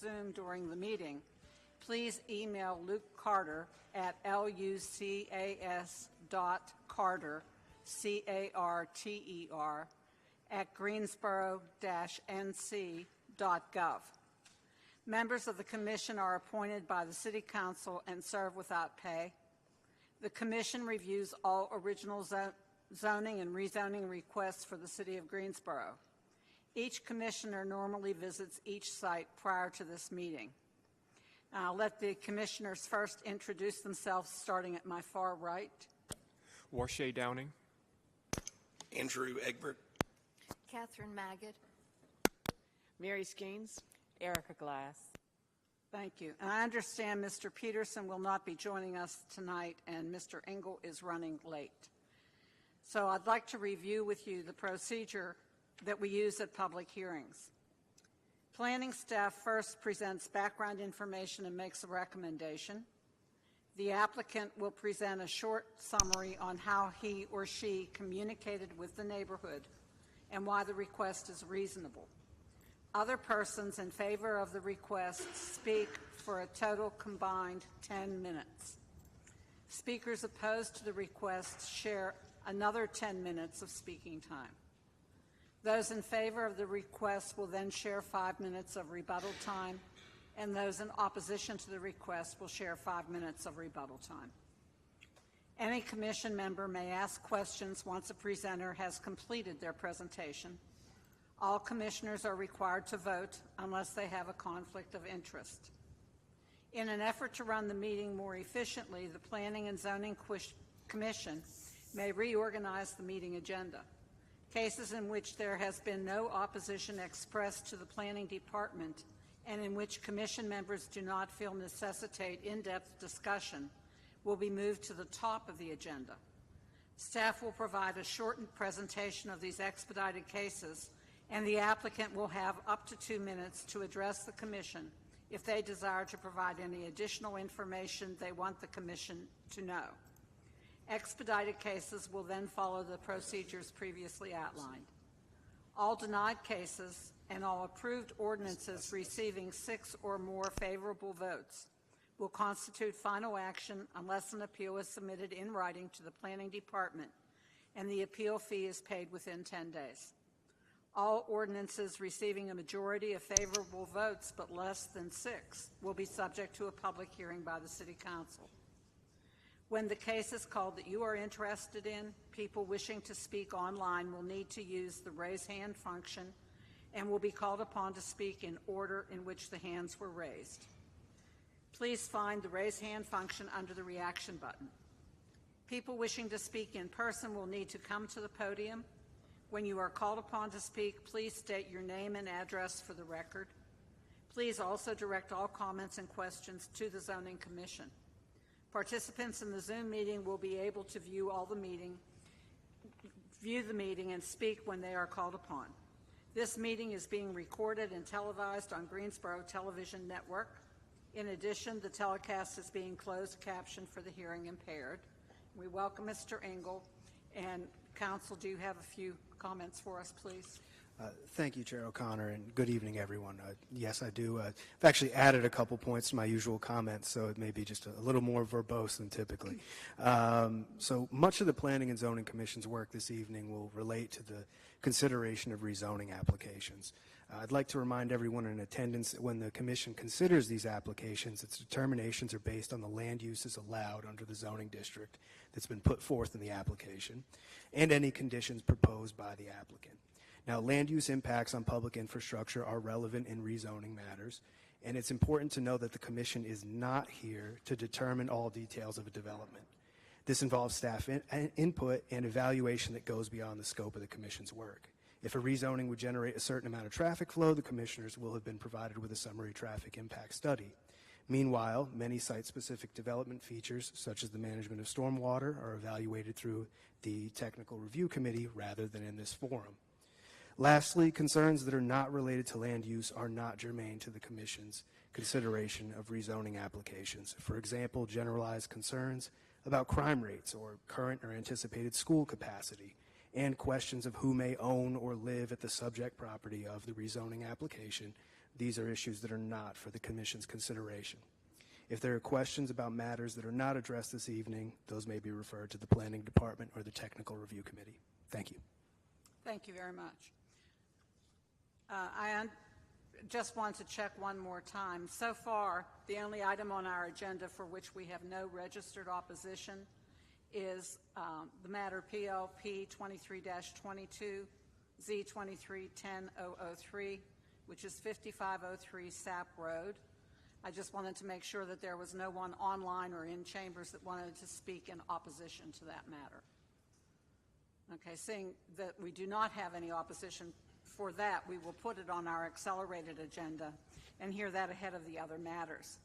Zoom during the meeting, please email Luke Carter at lucas.carter, C-A-R-T-E-R, at greensboro-nc.gov. Members of the Commission are appointed by the City Council and serve without pay. The Commission reviews all original zoning and rezoning requests for the City of Greensboro. Each Commissioner normally visits each site prior to this meeting. Now, I'll let the Commissioners first introduce themselves, starting at my far right. Warshay Downing. Andrew Egbert. Catherine Maggot. Mary Skeens. Erica Glass. Thank you. And I understand Mr. Peterson will not be joining us tonight, and Mr. Engel is running late. So I'd like to review with you the procedure that we use at public hearings. Planning staff first presents background information and makes a recommendation. The applicant will present a short summary on how he or she communicated with the neighborhood and why the request is reasonable. Other persons in favor of the request speak for a total combined 10 minutes. Speakers opposed to the request share another 10 minutes of speaking time. Those in favor of the request will then share 5 minutes of rebuttal time, and those in opposition to the request will share 5 minutes of rebuttal time. Any commission member may ask questions once a presenter has completed their presentation. All commissioners are required to vote unless they have a conflict of interest. In an effort to run the meeting more efficiently, the Planning and Zoning Commission may reorganize the meeting agenda. Cases in which there has been no opposition expressed to the Planning Department and in which Commission members do not feel necessitate in-depth discussion will be moved to the top of the agenda. Staff will provide a shortened presentation of these expedited cases, and the applicant will have up to 2 minutes to address the Commission if they desire to provide any additional information they want the Commission to know. Expedited cases will then follow the procedures previously outlined. All denied cases and all approved ordinances receiving 6 or more favorable votes will constitute final action unless an appeal is submitted in writing to the Planning Department and the appeal fee is paid within 10 days. All ordinances receiving a majority of favorable votes but less than 6 will be subject to a public hearing by the City Council. When the case is called that you are interested in, people wishing to speak online will need to use the raise hand function and will be called upon to speak in order in which the hands were raised. Please find the raise hand function under the reaction button. People wishing to speak in person will need to come to the podium. When you are called upon to speak, please state your name and address for the record. Please also direct all comments and questions to the Zoning Commission. Participants in the Zoom meeting will be able to view the meeting and speak when they are called upon. This meeting is being recorded and televised on Greensboro Television Network. In addition, the telecast is being closed captioned for the hearing impaired. We welcome Mr. Engel. And Council, do you have a few comments for us, please? Thank you, Chair O'Connor, and good evening, everyone. Yes, I do. I've actually added a couple points to my usual comments, so it may be just a little more verbose than typically. So much of the Planning and Zoning Commission's work this evening will relate to the consideration of rezoning applications. I'd like to remind everyone in attendance that when the Commission considers these applications, its determinations are based on the land uses allowed under the zoning district that's been put forth in the application and any conditions proposed by the applicant. Now, land use impacts on public infrastructure are relevant in rezoning matters, and it's important to know that the Commission is not here to determine all details of a development. This involves staff input and evaluation that goes beyond the scope of the Commission's work. If a rezoning would generate a certain amount of traffic flow, the Commissioners will have been provided with a summary traffic impact study. Meanwhile, many site-specific development features, such as the management of stormwater, are evaluated through the Technical Review Committee rather than in this forum. Lastly, concerns that are not related to land use are not germane to the Commission's consideration of rezoning applications. For example, generalized concerns about crime rates or current or anticipated school capacity, and questions of who may own or live at the subject property of the rezoning application these are issues that are not for the Commission's consideration. If there are questions about matters that are not addressed this evening, those may be referred to the Planning Department or the Technical Review Committee. Thank you. Thank you very much. I just want to check one more time. So far, the only item on our agenda for which we have no registered opposition is the matter PLP 23-22 Z23-10003, which is 5503 Sap Road. I just wanted to make sure that there was no one online or in chambers that wanted to speak in opposition to that matter. Okay, seeing that we do not have any opposition for that, we will put it on our accelerated agenda and hear that ahead of the other matters.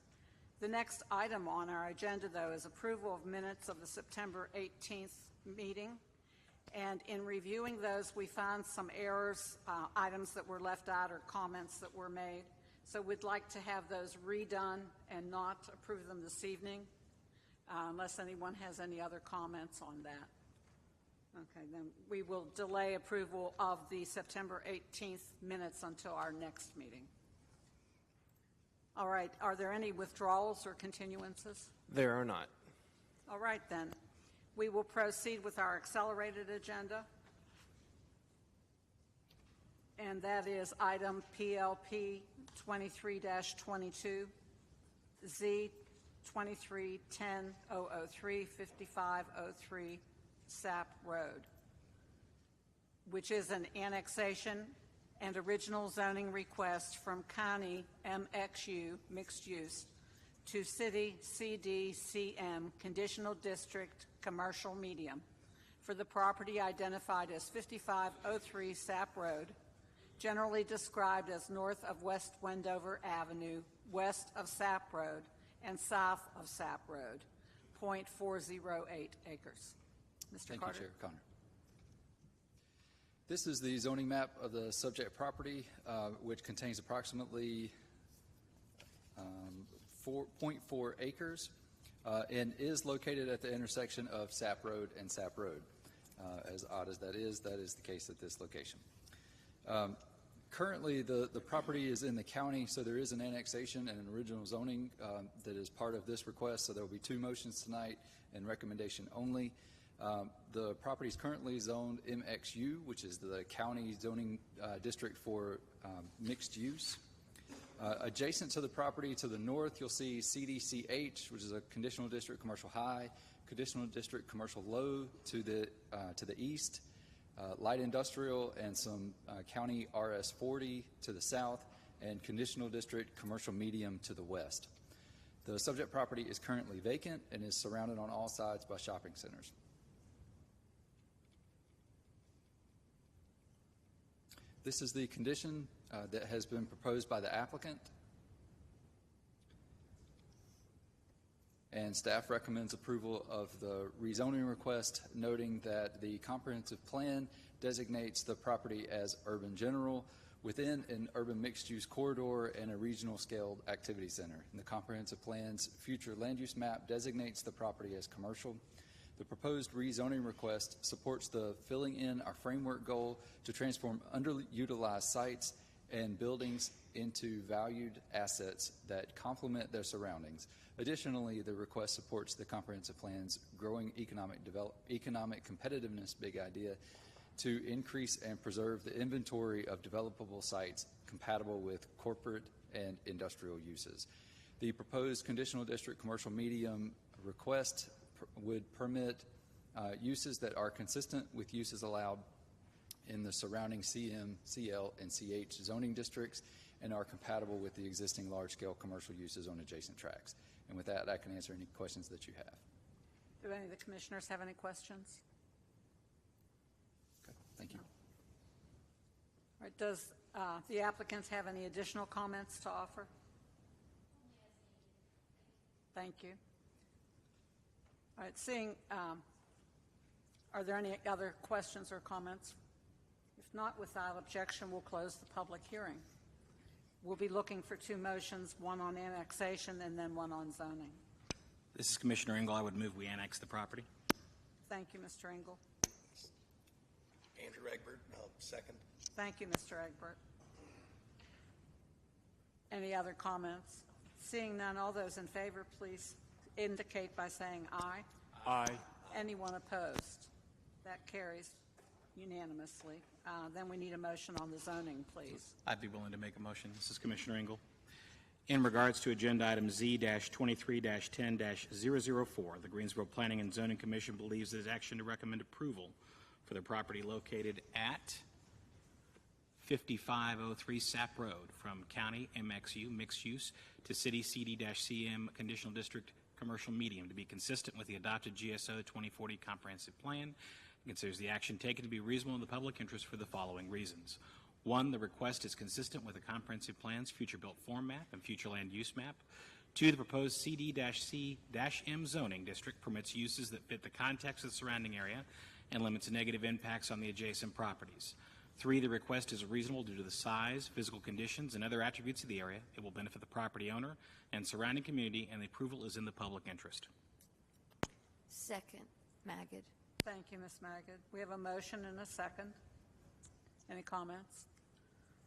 The next item on our agenda, though, is approval of minutes of the September 18th meeting. And in reviewing those, we found some errors, items that were left out or comments that were made. So we'd like to have those redone and not approve them this evening, unless anyone has any other comments on that. Okay, then we will delay approval of the September 18th minutes until our next meeting. All right, are there any withdrawals or continuances? There are not. All right, then. We will proceed with our accelerated agenda. And that is item PLP 23-22, Z 23-10003, 5503 Sap Road, which is an annexation and original zoning request from County MXU, mixed use, to City CDCM, conditional district, commercial medium, for the property identified as 5503 Sap Road, generally described as north of West Wendover Avenue, west of Sap Road, and south of Sap Road, 0.408 acres. Mr. Thank Carter. you, Chair Connor. This is the zoning map of the subject property, which contains approximately 4.4 acres and is located at the intersection of Sap Road and Sap Road. As odd as that is the case at this location. Currently, the property is in the county, so there is an annexation and an original zoning that is part of this request, so there will be two motions tonight and recommendation only. The property is currently zoned MXU, which is the county zoning district for mixed use. Adjacent to the property to the north, you'll see CDCH, which is a conditional district commercial high, conditional district commercial low to the east, light industrial and some county RS40 to the south, and conditional district commercial medium to the west. The subject property is currently vacant and is surrounded on all sides by shopping centers. This is the condition that has been proposed by the applicant. And staff recommends approval of the rezoning request, noting that the comprehensive plan designates the property as urban general within an urban mixed-use corridor and a regional scaled activity center. And the comprehensive plan's future land use map designates the property as commercial. The proposed rezoning request supports the filling in our framework goal to transform underutilized sites and buildings into valued assets that complement their surroundings. Additionally, the request supports the comprehensive plan's growing economic competitiveness big idea to increase and preserve the inventory of developable sites compatible with corporate and industrial uses. The proposed conditional district commercial medium request would permit uses that are consistent with uses allowed in the surrounding CM, CL, and CH zoning districts and are compatible with the existing large-scale commercial uses on adjacent tracts. And with that, I can answer any questions that you have. Do any of the commissioners have any questions? Okay, thank you. All right, does the applicants have any additional comments to offer? Thank you. All right, are there any other questions or comments? If not, without objection, we'll close the public hearing. We'll be looking for two motions, one on annexation and then one on zoning. This is Commissioner Engel. I would move we annex the property. Thank you, Mr. Engel. Andrew Egbert, second. Thank you, Mr. Egbert. Any other comments? Seeing none, all those in favor, please indicate by saying aye. Aye. Anyone opposed? That carries unanimously. Then we need a motion on the zoning, please. I'd be willing to make a motion. This is Commissioner Engel. In regards to Agenda Item Z-23-10-004, the Greensboro Planning and Zoning Commission believes it is action to recommend approval for the property located at 5503 Sap Road from County MXU Mixed Use to City CD-CM Conditional District Commercial Medium to be consistent with the adopted GSO 2040 Comprehensive Plan. It considers the action taken to be reasonable in the public interest for the following reasons. 1, the request is consistent with the comprehensive plan's future built form map and future land use map. 2, the proposed CD-C-M zoning district permits uses that fit the context of the surrounding area and limits negative impacts on the adjacent properties. 3, the request is reasonable due to the size, physical conditions, and other attributes of the area. It will benefit the property owner and surrounding community, and the approval is in the public interest. Second, Magid. Thank you, Ms. Magid. We have a motion and a second. Any comments?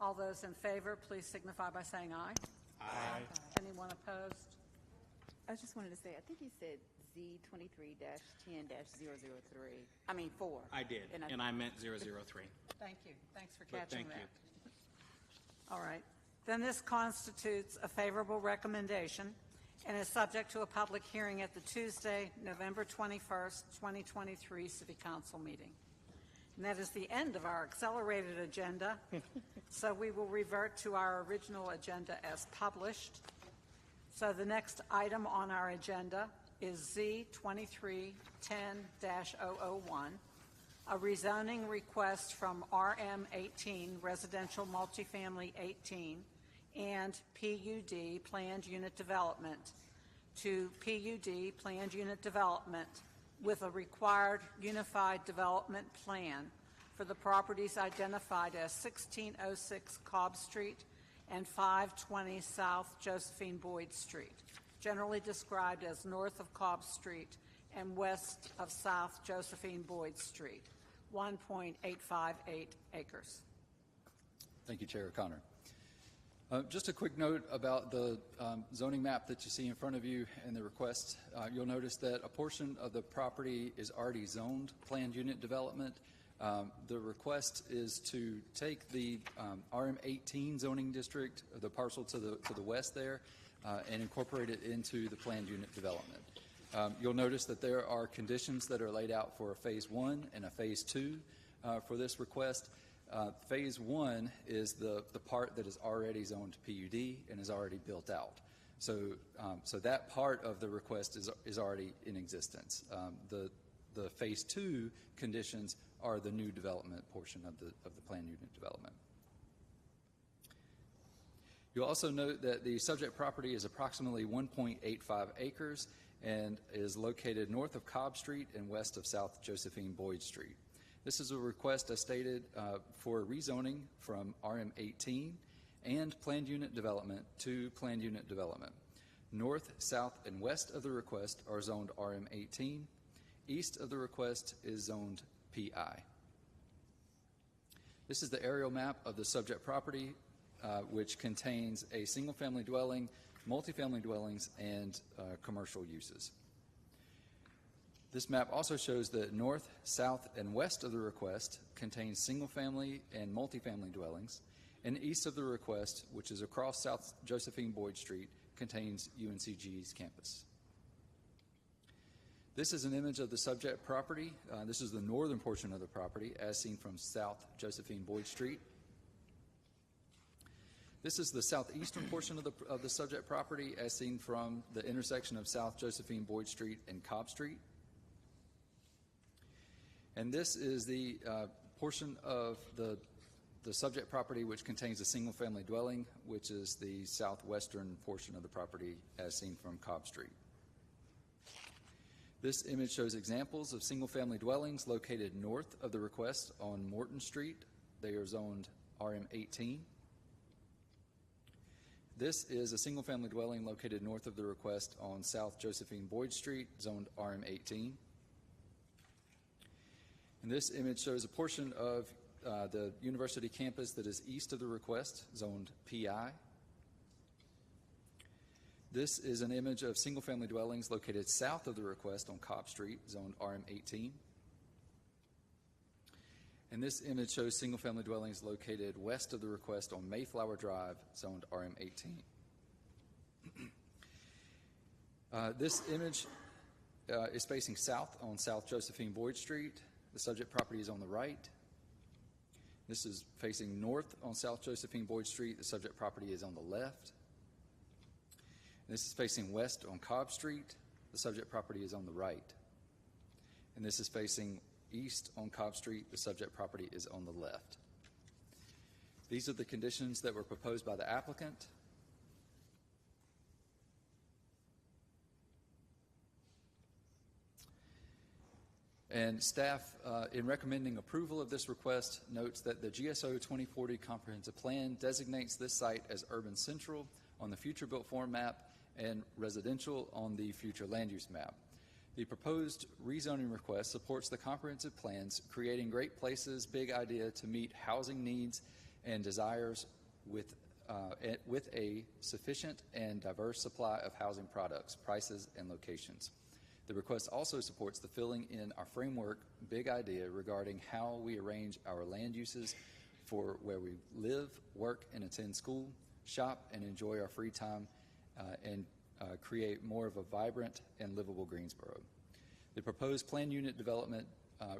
All those in favor, please signify by saying aye. Aye. Anyone opposed? I just wanted to say, I think you said Z23-10-003. I mean 4. I did, and I meant 003. Thank you. Thanks for But catching thank that. you. All right. Then this constitutes a favorable recommendation and is subject to a public hearing at the Tuesday, November 21st, 2023 City Council meeting. And that is the end of our accelerated agenda. So we will revert to our original agenda as published. So the next item on our agenda is Z23-10-001, a rezoning request from RM18, Residential Multifamily 18, and PUD, Planned Unit Development, to PUD, Planned Unit Development, with a required unified development plan for the properties identified as 1606 Cobb Street and 520 South Josephine Boyd Street, generally described as north of Cobb Street and west of South Josephine Boyd Street, 1.858 acres. Thank you, Chair O'Connor. Just a quick note about the zoning map that you see in front of you and the request. You'll notice that a portion of the property is already zoned planned unit development. The request is to take the RM18 zoning district, the parcel to the west there, and incorporate it into the planned unit development. You'll notice that there are conditions that are laid out for a Phase 1 and a Phase 2 for this request. Phase 1 is the part that is already zoned PUD and is already built out. So that part of the request is already in existence. The Phase 2 conditions are the new development portion of the planned unit development. You'll also note that the subject property is approximately 1.85 acres and is located north of Cobb Street and west of South Josephine Boyd Street. This is a request, as stated, for rezoning from RM18 and planned unit development to planned unit development. North, south, and west of the request are zoned RM18. East of the request is zoned PI. This is the aerial map of the subject property, which contains a single-family dwelling, multifamily dwellings, and commercial uses. This map also shows that north, south, and west of the request contains single-family and multifamily dwellings, and east of the request, which is across South Josephine Boyd Street, contains UNCG's campus. This is an image of the subject property. This is the northern portion of the property, as seen from South Josephine Boyd Street. This is the southeastern portion of the subject property, as seen from the intersection of South Josephine Boyd Street and Cobb Street. And this is the portion of the subject property which contains a single-family dwelling, which is the southwestern portion of the property, as seen from Cobb Street. This image shows examples of single-family dwellings located north of the request on Morton Street. They are zoned RM18. This is a single-family dwelling located north of the request on South Josephine Boyd Street, zoned RM18. And this image shows a portion of the university campus that is east of the request, zoned PI. This is an image of single-family dwellings located south of the request on Cobb Street, zoned RM18. And this image shows single-family dwellings located west of the request on Mayflower Drive, zoned RM18. This image is facing south on South Josephine Boyd Street. The subject property is on the right. This is facing north on South Josephine Boyd Street. The subject property is on the left. This is facing west on Cobb Street. The subject property is on the right. And this is facing east on Cobb Street. The subject property is on the left. These are the conditions that were proposed by the applicant. And staff, in recommending approval of this request, notes that the GSO 2040 Comprehensive Plan designates this site as urban central on the future built form map and residential on the future land use map. The proposed rezoning request supports the comprehensive plans, creating great places, big idea to meet housing needs and desires with a sufficient and diverse supply of housing products, prices, and locations. The request also supports the filling in our framework big idea regarding how we arrange our land uses for where we live, work, and attend school, shop, and enjoy our free time, and create more of a vibrant and livable Greensboro. The proposed plan unit development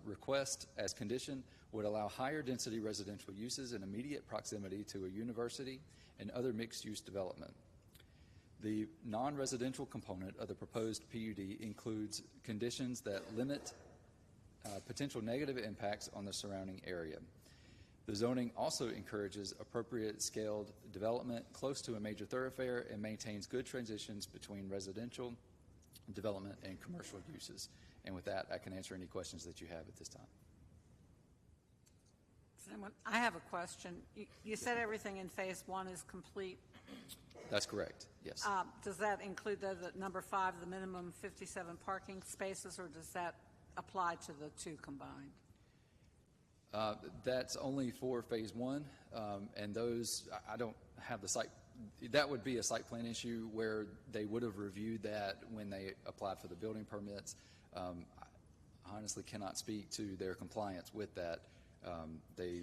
request as condition would allow higher density residential uses in immediate proximity to a university and other mixed-use development. The non-residential component of the proposed PUD includes conditions that limit potential negative impacts on the surrounding area. The zoning also encourages appropriate scaled development close to a major thoroughfare and maintains good transitions between residential development and commercial uses. And with that, I can answer any questions that you have at this time. I have a question. You said everything in phase 1 is complete. That's correct, yes. Does that include the number 5, the minimum 57 parking spaces, or does that apply to the 2 combined? That's only for phase 1, and those, I don't have the site. That would be a site plan issue where they would have reviewed that when they applied for the building permits. I honestly cannot speak to their compliance with that. They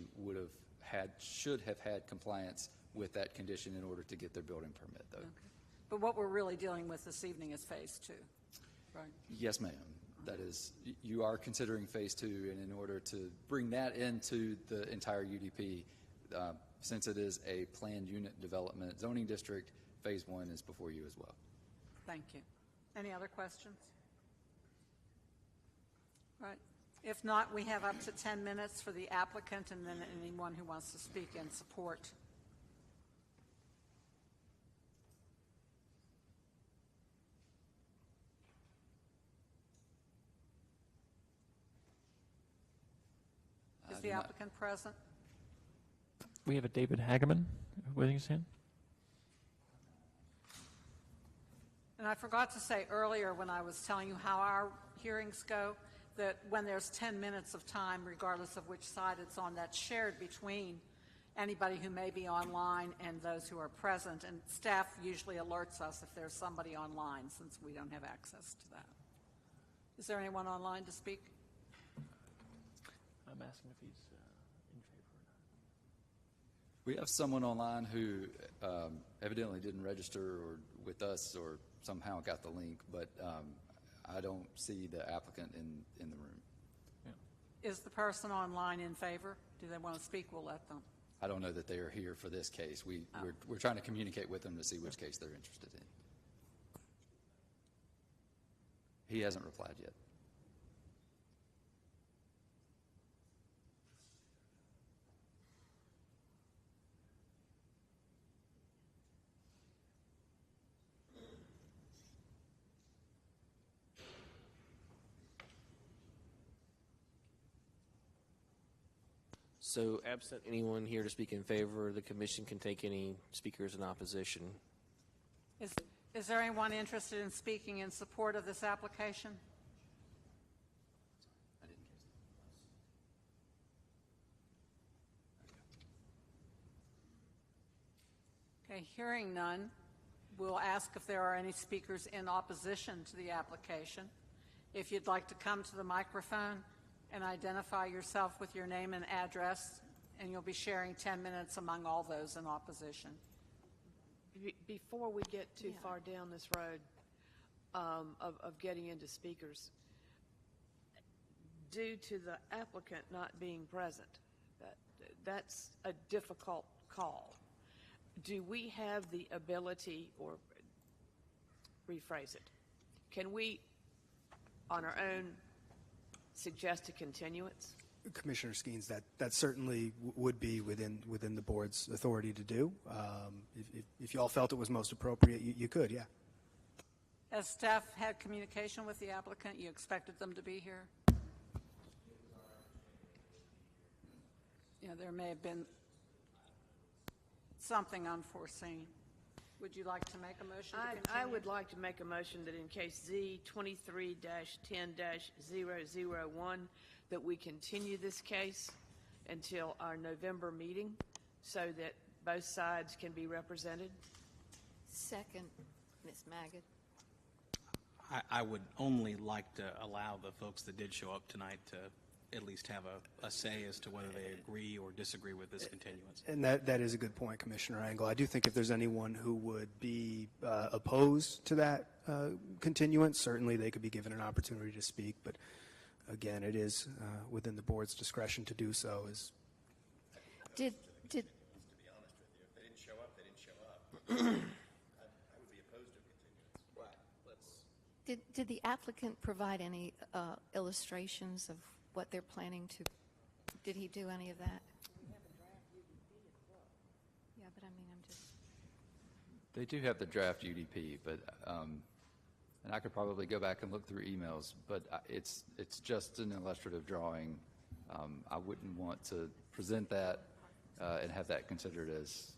should have had compliance with that condition in order to get their building permit, though. Okay. But what we're really dealing with this evening is phase 2, right? Yes, ma'am. That is, you are considering phase 2, and in order to bring that into the entire UDP, since it is a planned unit development zoning district, phase 1 is before you as well. Thank you. Any other questions? Right. If not, we have up to 10 minutes for the applicant and then anyone who wants to speak in support. Is the applicant present? We have a David Hageman waving his hand. And I forgot to say earlier when I was telling you how our hearings go, that when there's 10 minutes of time, regardless of which side it's on, that's shared between anybody who may be online and those who are present. And staff usually alerts us if there's somebody online, since we don't have access to that. Is there anyone online to speak? I'm asking if he's in favor or not. We have someone online who evidently didn't register or with us or somehow got the link, but I don't see the applicant in the room. Yeah. Is the person online in favor? Do they want to speak? We'll let them. I don't know that they are here for this case. We're trying to communicate with them to see which case they're interested in. He hasn't replied yet. So, absent anyone here to speak in favor, the commission can take any speakers in opposition. Is there anyone interested in speaking in support of this application? Okay, hearing none, we'll ask if there are any speakers in opposition to the application. If you'd like to come to the microphone and identify yourself with your name and address, and you'll be sharing 10 minutes among all those in opposition. Before we get too far down this road of getting into speakers, due to the applicant not being present, that's a difficult call. Do we have the ability, or rephrase it, can we, on our own, suggest a continuance? Commissioner Skeens, that certainly would be within the board's authority to do. If you all felt it was most appropriate, you could, yeah. Has staff had communication with the applicant? You expected them to be here? Yeah, there may have been something unforeseen. Would you like to make a motion to continue? I would like to make a motion that in case Z 23-10-001, that we continue this case until our November meeting so that both sides can be represented. Second, Ms. Magid. I would only like to allow the folks that did show up tonight to at least have a say as to whether they agree or disagree with this continuance. And that is a good point, Commissioner Angle. I do think if there's anyone who would be opposed to that continuance, certainly they could be given an opportunity to speak. But again, it is within the board's discretion to do so. Did To be honest with you, if they didn't show up, they didn't show up. I would be opposed to a continuance. Right. did the applicant provide any illustrations of what they're planning to? Did he do any of that? Yeah, but I mean, I'm just. They do have the draft UDP, but and I could probably go back and look through emails, but it's just an illustrative drawing. I wouldn't want to present that and have that considered as,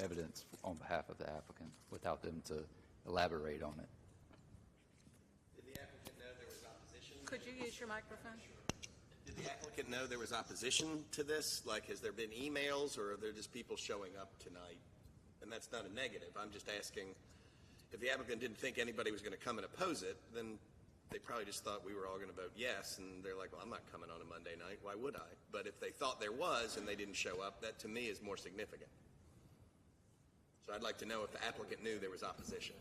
evidence on behalf of the applicant without them to elaborate on it. Did the applicant know there was opposition? Could you use your microphone? Did the applicant know there was opposition to this? Like, has there been emails, or are there just people showing up tonight? And that's not a negative. I'm just asking, if the applicant didn't think anybody was going to come and oppose it, then they probably just thought we were all going to vote yes, and they're like, well, I'm not coming on a Monday night. Why would I? But if they thought there was and they didn't show up, that to me is more significant. So I'd like to know if the applicant knew there was opposition.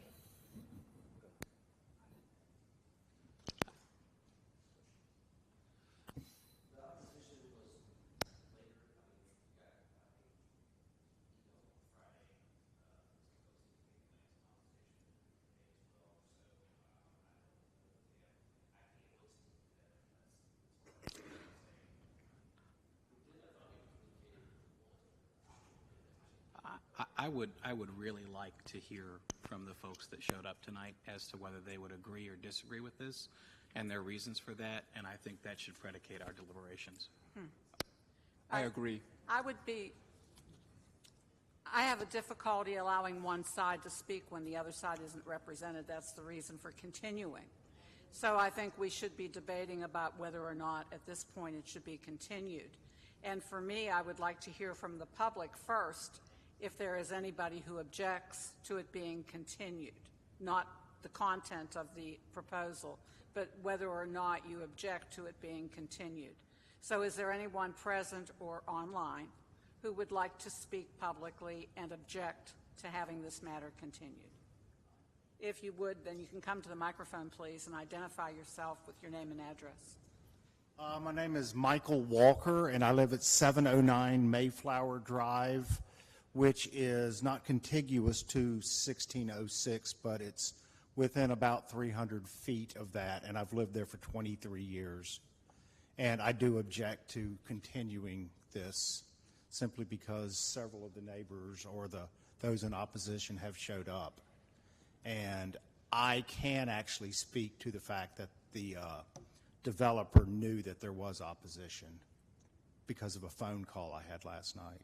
I would really like to hear from the folks that showed up tonight as to whether they would agree or disagree with this and their reasons for that, and I think that should predicate our deliberations. I agree. I have a difficulty allowing one side to speak when the other side isn't represented. That's the reason for continuing. So I think we should be debating about whether or not at this point it should be continued. And for me, I would like to hear from the public first if there is anybody who objects to it being continued, not the content of the proposal, but whether or not you object to it being continued. So is there anyone present or online who would like to speak publicly and object to having this matter continued? If you would, then you can come to the microphone, please, and identify yourself with your name and address. My name is Michael Walker, and I live at 709 Mayflower Drive, which is not contiguous to 1606, but it's within about 300 feet of that, and I've lived there for 23 years. And I do object to continuing this simply because several of the neighbors or those in opposition have showed up. And I can actually speak to the fact that the developer knew that there was opposition because of a phone call I had last night.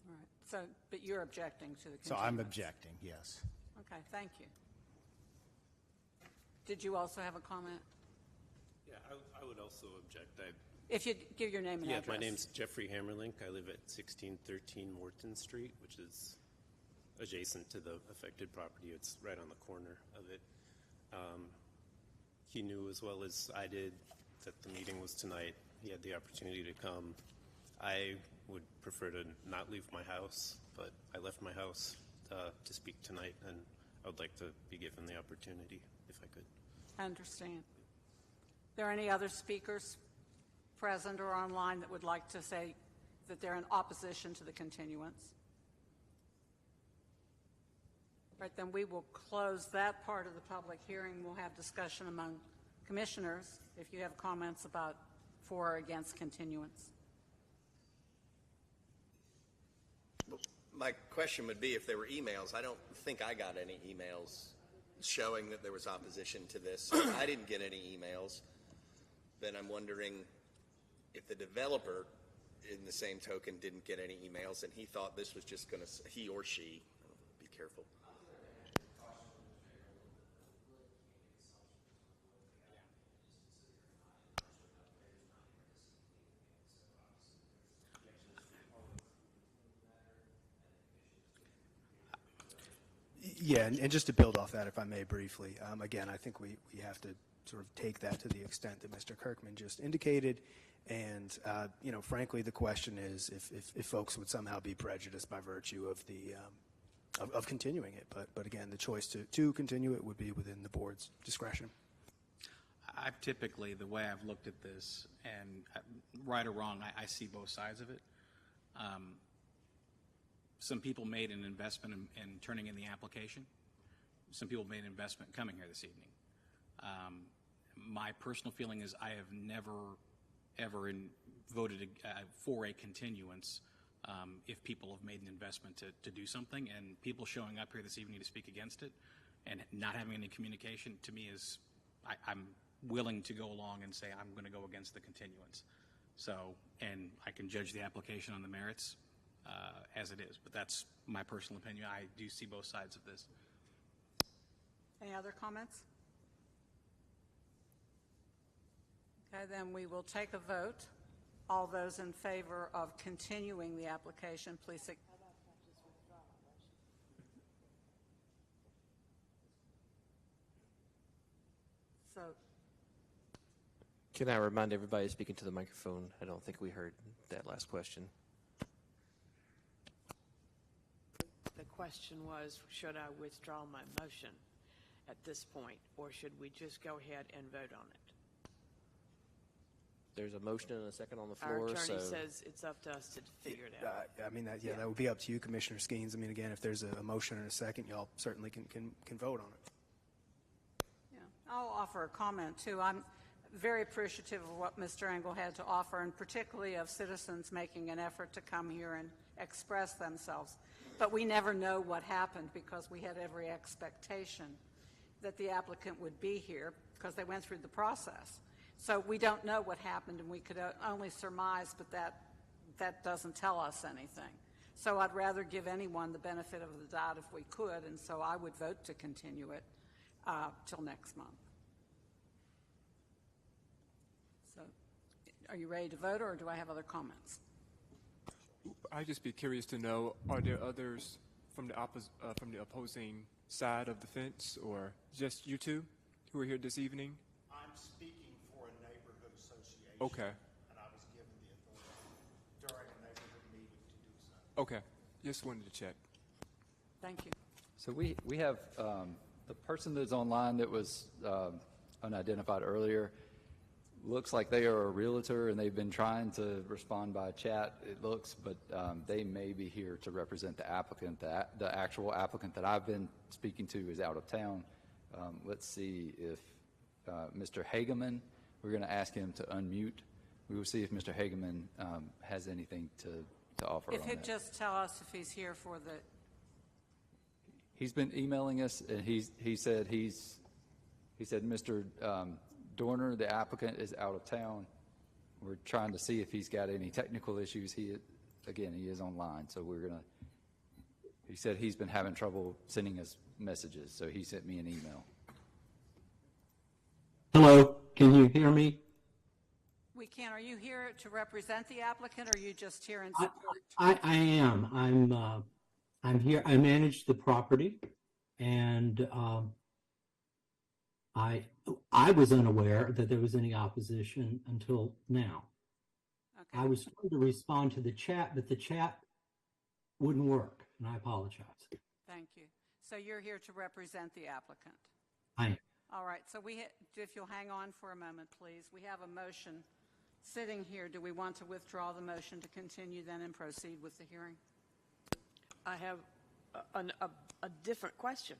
All right. So, but you're objecting to the continuance? So I'm objecting, yes. Okay, thank you. Did you also have a comment? Yeah, I would also object. If you'd give your name and address. Yeah, my name's Jeffrey Hammerlink. I live at 1613 Morton Street, which is adjacent to the affected property. It's right on the corner of it. He knew as well as I did that the meeting was tonight. He had the opportunity to come. I would prefer to not leave my house, but I left my house to speak tonight, and I would like to be given the opportunity if I could. I understand. Are there any other speakers present or online that would like to say that they're in opposition to the continuance? Right, then we will close that part of the public hearing. We'll have discussion among commissioners if you have comments about for or against continuance. My question would be if there were emails. I don't think I got any emails showing that there was opposition to this. I didn't get any emails. Then I'm wondering if the developer, in the same token, didn't get any emails and he thought this was just going to, he or she, be careful. Yeah, and just to build off that, if I may briefly, again, I think we have to sort of take that to the extent that Mr. Kirkman just indicated. And, you know, frankly, the question is if folks would somehow be prejudiced by virtue of the of continuing it. But again, the choice to continue it would be within the board's discretion. I've typically, the way I've looked at this, and right or wrong, I see both sides of it. Some people made an investment in turning in the application. Some people made an investment coming here this evening. My personal feeling is I have never, ever voted for a continuance if people have made an investment to do something. And people showing up here this evening to speak against it and not having any communication, to me, is I'm willing to go along and say I'm going to go against the continuance. So, and I can judge the application on the merits as it is, but that's my personal opinion. I do see both sides of this. Any other comments? Okay, then we will take a vote. All those in favor of continuing the application, please. So, Can I remind everybody speaking to the microphone? I don't think we heard that last question. The question was, should I withdraw my motion at this point, or should we just go ahead and vote on it? There's a motion and a second on the floor. Our attorney so says it's up to us to figure it out. I mean, that would be up to you, Commissioner Skeens. I mean, again, if there's a motion and a second, y'all certainly can vote on it. yeah, I'll offer a comment too. I'm very appreciative of what Mr. Engel had to offer, and particularly of citizens making an effort to come here and express themselves. But we never know what happened because we had every expectation that the applicant would be here because they went through the process. So we don't know what happened, and we could only surmise, but that doesn't tell us anything. So I'd rather give anyone the benefit of the doubt if we could, and so I would vote to continue it till next month. So are you ready to vote, or do I have other comments? I'd just be curious to know, are there others from the opposing side of the fence, or just you two who are here this evening? I'm speaking for a neighborhood association. Okay. And I was given the authority during a neighborhood meeting to do so. Okay. Just wanted to check. Thank you. So we have the person that's online that was unidentified earlier. Looks like they are a realtor, and they've been trying to respond by chat, it looks, but they may be here to represent the applicant. The actual applicant that I've been speaking to is out of town. Let's see if Mr. Hageman, we're going to ask him to unmute. We will see if Mr. Hageman has anything to offer If on he'd that. just tell us if he's here for the... He's been emailing us, and he said Mr. Dorner, the applicant, is out of town. We're trying to see if he's got any technical issues. He is online, so he said he's been having trouble sending us messages, so he sent me an email. Hello, can you hear me? We can. Are you here to represent the applicant, or are you just here in support? I am. I'm here. I manage the property, and I was unaware that there was any opposition until now. Okay. I was trying to respond to the chat, but the chat wouldn't work, and I apologize. Thank you. So you're here to represent the applicant? I am. All right, so if you'll hang on for a moment, please. We have a motion sitting here. Do we want to withdraw the motion to continue then and proceed with the hearing? I have a different question.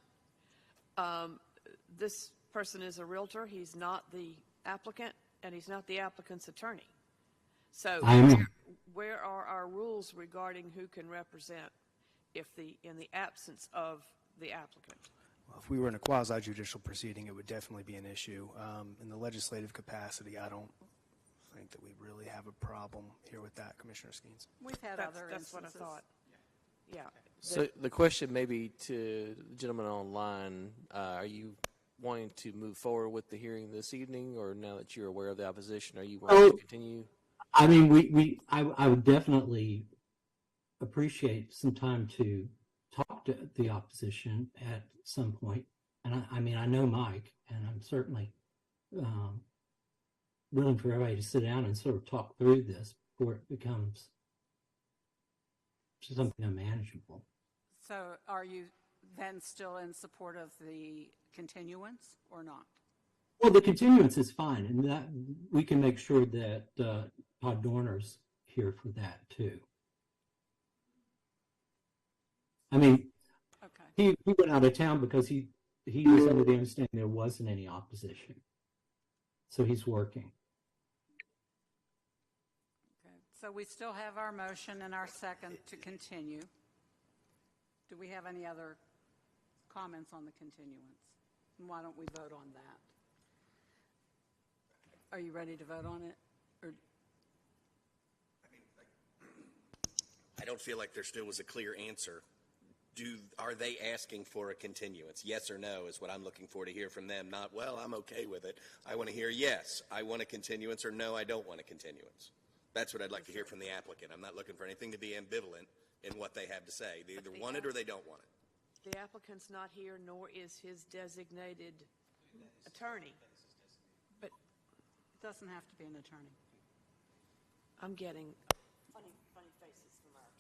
This person is a realtor. He's not the applicant, and he's not the applicant's attorney. So where are our rules regarding who can represent in the absence of the applicant? Well, if we were in a quasi-judicial proceeding, it would definitely be an issue. In the legislative capacity, I don't think that we really have a problem here with that, Commissioner Skeens. We've had other instances. That's what I thought. Yeah. So the question maybe to the gentleman online, are you wanting to move forward with the hearing this evening, or now that you're aware of the opposition, are you wanting to continue? I mean, I would definitely appreciate some time to talk to the opposition at some point. And I mean, I know Mike, and I'm certainly willing for everybody to sit down and sort of talk through this before it becomes something unmanageable. So are you then still in support of the continuance or not? Well, the continuance is fine, and that we can make sure that Todd Dorner's here for that too. I mean, he went out of town because he was under the understanding there wasn't any opposition, so he's working. Okay, so we still have our motion and our second to continue. Do we have any other comments on the continuance? And why don't we vote on that? Are you ready to vote on it? Or? I don't feel like there still was a clear answer. Are they asking for a continuance? Yes or no is what I'm looking for to hear from them. Not, well, I'm okay with it. I want to hear yes, I want a continuance, or no, I don't want a continuance. That's what I'd like to hear from the applicant. I'm not looking for anything to be ambivalent in what they have to say. They either want it or they don't want it. The applicant's not here, nor is his designated attorney. But it doesn't have to be an attorney. I'm getting funny faces from our attorneys.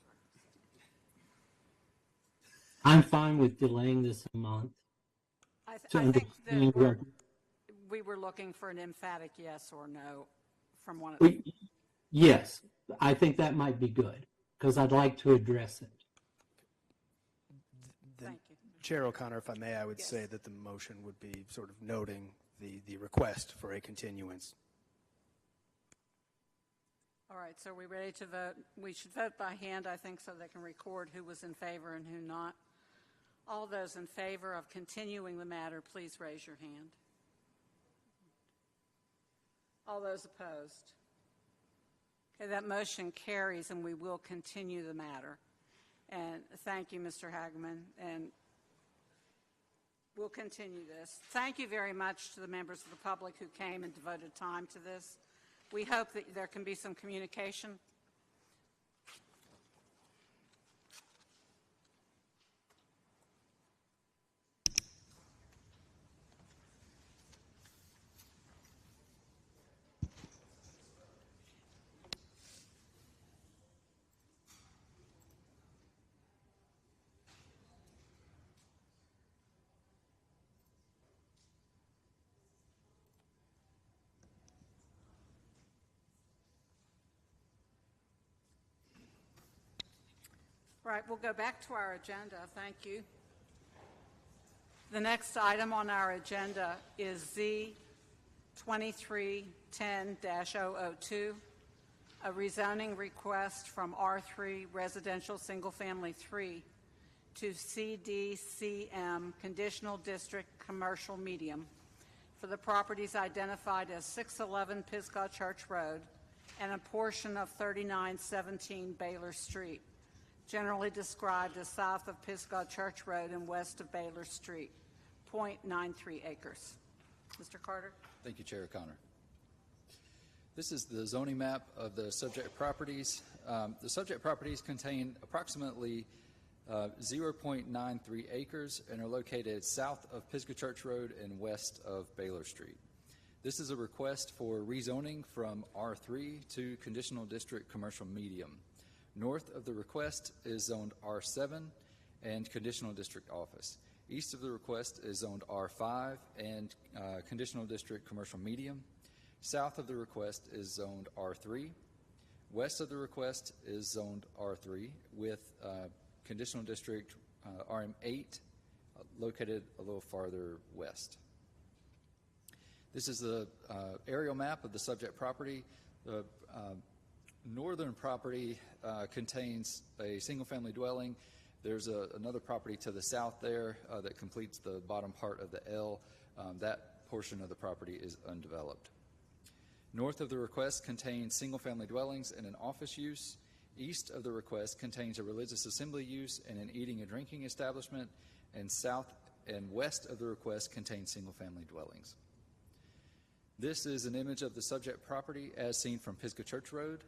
I'm fine with delaying this a month. I think that we were looking for an emphatic yes or no from one of them. Yes, I think that might be good, because I'd like to address it. Thank you. Chair O'Connor, if I may, I would say that the motion would be sort of noting the request for a continuance. All right, so are we ready to vote? We should vote by hand, I think, so they can record who was in favor and who not. All those in favor of continuing the matter, please raise your hand. All those opposed? Okay, that motion carries, and we will continue the matter. And thank you, Mr. Hageman, and we'll continue this. Thank you very much to the members of the public who came and devoted time to this. We hope that there can be some communication. Right, we'll go back to our agenda. Thank you. The next item on our agenda is Z 2310-002, a rezoning request from R3 Residential Single Family 3 to CDCM Conditional District Commercial Medium for the properties identified as 611 Pisgah Church Road and a portion of 3917 Baylor Street, generally described as south of Pisgah Church Road and west of Baylor Street, 0.93 acres. Mr. Carter? Thank you, Chair O'Connor. This is the zoning map of the subject properties. The subject properties contain approximately 0.93 acres, and are located south of Pisgah Church Road and west of Baylor Street. This is a request for rezoning from R3 to conditional district commercial medium. North of the request is zoned R7 and conditional district office. East of the request is zoned R5 and conditional district commercial medium. South of the request is zoned R3. West of the request is zoned R3 with conditional district RM8 located a little farther west. This is the aerial map of the subject property. The northern property contains a single-family dwelling. There's another property to the south there that completes the bottom part of the L. That portion of the property is undeveloped. North of the request contains single-family dwellings and an office use. East of the request contains a religious assembly use and an eating and drinking establishment. And south and west of the request contains single-family dwellings. This is an image of the subject property as seen from Pisgah Church Road.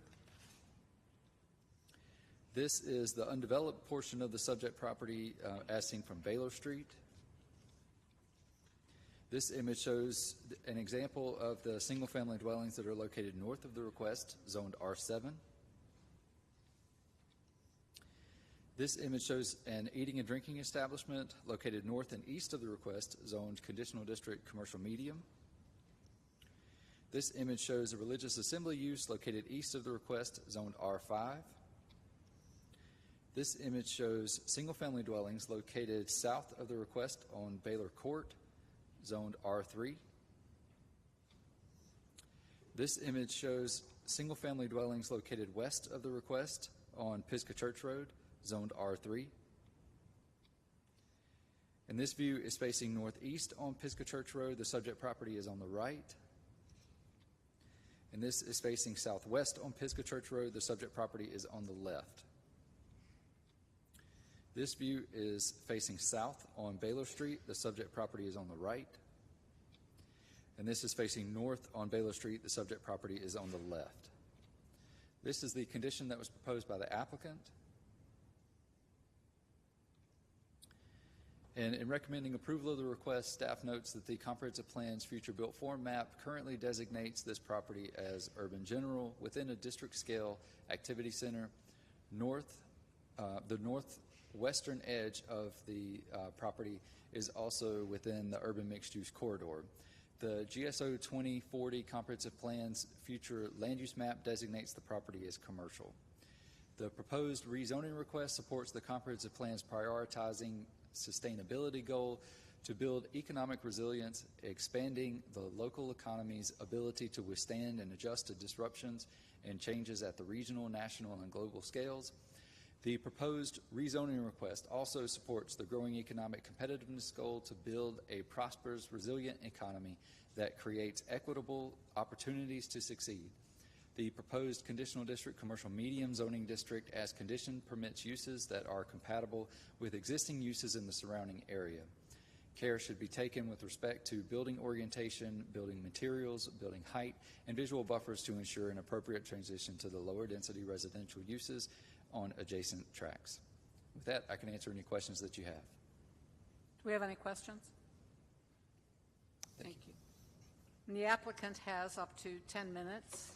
This is the undeveloped portion of the subject property as seen from Baylor Street. This image shows an example of the single-family dwellings that are located north of the request, zoned R7. This image shows an eating and drinking establishment located north and east of the request, zoned conditional district commercial medium. This image shows a religious assembly use located east of the request, zoned R5. This image shows single-family dwellings located south of the request on Baylor Court, zoned R3. This image shows single-family dwellings located west of the request on Pisgah Church Road, zoned R3. And this view is facing northeast on Pisgah Church Road. The subject property is on the right. And this is facing southwest on Pisgah Church Road. The subject property is on the left. This view is facing south on Baylor Street. The subject property is on the right. And this is facing north on Baylor Street. The subject property is on the left. This is the condition that was proposed by the applicant. And in recommending approval of the request, staff notes that the comprehensive plan's future built form map currently designates this property as urban general within a district scale activity center. The northwestern edge of the property is also within the urban mixed use corridor. The GSO 2040 comprehensive plan's future land use map designates the property as commercial. The proposed rezoning request supports the comprehensive plan's prioritizing sustainability goal to build economic resilience, expanding the local economy's ability to withstand and adjust to disruptions and changes at the regional, national, and global scales. The proposed rezoning request also supports the growing economic competitiveness goal to build a prosperous, resilient economy that creates equitable opportunities to succeed. The proposed conditional district commercial medium zoning district as condition permits uses that are compatible with existing uses in the surrounding area. Care should be taken with respect to building orientation, building materials, building height, and visual buffers to ensure an appropriate transition to the lower density residential uses on adjacent tracts. With that, I can answer any questions that you have. Do we have any questions? Thank you. And the applicant has up to 10 minutes.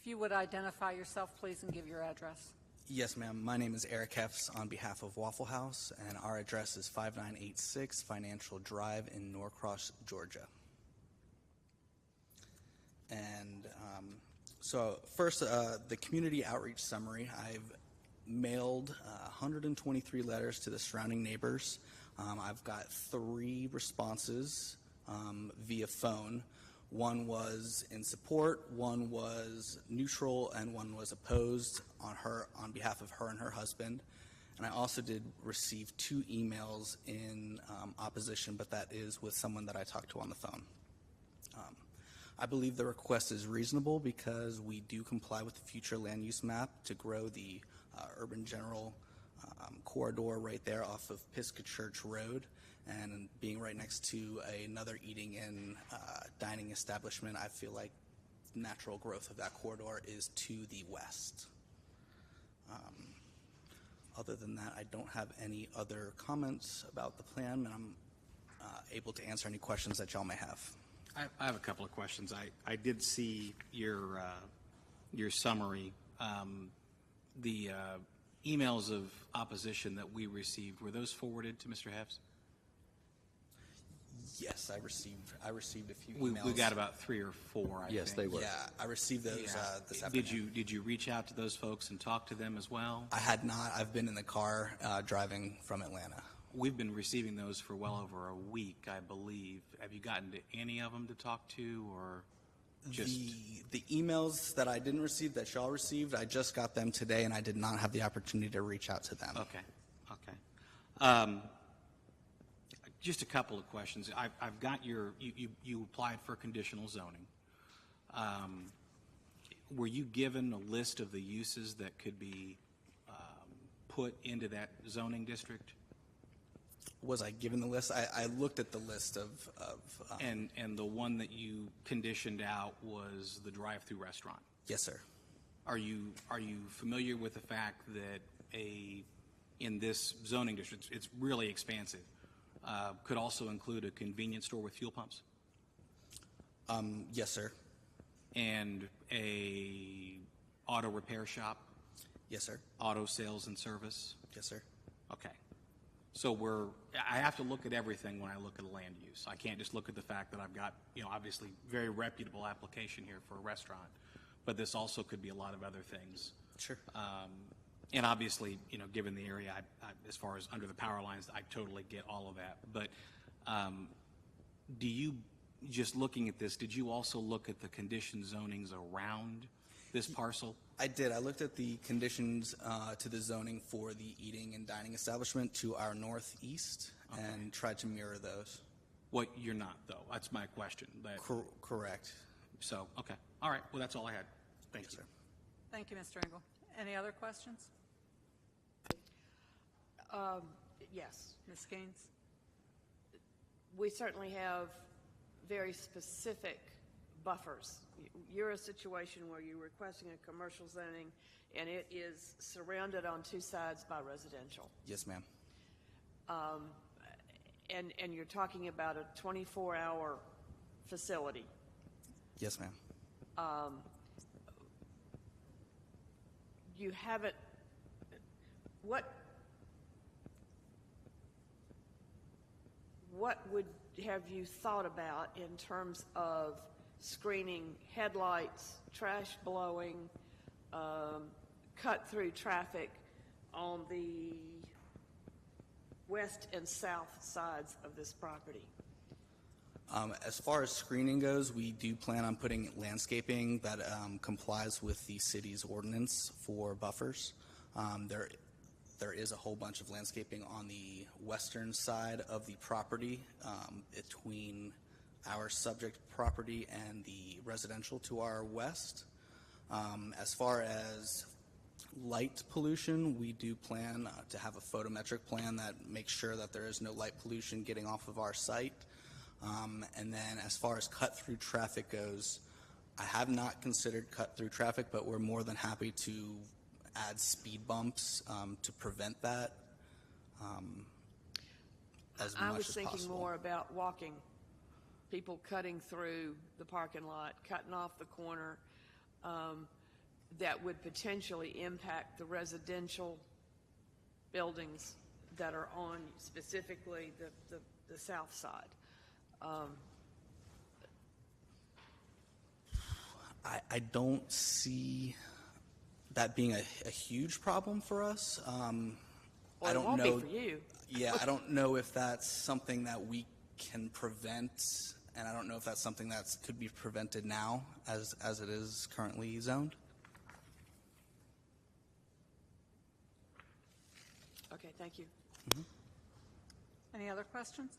If you would identify yourself, please, and give your address. Yes, ma'am. My name is Eric Heffs on behalf of Waffle House, and our address is 5986 Financial Drive in Norcross, Georgia. And so first, the community outreach summary. I've mailed 123 letters to the surrounding neighbors. I've got 3 responses via phone. One was in support, one was neutral, and one was opposed on behalf of her and her husband. And I also did receive 2 emails in opposition, but that is with someone that I talked to on the phone. I believe the request is reasonable because we do comply with the future land use map to grow the urban general corridor right there off of Pisgah Church Road, and being right next to another eating and dining establishment, I feel like natural growth of that corridor is to the west. Other than that, I don't have any other comments about the plan, and I'm able to answer any questions that y'all may have. I have a couple of questions. I did see your summary. The emails of opposition that we received, were those forwarded to Mr. Heffs? Yes, I received a few emails. We got about 3 or 4, I Yes, think. they were. Yeah, I received those this afternoon. Did you reach out to those folks and talk to them as well? I had not. I've been in the car driving from Atlanta. We've been receiving those for well over a week, I believe. Have you gotten to any of them to talk to, or just... The emails that I didn't receive that y'all received, I just got them today, and I did not have the opportunity to reach out to them. Okay. Just a couple of questions. I've got you applied for conditional zoning. Were you given a list of the uses that could be put into that zoning district? Was I given the list? I looked at the list of and the one that you conditioned out was the drive-through restaurant? Yes, sir. Are you familiar with the fact that in this zoning district, it's really expansive, could also include a convenience store with fuel pumps? Yes, sir. And a auto repair shop? Yes, sir. Auto sales and service? Yes, sir. Okay. So I have to look at everything when I look at land use. I can't just look at the fact that I've got, obviously very reputable application here for a restaurant, but this also could be a lot of other things. Sure. And obviously, given the area, as far as under the power lines, I totally get all of that. But do you, just looking at this, did you also look at the condition zonings around this parcel? I did. I looked at the conditions to the zoning for the eating and dining establishment to our northeast and tried to mirror those. Well, you're not, though. That's my question. Correct. So, okay. All right. Well, that's all I had. Thank you. Sir. Thank you, Mr. Engel. Any other questions? Yes. Ms. Gaines? We certainly have very specific buffers. You're a situation where you're requesting a commercial zoning, and it is surrounded on 2 sides by residential. Yes, ma'am. And you're talking about a 24-hour facility. Yes, ma'am. You haven't, what would have you thought about in terms of screening headlights, trash blowing, cut-through traffic on the west and south sides of this property? As far as screening goes, we do plan on putting landscaping that complies with the city's ordinance for buffers. There is a whole bunch of landscaping on the western side of the property between our subject property and the residential to our west. As far as light pollution, we do plan to have a photometric plan that makes sure that there is no light pollution getting off of our site. And then as far as cut-through traffic goes, I have not considered cut-through traffic, but we're more than happy to add speed bumps to prevent that as much as possible. I was thinking more about walking, people cutting through the parking lot, cutting off the corner, that would potentially impact the residential buildings that are on specifically the south side. I don't see that being a huge problem for us. Well, I don't it won't know. be for you. Yeah, I don't know if that's something that we can prevent, and I don't know if that's something that could be prevented now as it is currently zoned. Okay, thank you. Any other questions?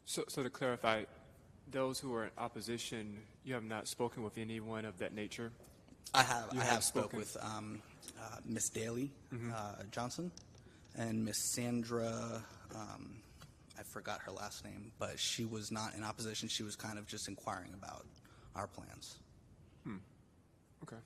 So to clarify, those who are in opposition, you have not spoken with anyone of that nature? I have. You I have have spoke spoken? with Miss Daly Johnson and Miss Sandra. I forgot her last name, but she was not in opposition. She was kind of just inquiring about our plans. Okay.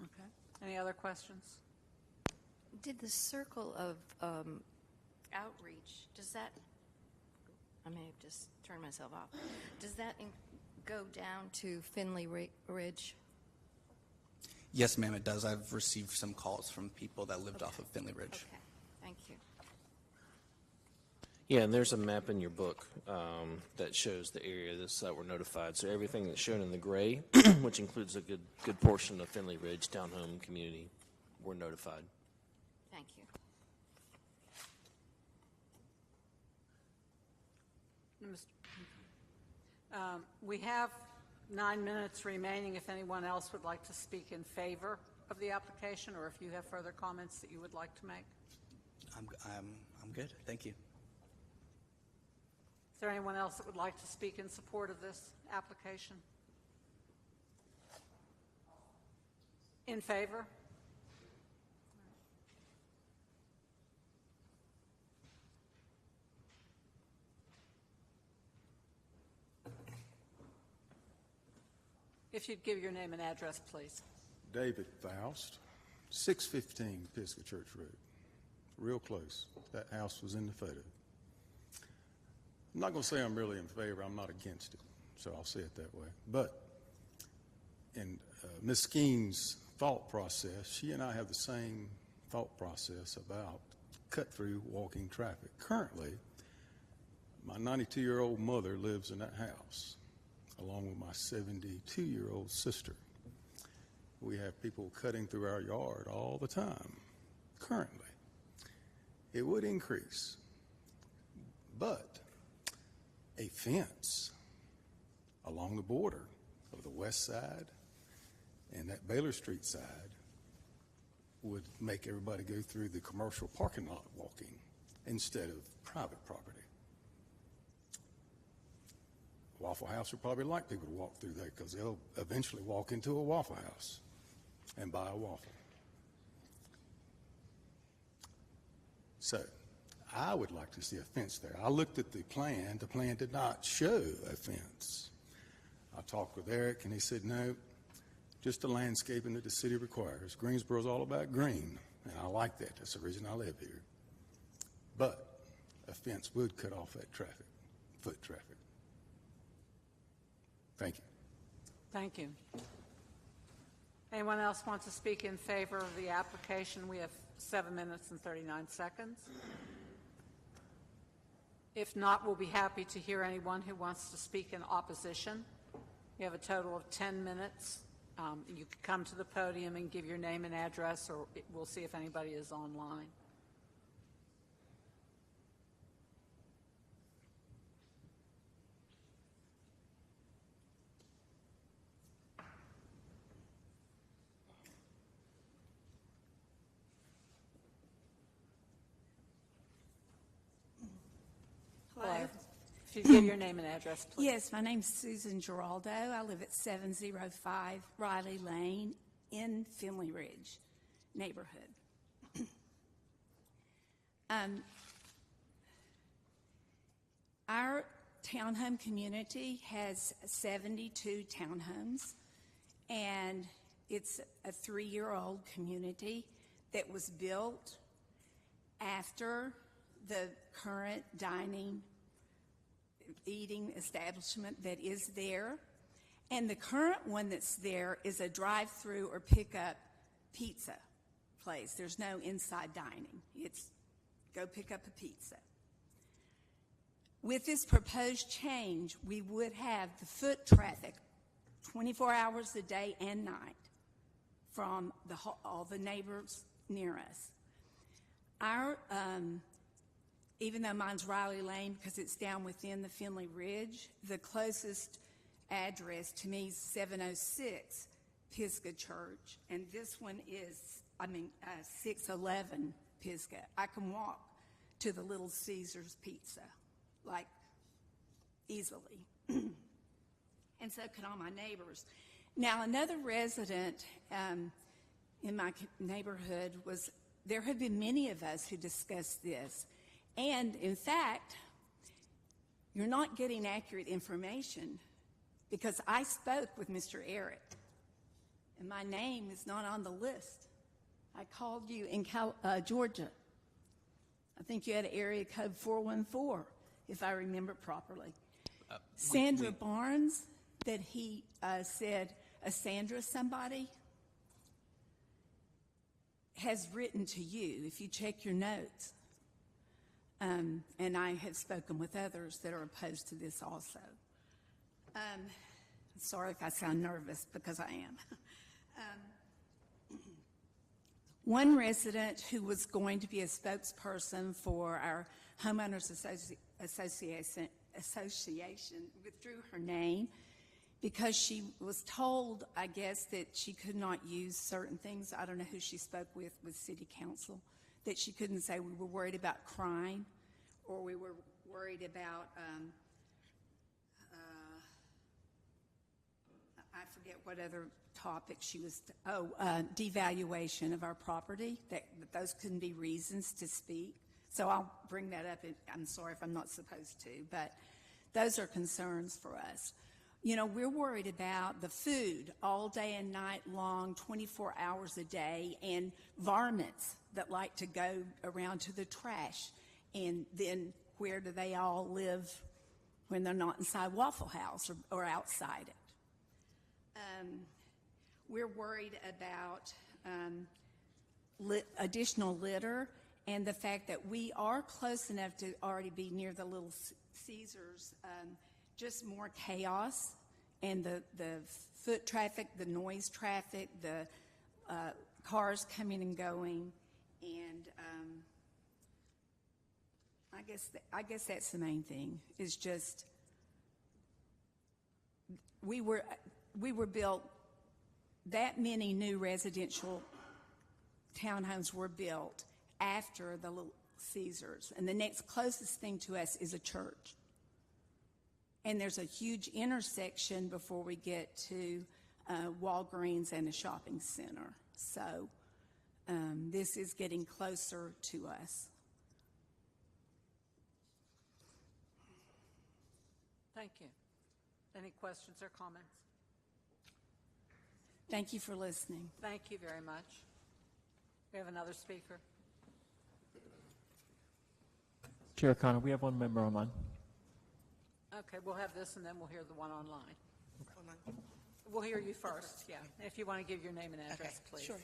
Okay. Any other questions? Did the circle of outreach, does that, I may have just turned myself off, does that go down to Finley Ridge? Yes, ma'am, it does. I've received some calls from people that lived off of Finley Ridge. Okay, thank you. Yeah, and there's a map in your book that shows the area that were notified. So everything that's shown in the gray, which includes a good portion of Finley Ridge townhome community, were notified. Thank you. We have 9 minutes remaining if anyone else would like to speak in favor of the application, or if you have further comments that you would like to make. I'm good. Thank you. Is there anyone else that would like to speak in support of this application? In favor? If you'd give your name and address, please. David Faust, 615 Pisgah Church Road. Real close. That house was in the photo. I'm not going to say I'm really in favor. I'm not against it, so I'll say it that way. But in Ms. Skeen's thought process, she and I have the same thought process about cut-through walking traffic. Currently, my 92-year-old mother lives in that house, along with my 72-year-old sister. We have people cutting through our yard all the time, currently. It would increase, but a fence along the border of the west side and that Baylor Street side would make everybody go through the commercial parking lot walking instead of private property. Waffle House would probably like people to walk through there because they'll eventually walk into a Waffle House and buy a waffle. So I would like to see a fence there. I looked at the plan. The plan did not show a fence. I talked with Eric, and he said, no, just the landscaping that the city requires. Greensboro is all about green, and I like that. That's the reason I live here. But a fence would cut off that traffic, foot traffic. Thank you. Thank you. Anyone else want to speak in favor of the application? We have 7 minutes and 39 seconds. If not, we'll be happy to hear anyone who wants to speak in opposition. We have a total of 10 minutes. You can come to the podium and give your name and address, or we'll see if anybody is online. Hello. If you give your name and address, please. Yes, my name's Susan Giraldo. I live at 705 Riley Lane in Finley Ridge neighborhood. Our townhome community has 72 townhomes, and it's a 3-year-old community that was built after the current eating establishment that is there. And the current one that's there is a drive-through or pick-up pizza place. There's no inside dining. It's go pick up a pizza. With this proposed change, we would have the foot traffic 24 hours a day and night from all the neighbors near us. Our even though mine's Riley Lane because it's down within the Finley Ridge, the closest address to me is 706 Pisgah Church, and this one is, 611 Pisgah. I can walk to the Little Caesars Pizza, like, easily. And so could all my neighbors. Now, another resident in my neighborhood there have been many of us who discussed this. And in fact, you're not getting accurate information because I spoke with Mr. Eric, and my name is not on the list. I called you in Georgia. I think you had area code 414, if I remember properly. Sandra Barnes, that he said, Sandra somebody, has written to you, if you check your notes. And I have spoken with others that are opposed to this also. Sorry if I sound nervous, because I am. One resident who was going to be a spokesperson for our homeowners association withdrew her name because she was told, I guess, that she could not use certain things. I don't know who she spoke with city council, that she couldn't say we were worried about crime or we were worried about, I forget what other topic she was, devaluation of our property, that those couldn't be reasons to speak. So I'll bring that up. I'm sorry if I'm not supposed to, but those are concerns for us. You know, we're worried about the food all day and night long, 24 hours a day, and varmints that like to go around to the trash. And then where do they all live when they're not inside Waffle House or outside it? We're worried about additional litter and the fact that we are close enough to already be near the Little Caesars, just more chaos and the foot traffic, the noise traffic, the cars coming and going, and I guess that's the main thing, is just we were built, that many new residential townhomes were built after the Little Caesars, and the next closest thing to us is a church. And there's a huge intersection before we get to Walgreens and a shopping center. So this is getting closer to us. Thank you. Any questions or comments? Thank you for listening. Thank you very much. We have another speaker. Chair Connor, we have one member online. Okay, we'll have this and then we'll hear the one online. We'll hear you first, yeah. If you want to give your name and address, please. Sure.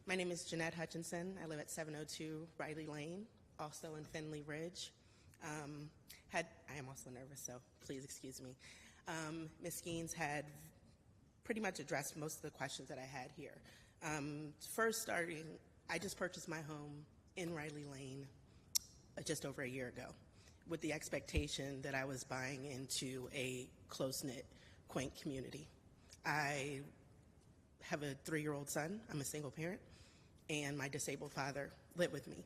My name is Jeanette Hutchinson. I live at 702 Riley Lane, also in Findlay Ridge. I am also nervous, so please excuse me. Ms. Skeens had pretty much addressed most of the questions that I had here. First starting, I just purchased my home in Riley Lane just over a year ago with the expectation that I was buying into a close-knit, quaint community. I have a 3-year-old son. I'm a single parent, and my disabled father live with me.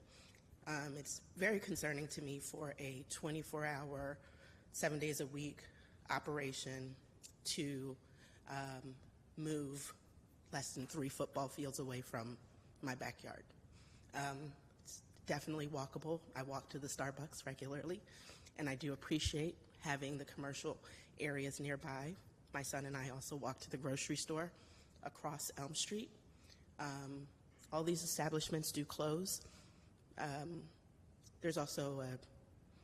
It's very concerning to me for a 24-hour, 7 days a week operation to move less than 3 football fields away from my backyard. It's definitely walkable. I walk to the Starbucks regularly, and I do appreciate having the commercial areas nearby. My son and I also walk to the grocery store across Elm Street. All these establishments do close. There's also a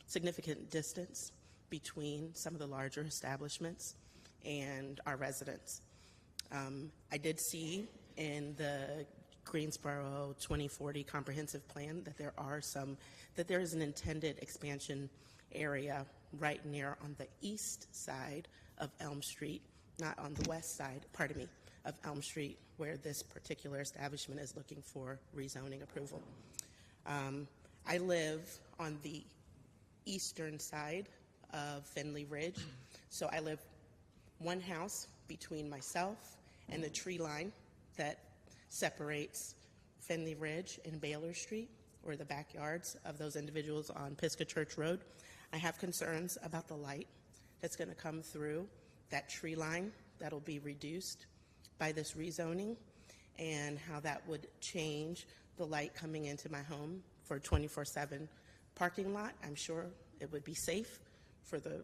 significant distance between some of the larger establishments and our residents. I did see in the Greensboro 2040 comprehensive plan that there is an intended expansion area right near on the east side of Elm Street, not on the west side, of Elm Street, where this particular establishment is looking for rezoning approval. I live on the eastern side of Findlay Ridge, so I live one house between myself and the tree line that separates Finley Ridge and Baylor Street, or the backyards of those individuals on Pisgah Church Road. I have concerns about the light that's going to come through that tree line that'll be reduced by this rezoning, and how that would change the light coming into my home for a 24/7 parking lot. I'm sure it would be safe for the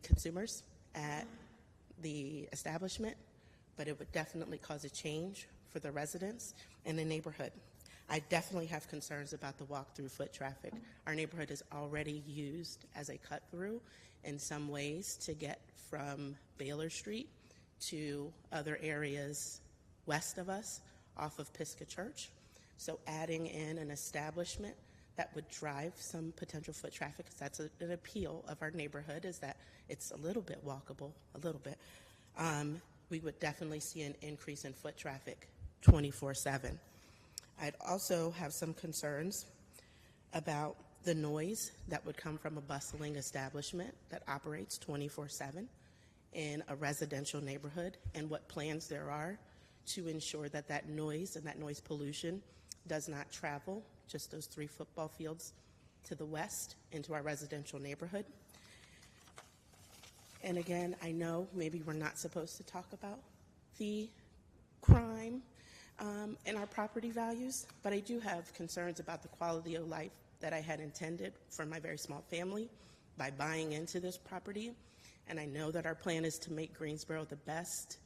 consumers at the establishment, but it would definitely cause a change for the residents in the neighborhood. I definitely have concerns about the walk-through foot traffic. Our neighborhood is already used as a cut-through in some ways to get from Baylor Street to other areas west of us off of Pisgah Church. So adding in an establishment that would drive some potential foot traffic, because that's an appeal of our neighborhood, is that it's a little bit walkable, a little bit. We would definitely see an increase in foot traffic 24/7. I'd also have some concerns about the noise that would come from a bustling establishment that operates 24/7 in a residential neighborhood, and what plans there are to ensure that that noise and that noise pollution does not travel just those 3 football fields to the west into our residential neighborhood. And again, I know maybe we're not supposed to talk about the crime and our property values, but I do have concerns about the quality of life that I had intended for my very small family by buying into this property. And I know that our plan is to make Greensboro the best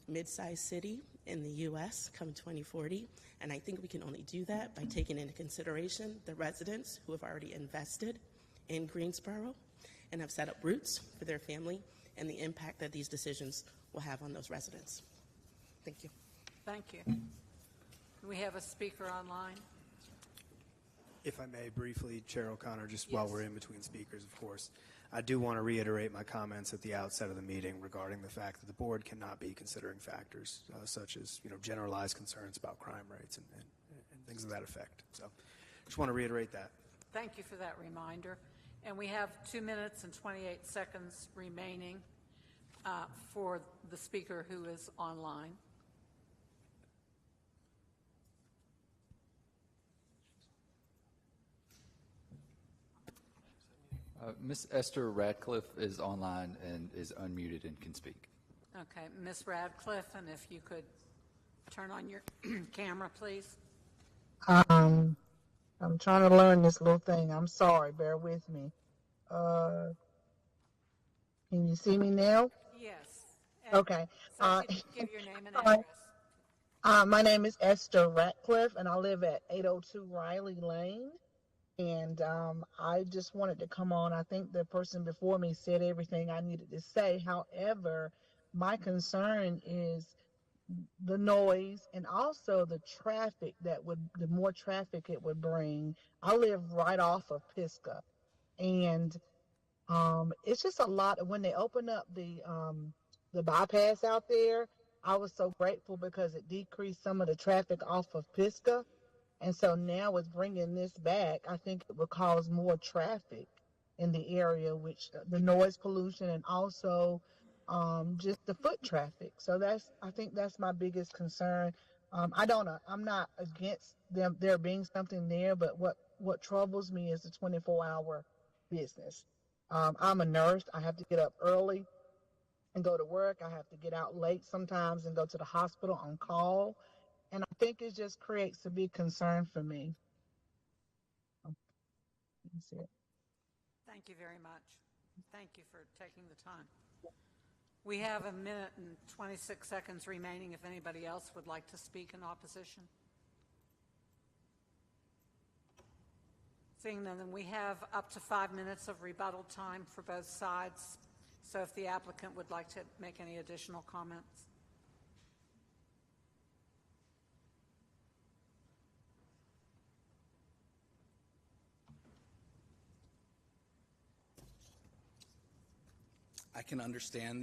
mid-sized city in the U.S. come 2040. And I think we can only do that by taking into consideration the residents who have already invested in Greensboro and have set up roots for their family, and the impact that these decisions will have on those residents. Thank you. Thank you. Do we have a speaker online? If I may briefly, Chair O'Connor, just while we're in between speakers, of course, I do want to reiterate my comments at the outset of the meeting regarding the fact that the board cannot be considering factors such as, generalized concerns about crime rates and things of that effect. So just want to reiterate that. Thank you for that reminder. And we have 2 minutes and 28 seconds remaining for the speaker who is online. Ms. Esther Radcliffe is online and is unmuted and can speak. Okay, Ms. Radcliffe, and if you could turn on your camera, please. I'm trying to learn this little thing. I'm sorry. Bear with me. Can you see me now? Yes. Okay. So if you could give your name and address. My name is Esther Ratcliffe, and I live at 802 Riley Lane. And I just wanted to come on. I think the person before me said everything I needed to say. However, my concern is the noise and also the traffic the more traffic it would bring. I live right off of Pisgah, and it's just a lot. When they open up the bypass out there, I was so grateful because it decreased some of the traffic off of Pisgah. And so now with bringing this back, I think it will cause more traffic in the area, which the noise pollution and also just the foot traffic. So I think that's my biggest concern. I'm not against there being something there, but what troubles me is the 24-hour business. I'm a nurse. I have to get up early and go to work. I have to get out late sometimes and go to the hospital on call. And I think it just creates a big concern for me. That's it. Thank you very much. Thank you for taking the time. We have 1 minute and 26 seconds remaining if anybody else would like to speak in opposition. Seeing none, then we have up to 5 minutes of rebuttal time for both sides. So if the applicant would like to make any additional comments. I can understand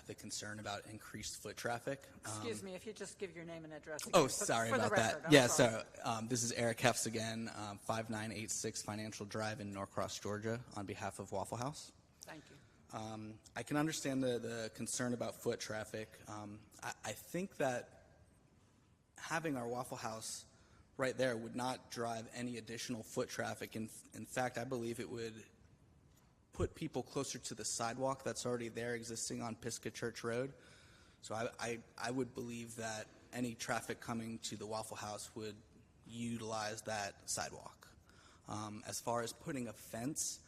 the concern about increased foot traffic. Excuse me, if you just give your name and address again. Oh, sorry about that. I'm Yeah, sorry. so this is Eric Hefts again, 5986 Financial Drive in Norcross, Georgia, on behalf of Waffle House. Thank you. I can understand the concern about foot traffic. I think that having our Waffle House right there would not drive any additional foot traffic. In fact, I believe it would put people closer to the sidewalk that's already there existing on Pisgah Church Road. So I would believe that any traffic coming to the Waffle House would utilize that sidewalk. As far as putting a fence,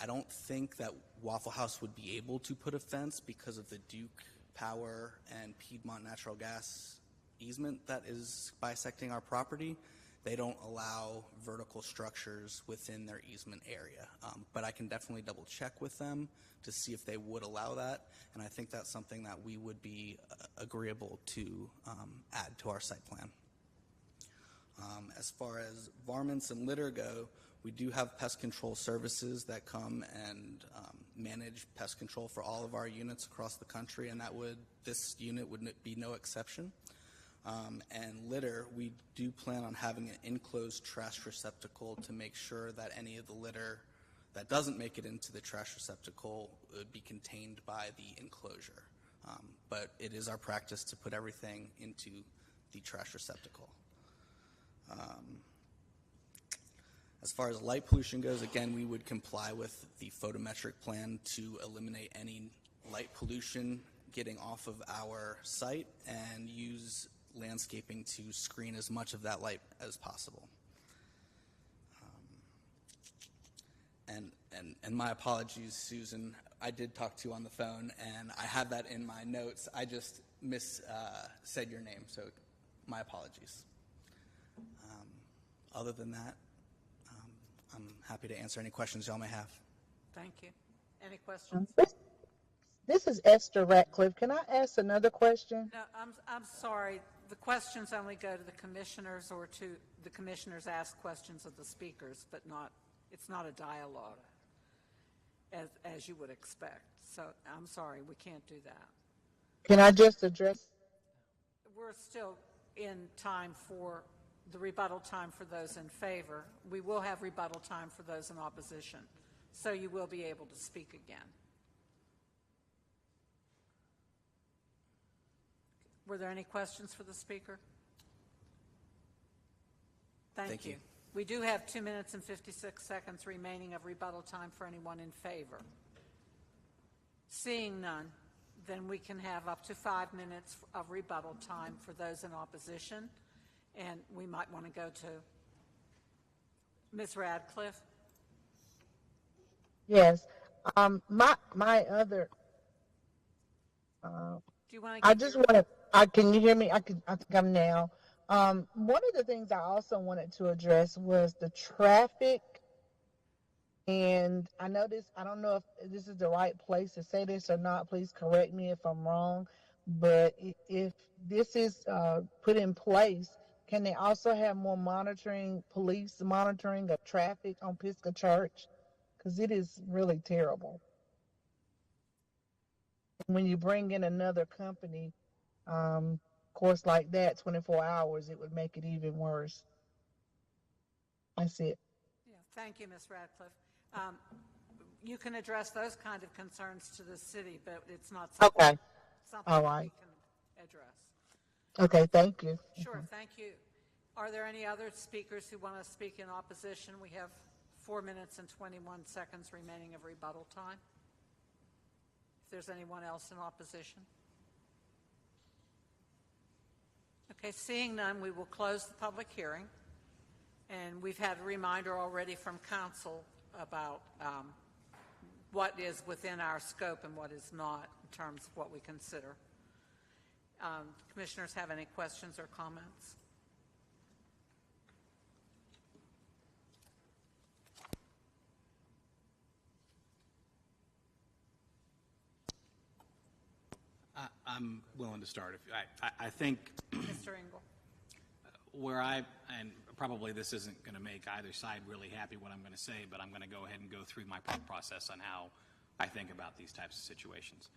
I don't think that Waffle House would be able to put a fence because of the Duke Power and Piedmont Natural Gas easement that is bisecting our property. They don't allow vertical structures within their easement area. But I can definitely double check with them to see if they would allow that. And I think that's something that we would be agreeable to add to our site plan. As far as varmints and litter go, we do have pest control services that come and manage pest control for all of our units across the country, and this unit would be no exception. And litter, we do plan on having an enclosed trash receptacle to make sure that any of the litter that doesn't make it into the trash receptacle would be contained by the enclosure. But it is our practice to put everything into the trash receptacle. As far as light pollution goes, again, we would comply with the photometric plan to eliminate any light pollution getting off of our site and use landscaping to screen as much of that light as possible. And my apologies, Susan. I did talk to you on the phone, and I have that in my notes. I just said your name, so my apologies. Other than that, I'm happy to answer any questions y'all may have. Thank you. Any questions? This is Esther Ratcliffe. Can I ask another question? No, I'm sorry. The questions only go to the commissioners, or to the commissioners ask questions of the speakers, but it's not a dialogue as you would expect. So I'm sorry, we can't do that. Can I just address? We're still in time for the rebuttal time for those in favor. We will have rebuttal time for those in opposition. So you will be able to speak again. Were there any questions for the speaker? Thank you. We do have 2 minutes and 56 seconds remaining of rebuttal time for anyone in favor. Seeing none, then we can have up to 5 minutes of rebuttal time for those in opposition. And we might want to go to Ms. Radcliffe. Yes. My other. Do you want I just want to. Can you hear me? I think I'm now. One of the things I also wanted to address was the traffic. And I don't know if this is the right place to say this or not. Please correct me if I'm wrong. But if this is put in place, can they also have more police monitoring of traffic on Pisgah Church? Because it is really terrible. When you bring in another company, course like that, 24 hours, it would make it even worse. That's it. Yeah, thank you, Ms. Radcliffe. You can address those kind of concerns to the city, but it's not something, All right. we can address. Okay, thank you. Sure, thank you. Are there any other speakers who want to speak in opposition? We have 4 minutes and 21 seconds remaining of rebuttal time. If there's anyone else in opposition. Okay, seeing none, we will close the public hearing. And we've had a reminder already from council about what is within our scope and what is not in terms of what we consider. Commissioners have any questions or comments? I'm willing to start. I think Mr. Engel. And probably this isn't going to make either side really happy what I'm going to say, but I'm going to go ahead and go through my process on how I think about these types of situations.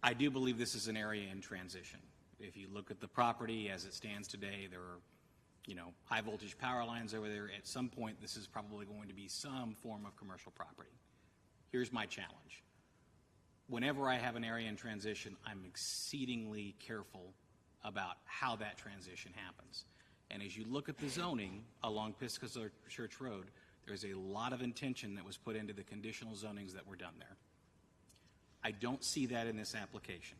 I do believe this is an area in transition. If you look at the property as it stands today, there are, high voltage power lines over there. At some point, this is probably going to be some form of commercial property. Here's my challenge. Whenever I have an area in transition, I'm exceedingly careful about how that transition happens. And as you look at the zoning along Pisgah Church Road, there's a lot of intention that was put into the conditional zonings that were done there. I don't see that in this application.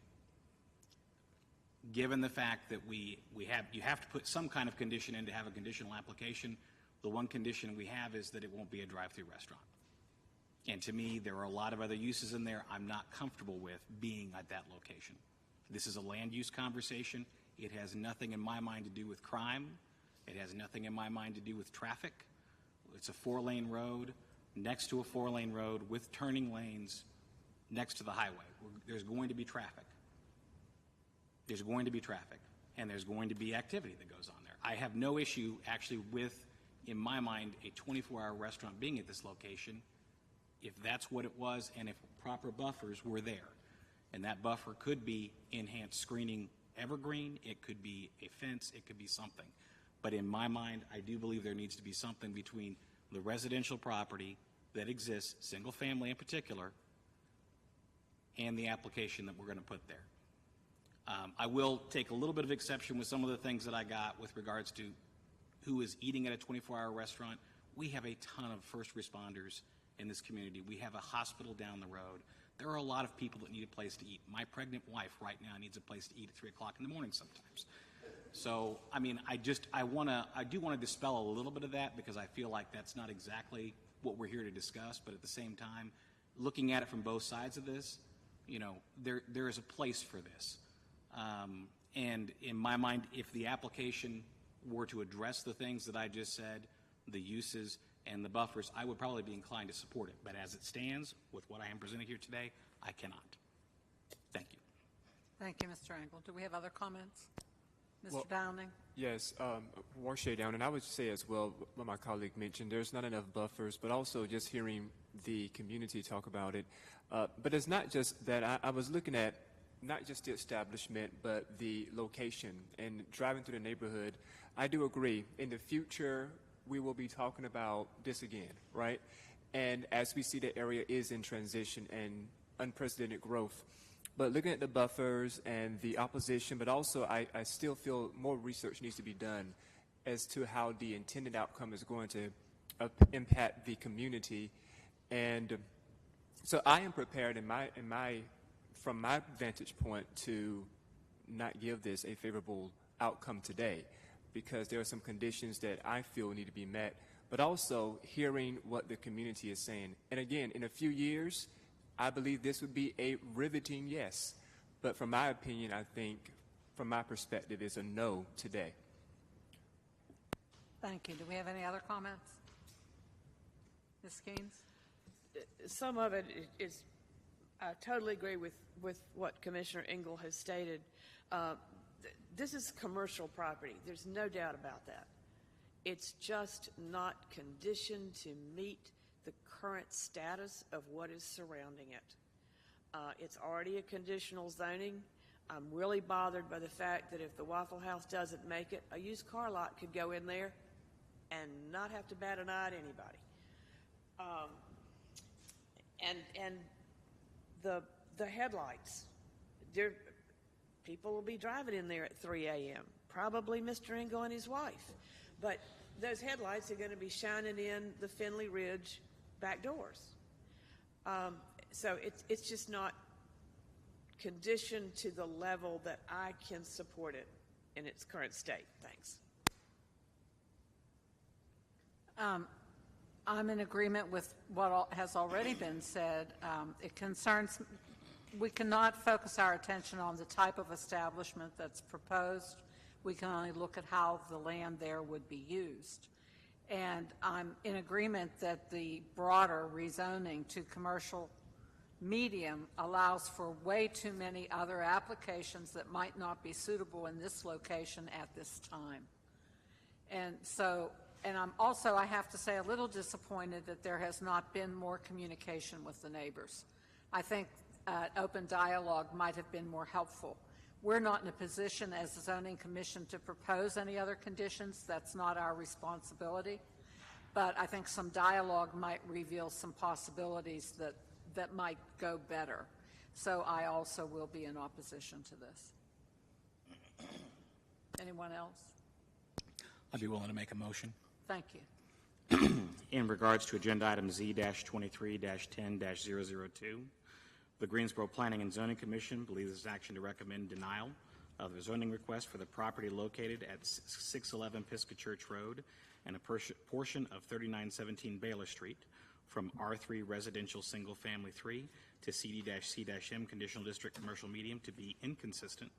Given the fact that you have to put some kind of condition in to have a conditional application, the one condition we have is that it won't be a drive-through restaurant. And to me, there are a lot of other uses in there I'm not comfortable with being at that location. This is a land use conversation. It has nothing in my mind to do with crime. It has nothing in my mind to do with traffic. It's a 4-lane road next to a 4-lane road with turning lanes next to the highway. There's going to be traffic. There's going to be traffic, and there's going to be activity that goes on there. I have no issue actually with, in my mind, a 24-hour restaurant being at this location if that's what it was and if proper buffers were there. And that buffer could be enhanced screening evergreen, it could be a fence, it could be something. But in my mind, I do believe there needs to be something between the residential property that exists, single family in particular, and the application that we're going to put there. I will take a little bit of exception with some of the things that I got with regards to who is eating at a 24-hour restaurant. We have a ton of first responders in this community. We have a hospital down the road. There are a lot of people that need a place to eat. My pregnant wife right now needs a place to eat at 3 o'clock in the morning sometimes. So, I mean, I do want to dispel a little bit of that because I feel like that's not exactly what we're here to discuss, but at the same time, looking at it from both sides of this, you know, there is a place for this. And in my mind, if the application were to address the things that I just said, the uses and the buffers, I would probably be inclined to support it. But as it stands, with what I am presenting here today, I cannot. Thank you. Thank you, Mr. Engel. Do we have other comments? Mr. Downing? Yes, Warshay Downing. I would say as well what my colleague mentioned, there's not enough buffers, but also just hearing the community talk about it. But it's not just that. I was looking at not just the establishment, but the location and driving through the neighborhood. I do agree. In the future, we will be talking about this again, right? And as we see the area is in transition and unprecedented growth, but looking at the buffers and the opposition, but also I still feel more research needs to be done as to how the intended outcome is going to impact the community. And so I am prepared from my vantage point to not give this a favorable outcome today, because there are some conditions that I feel need to be met, but also hearing what the community is saying. And again, in a few years, I believe this would be a riveting yes. But from my opinion, I think, from my perspective, it's a no today. Thank you. Do we have any other comments? Ms. Keynes? Some of it is, I totally agree with what Commissioner Engel has stated. This is commercial property. There's no doubt about that. It's just not conditioned to meet the current status of what is surrounding it. It's already a conditional zoning. I'm really bothered by the fact that if the Waffle House doesn't make it, a used car lot could go in there and not have to bat an eye at anybody. And the headlights, people will be driving in there at 3 a.m., probably Mr. Engel and his wife. But those headlights are going to be shining in the Finley Ridge back doors. So it's just not conditioned to the level that I can support it in its current state. Thanks. I'm in agreement with what has already been said. It concerns, we cannot focus our attention on the type of establishment that's proposed. We can only look at how the land there would be used. And I'm in agreement that the broader rezoning to commercial medium allows for way too many other applications that might not be suitable in this location at this time. And so, and I'm also, I have to say, a little disappointed that there has not been more communication with the neighbors. I think open dialogue might have been more helpful. We're not in a position as the Zoning Commission to propose any other conditions. That's not our responsibility. But I think some dialogue might reveal some possibilities that that might go better. So I also will be in opposition to this. Anyone else? I'd be willing to make a motion. Thank you. In regards to Agenda Item Z-23-10-002, the Greensboro Planning and Zoning Commission believes this action to recommend denial of the zoning request for the property located at 611 Pisgah Church Road and a portion of 3917 Baylor Street from R3 Residential Single Family 3 to CD-C-M Conditional District Commercial Medium to be inconsistent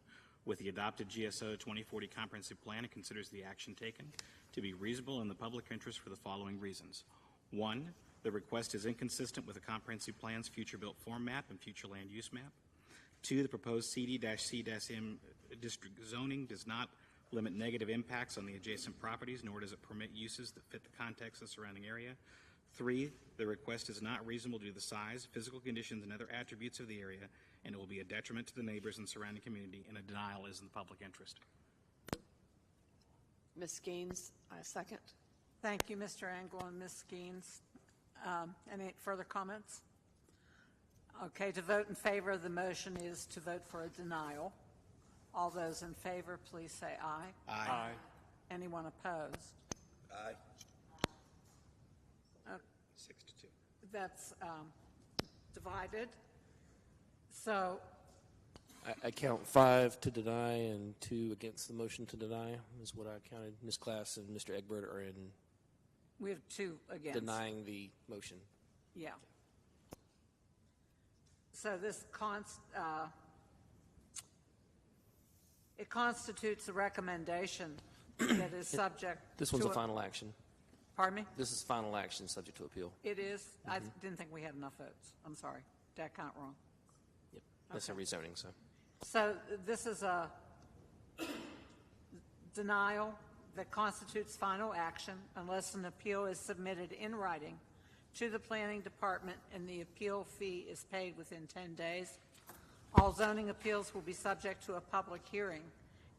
with the adopted GSO 2040 Comprehensive Plan and considers the action taken to be reasonable in the public interest for the following reasons. 1, the request is inconsistent with the Comprehensive Plan's future built form map and future land use map. 2, the proposed CD-C-M district zoning does not limit negative impacts on the adjacent properties, nor does it permit uses that fit the context of the surrounding area. 3, the request is not reasonable due to the size, physical conditions, and other attributes of the area, and it will be a detriment to the neighbors and surrounding community, and a denial is in the public interest. Ms. Gaines, second. Thank you, Mr. Engel and Ms. Skeens. Any further comments? Okay, to vote in favor of the motion is to vote for a denial. All those in favor, please say aye. Aye. Anyone opposed? Aye. 6-2. That's divided. So I count 5 to deny and 2 against the motion to deny is what I counted. Ms. Class and Mr. Egbert are in we have 2 against. denying the motion. Yeah. So this it constitutes a recommendation that is subject This one's to a final action. Pardon me? This is final action subject to appeal. It is? I didn't think we had enough votes. I'm sorry. Did I count wrong? Yep. That's a rezoning, so. So this is a denial that constitutes final action unless an appeal is submitted in writing to the planning department and the appeal fee is paid within 10 days. All zoning appeals will be subject to a public hearing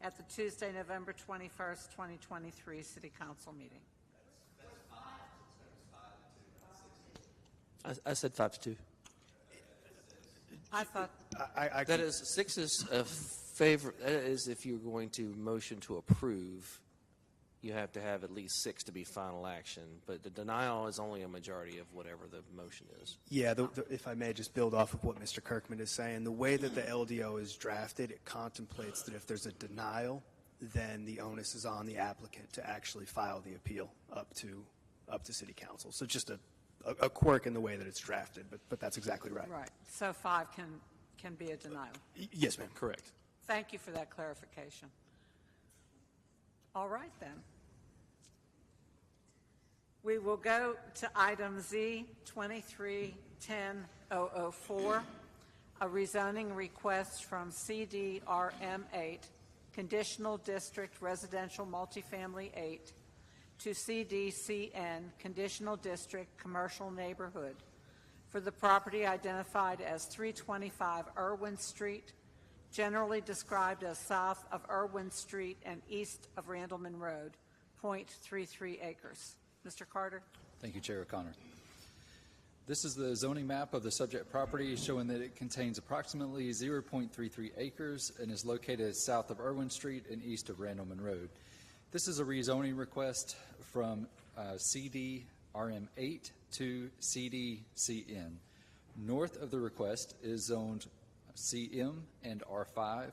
at the Tuesday, November 21st, 2023 City Council meeting. I said 5-2. I thought that is 6 is a favor. That is if you're going to motion to approve, you have to have at least 6 to be final action. But the denial is only a majority of whatever the motion is. Yeah, if I may just build off of what Mr. Kirkman is saying, the way that the LDO is drafted, it contemplates that if there's a denial, then the onus is on the applicant to actually file the appeal up to City Council. So just a quirk in the way that it's drafted, but that's exactly right. right. So 5 can be a denial. Yes, ma'am. Correct. Thank you for that clarification. All right, then. We will go to item Z 23-10-004, a rezoning request from CDRM 8, Conditional District Residential Multifamily 8, to CDCN, Conditional District Commercial Neighborhood, for the property identified as 325 Irwin Street, generally described as south of Irwin Street and east of Randleman Road, 0.33 acres. Mr. Carter? Thank you, Chair O'Connor. This is the zoning map of the subject property showing that it contains approximately 0.33 acres and is located south of Irwin Street and east of Randleman Road. This is a rezoning request from CDRM 8 to CDCN. North of the request is zoned CM and R5.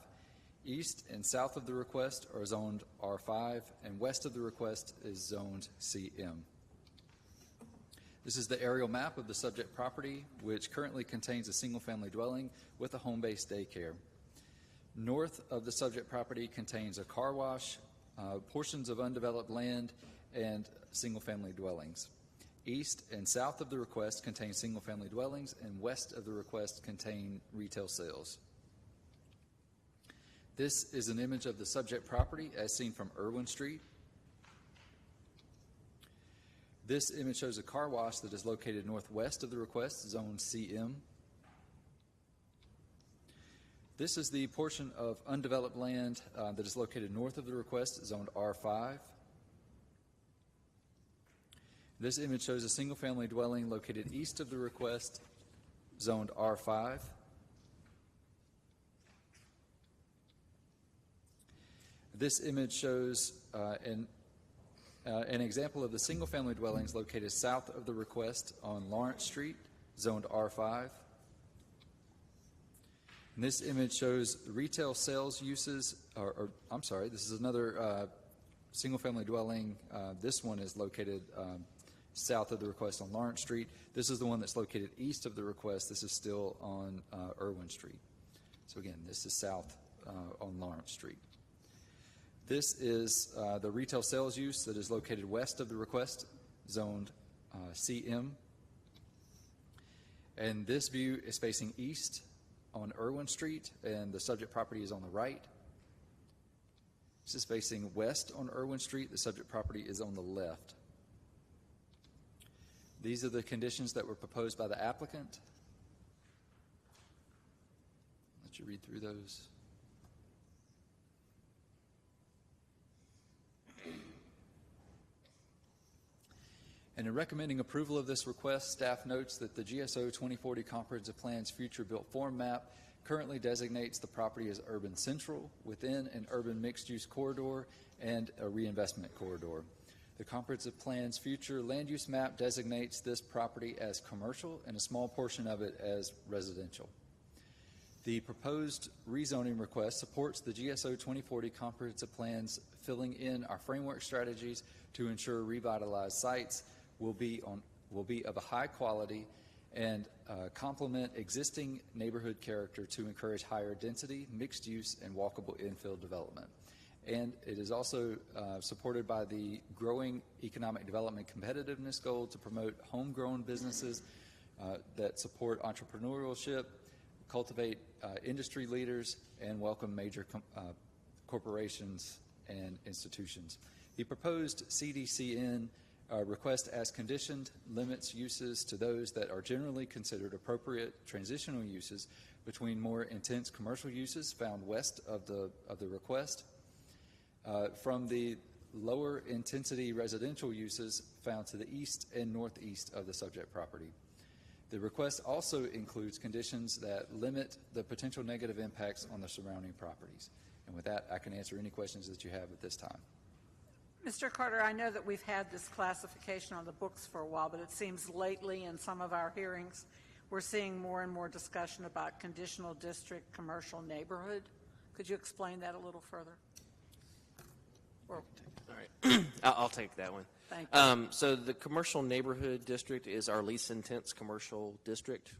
East and south of the request are zoned R5, and west of the request is zoned CM. This is the aerial map of the subject property, which currently contains a single-family dwelling with a home-based daycare. North of the subject property contains a car wash, portions of undeveloped land, and single-family dwellings. East and south of the request contain single-family dwellings, and west of the request contain retail sales. This is an image of the subject property as seen from Irwin Street. This image shows a car wash that is located northwest of the request, zone CM. This is the portion of undeveloped land that is located north of the request, zoned R5. This image shows a single-family dwelling located east of the request, zoned R5. This image shows an example of the single-family dwellings located south of the request on Lawrence Street, zoned R5. And this image shows retail sales uses, I'm sorry, this is another single-family dwelling. This one is located south of the request on Lawrence Street. This is the one that's located east of the request. This is still on Irwin Street. So again, this is south on Lawrence Street. This is the retail sales use that is located west of the request, zoned CM. And this view is facing east on Irwin Street, and the subject property is on the right. This is facing west on Irwin Street. The subject property is on the left. These are the conditions that were proposed by the applicant. I'll let you read through those. And in recommending approval of this request, staff notes that the GSO 2040 Comprehensive Plan's future built form map currently designates the property as urban central within an urban mixed-use corridor and a reinvestment corridor. The Comprehensive Plan's future land use map designates this property as commercial and a small portion of it as residential. The proposed rezoning request supports the GSO 2040 Comprehensive Plan's filling in our framework strategies to ensure revitalized sites will be of a high quality and complement existing neighborhood character to encourage higher density, mixed use, and walkable infill development. And it is also supported by the growing economic development competitiveness goal to promote homegrown businesses that support entrepreneurship, cultivate industry leaders, and welcome major corporations and institutions. The proposed CDCN request as conditioned limits uses to those that are generally considered appropriate transitional uses between more intense commercial uses found west of the request from the lower intensity residential uses found to the east and northeast of the subject property. The request also includes conditions that limit the potential negative impacts on the surrounding properties. And with that, I can answer any questions that you have at this time. Mr. Carter, I know that we've had this classification on the books for a while, but it seems lately in some of our hearings, we're seeing more and more discussion about conditional district commercial neighborhood. Could you explain that a little further? All right, I'll take that one. Thank you. So the commercial neighborhood district is our least intense commercial district.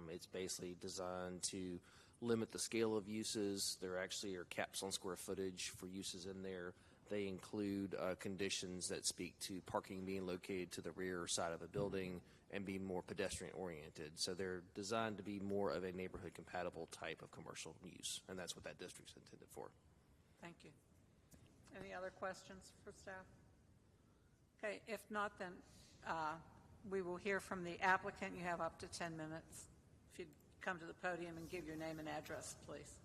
It's basically designed to limit the scale of uses. There actually are caps on square footage for uses in there. They include conditions that speak to parking being located to the rear side of a building and be more pedestrian oriented. So they're designed to be more of a neighborhood compatible type of commercial use, and that's what that district's intended for. Thank you. Any other questions for staff? Okay, if not, then we will hear from the applicant. You have up to 10 minutes. If you'd come to the podium and give your name and address, please.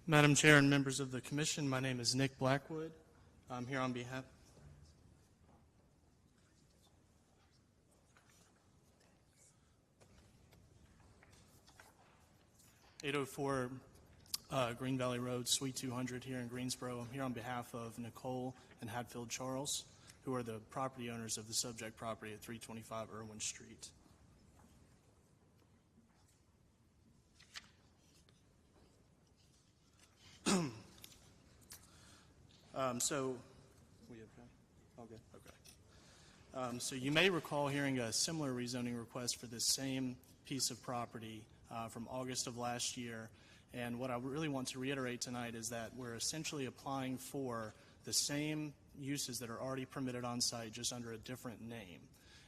Madam Chair and members of the Commission, my name is Nick Blackwood. I'm here on behalf. (804) Green Valley Road, Suite 200 here in Greensboro. I'm here on behalf of Nicole and Hatfield Charles, who are the property owners of the subject property at 325 Irwin Street. So you may recall hearing a similar rezoning request for this same piece of property from August of last year. And what I really want to reiterate tonight is that we're essentially applying for the same uses that are already permitted on site, just under a different name.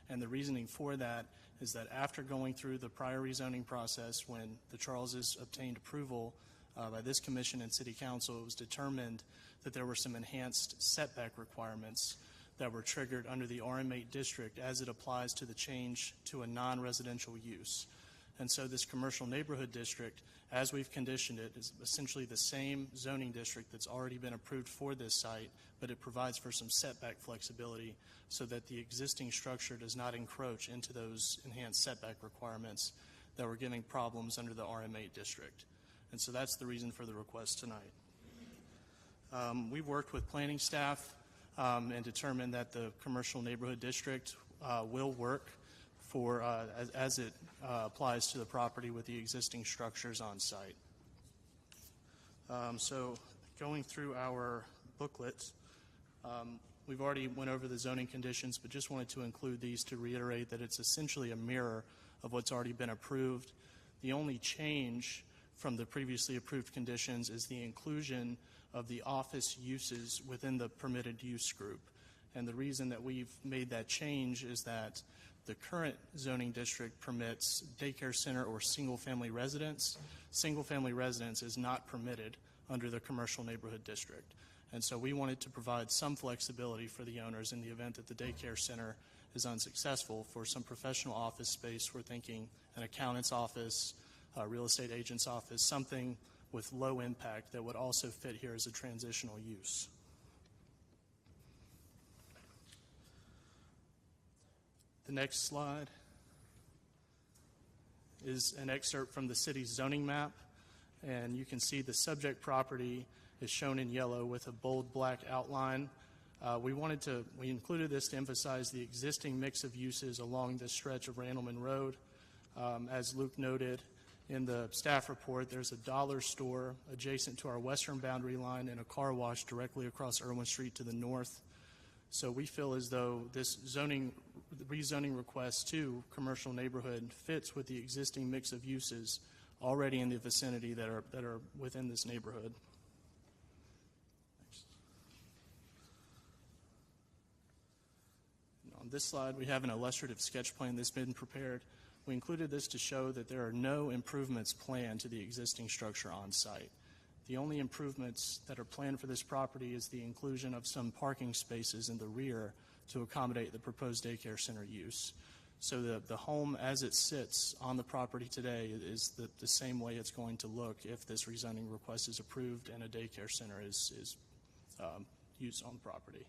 And the reasoning for that is that after going through the prior rezoning process, when the Charleses obtained approval by this commission and city council, it was determined that there were some enhanced setback requirements that were triggered under the RM8 district as it applies to the change to a non-residential use. And so this commercial neighborhood district, as we've conditioned it, is essentially the same zoning district that's already been approved for this site, but it provides for some setback flexibility so that the existing structure does not encroach into those enhanced setback requirements that were giving problems under the RM8 district. And so that's the reason for the request tonight. We've worked with planning staff and determined that the commercial neighborhood district will work for as it applies to the property with the existing structures on site. So going through our booklet, we've already went over the zoning conditions, but just wanted to include these to reiterate that it's essentially a mirror of what's already been approved. The only change from the previously approved conditions is the inclusion of the office uses within the permitted use group. And the reason that we've made that change is that the current zoning district permits daycare center or single-family residence. Single-family residence is not permitted under the commercial neighborhood district. And so we wanted to provide some flexibility for the owners in the event that the daycare center is unsuccessful for some professional office space. We're thinking an accountant's office, a real estate agent's office, something with low impact that would also fit here as a transitional use. The next slide is an excerpt from the city's zoning map, and you can see the subject property is shown in yellow with a bold black outline. We included this to emphasize the existing mix of uses along this stretch of Randleman Road. As Luke noted in the staff report, there's a dollar store adjacent to our western boundary line and a car wash directly across Irwin Street to the north. So we feel as though this rezoning request to commercial neighborhood fits with the existing mix of uses already in the vicinity that are within this neighborhood. On this slide, we have an illustrative sketch plan that's been prepared. We included this to show that there are no improvements planned to the existing structure on site. The only improvements that are planned for this property is the inclusion of some parking spaces in the rear to accommodate the proposed daycare center use. So the home as it sits on the property today is the same way it's going to look if this rezoning request is approved and a daycare center is used on the property.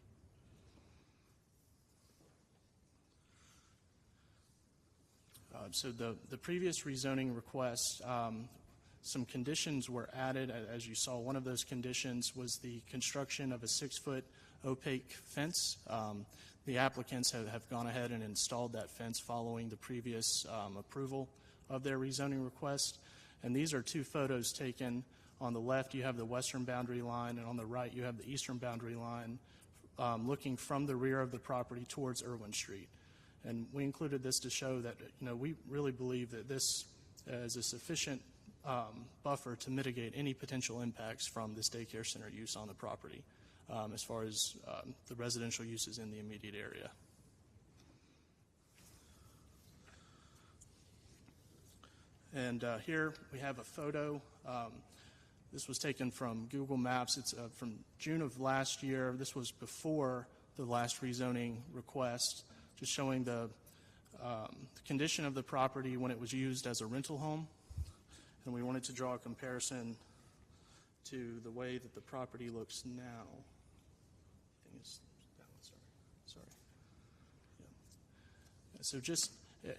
So the previous rezoning request, some conditions were added. As you saw, one of those conditions was the construction of a 6-foot opaque fence. The applicants have gone ahead and installed that fence following the previous approval of their rezoning request. And these are two photos taken. On the left, you have the western boundary line, and on the right, you have the eastern boundary line looking from the rear of the property towards Irwin Street. And we included this to show that, we really believe that this is a sufficient buffer to mitigate any potential impacts from this daycare center use on the property as far as the residential uses in the immediate area. And here we have a photo. This was taken from Google Maps. It's from June of last year. This was before the last rezoning request, just showing the condition of the property when it was used as a rental home. And we wanted to draw a comparison to the way that the property looks now. I think it's that one, sorry. Yeah. So just,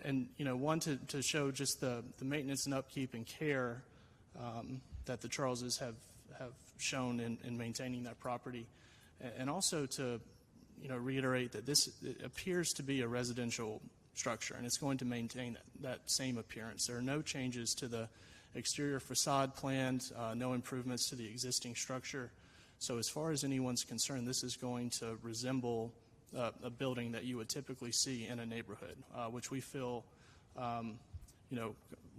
and one to show just the maintenance and upkeep and care that the Charleses have shown in maintaining that property. And also to reiterate that this appears to be a residential structure, and it's going to maintain that same appearance. There are no changes to the exterior facade planned, no improvements to the existing structure. So as far as anyone's concerned, this is going to resemble a building that you would typically see in a neighborhood, which we feel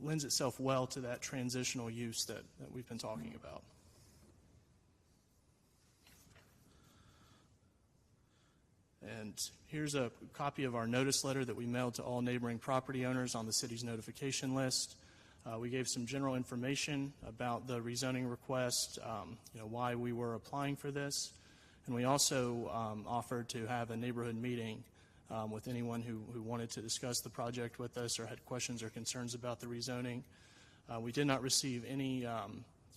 lends itself well to that transitional use that we've been talking about. And here's a copy of our notice letter that we mailed to all neighboring property owners on the city's notification list. We gave some general information about the rezoning request, why we were applying for this. And we also offered to have a neighborhood meeting with anyone who wanted to discuss the project with us or had questions or concerns about the rezoning. We did not receive any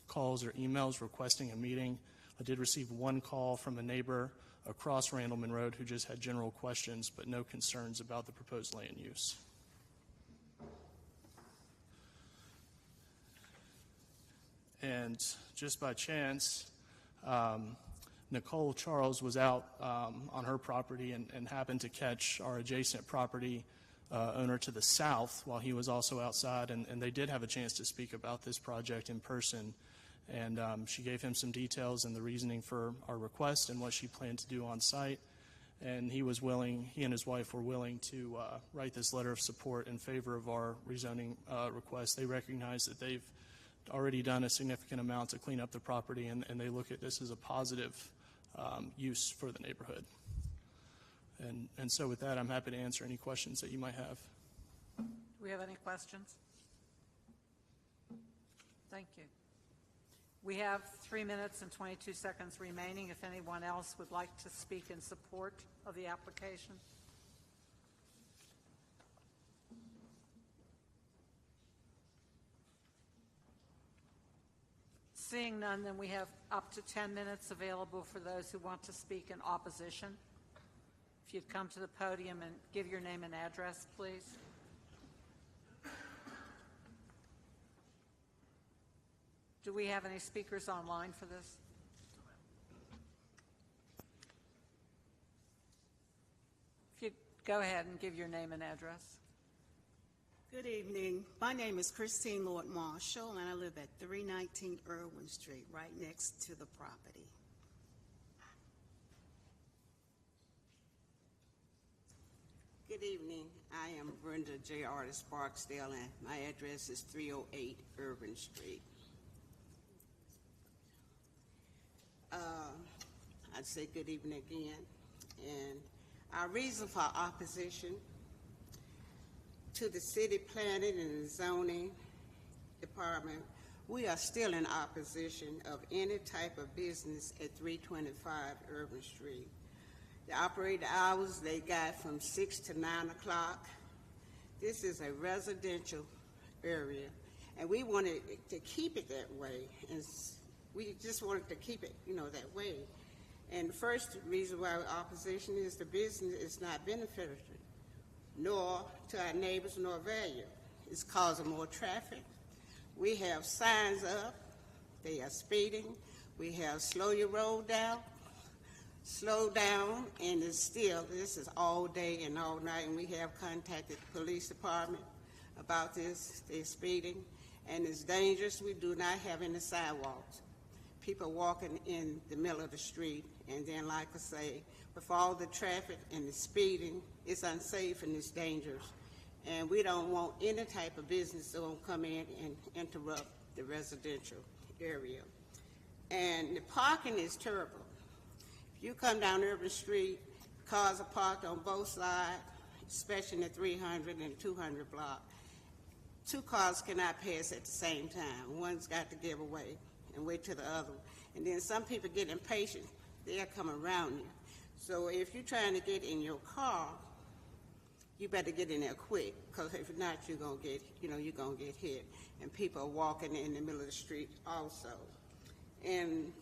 calls or emails requesting a meeting. I did receive one call from a neighbor across Randleman Road who just had general questions but no concerns about the proposed land use. And just by chance, Nicole Charles was out on her property and happened to catch our adjacent property owner to the south while he was also outside, and they did have a chance to speak about this project in person. And she gave him some details and the reasoning for our request and what she planned to do on site. And he and his wife were willing to write this letter of support in favor of our rezoning request. They recognize that they've already done a significant amount to clean up the property, and they look at this as a positive use for the neighborhood. And so with that, I'm happy to answer any questions that you might have. Do we have any questions? Thank you. We have 3 minutes and 22 seconds remaining if anyone else would like to speak in support of the application. Seeing none, then we have up to 10 minutes available for those who want to speak in opposition. If you'd come to the podium and give your name and address, please. Do we have any speakers online for this? If you'd go ahead and give your name and address. Good evening. My name is Christine Lord Marshall, and I live at 319 Irwin Street, right next to the property. Good evening. I am Brenda J. Artis Barksdale, and my address is 308 Irwin Street. I'd say good evening again. And our reason for opposition to the city planning and zoning department, we are still in opposition of any type of business at 325 Irvin Street. The operating hours they got from 6 to 9 o'clock. This is a residential area, and we wanted to keep it that way, and we just wanted to keep it, that way. And the first reason why we're opposition is the business is not benefiting, nor to our neighbors, nor value. It's causing more traffic. We have signs up. They are speeding. We have slow your road down, slow down, and it's still, this is all day and all night, and we have contacted the police department about this. They're speeding, and it's dangerous. We do not have any sidewalks. People walking in the middle of the street, and then, like I say, with all the traffic and the speeding, it's unsafe and it's dangerous. And we don't want any type of business to come in and interrupt the residential area. And the parking is terrible. If you come down Urban Street, cars are parked on both sides, especially in the 300 and 200 block. Two cars cannot pass at the same time. One's got to give away and wait till the other. And then some people get impatient. They'll come around you. So if you're trying to get in your car, you better get in there quick, because if not, you're gonna get hit. And people are walking in the middle of the street also. And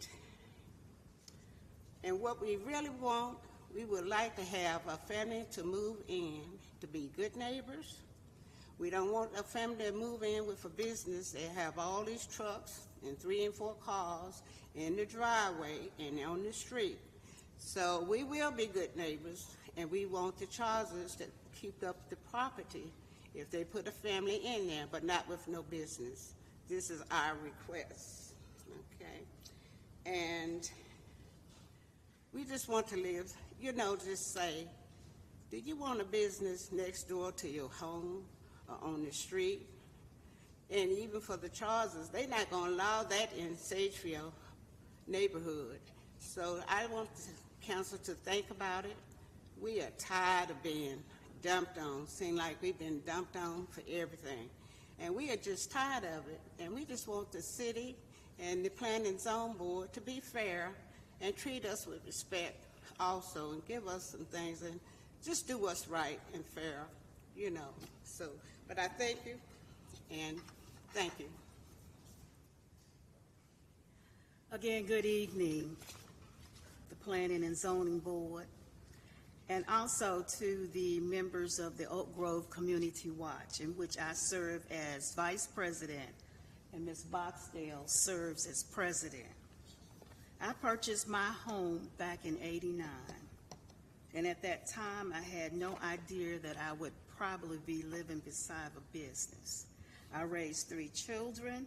what we really want, we would like to have a family to move in to be good neighbors. We don't want a family to move in with a business that have all these trucks and 3 and 4 cars in the driveway and on the street. So we will be good neighbors, and we want the Charles's to keep up the property if they put a family in there, but not with no business. This is our request, okay? And we just want to live, just say, do you want a business next door to your home or on the street? And even for the Charles's, they're not going to allow that in Sagefield neighborhood. So I want the council to think about it. We are tired of being dumped on. Seem like we've been dumped on for everything. And we are just tired of it. And we just want the city and the planning zone board to be fair and treat us with respect also, and give us some things, and just do what's right and fair, you know. So, but I thank you, and thank you. Again, good evening, the Planning and Zoning Board, and also to the members of the Oak Grove Community Watch, in which I serve as Vice President, and Ms. Boxdale serves as President. I purchased my home back in '89, and at that time I had no idea that I would probably be living beside a business. I raised 3 children,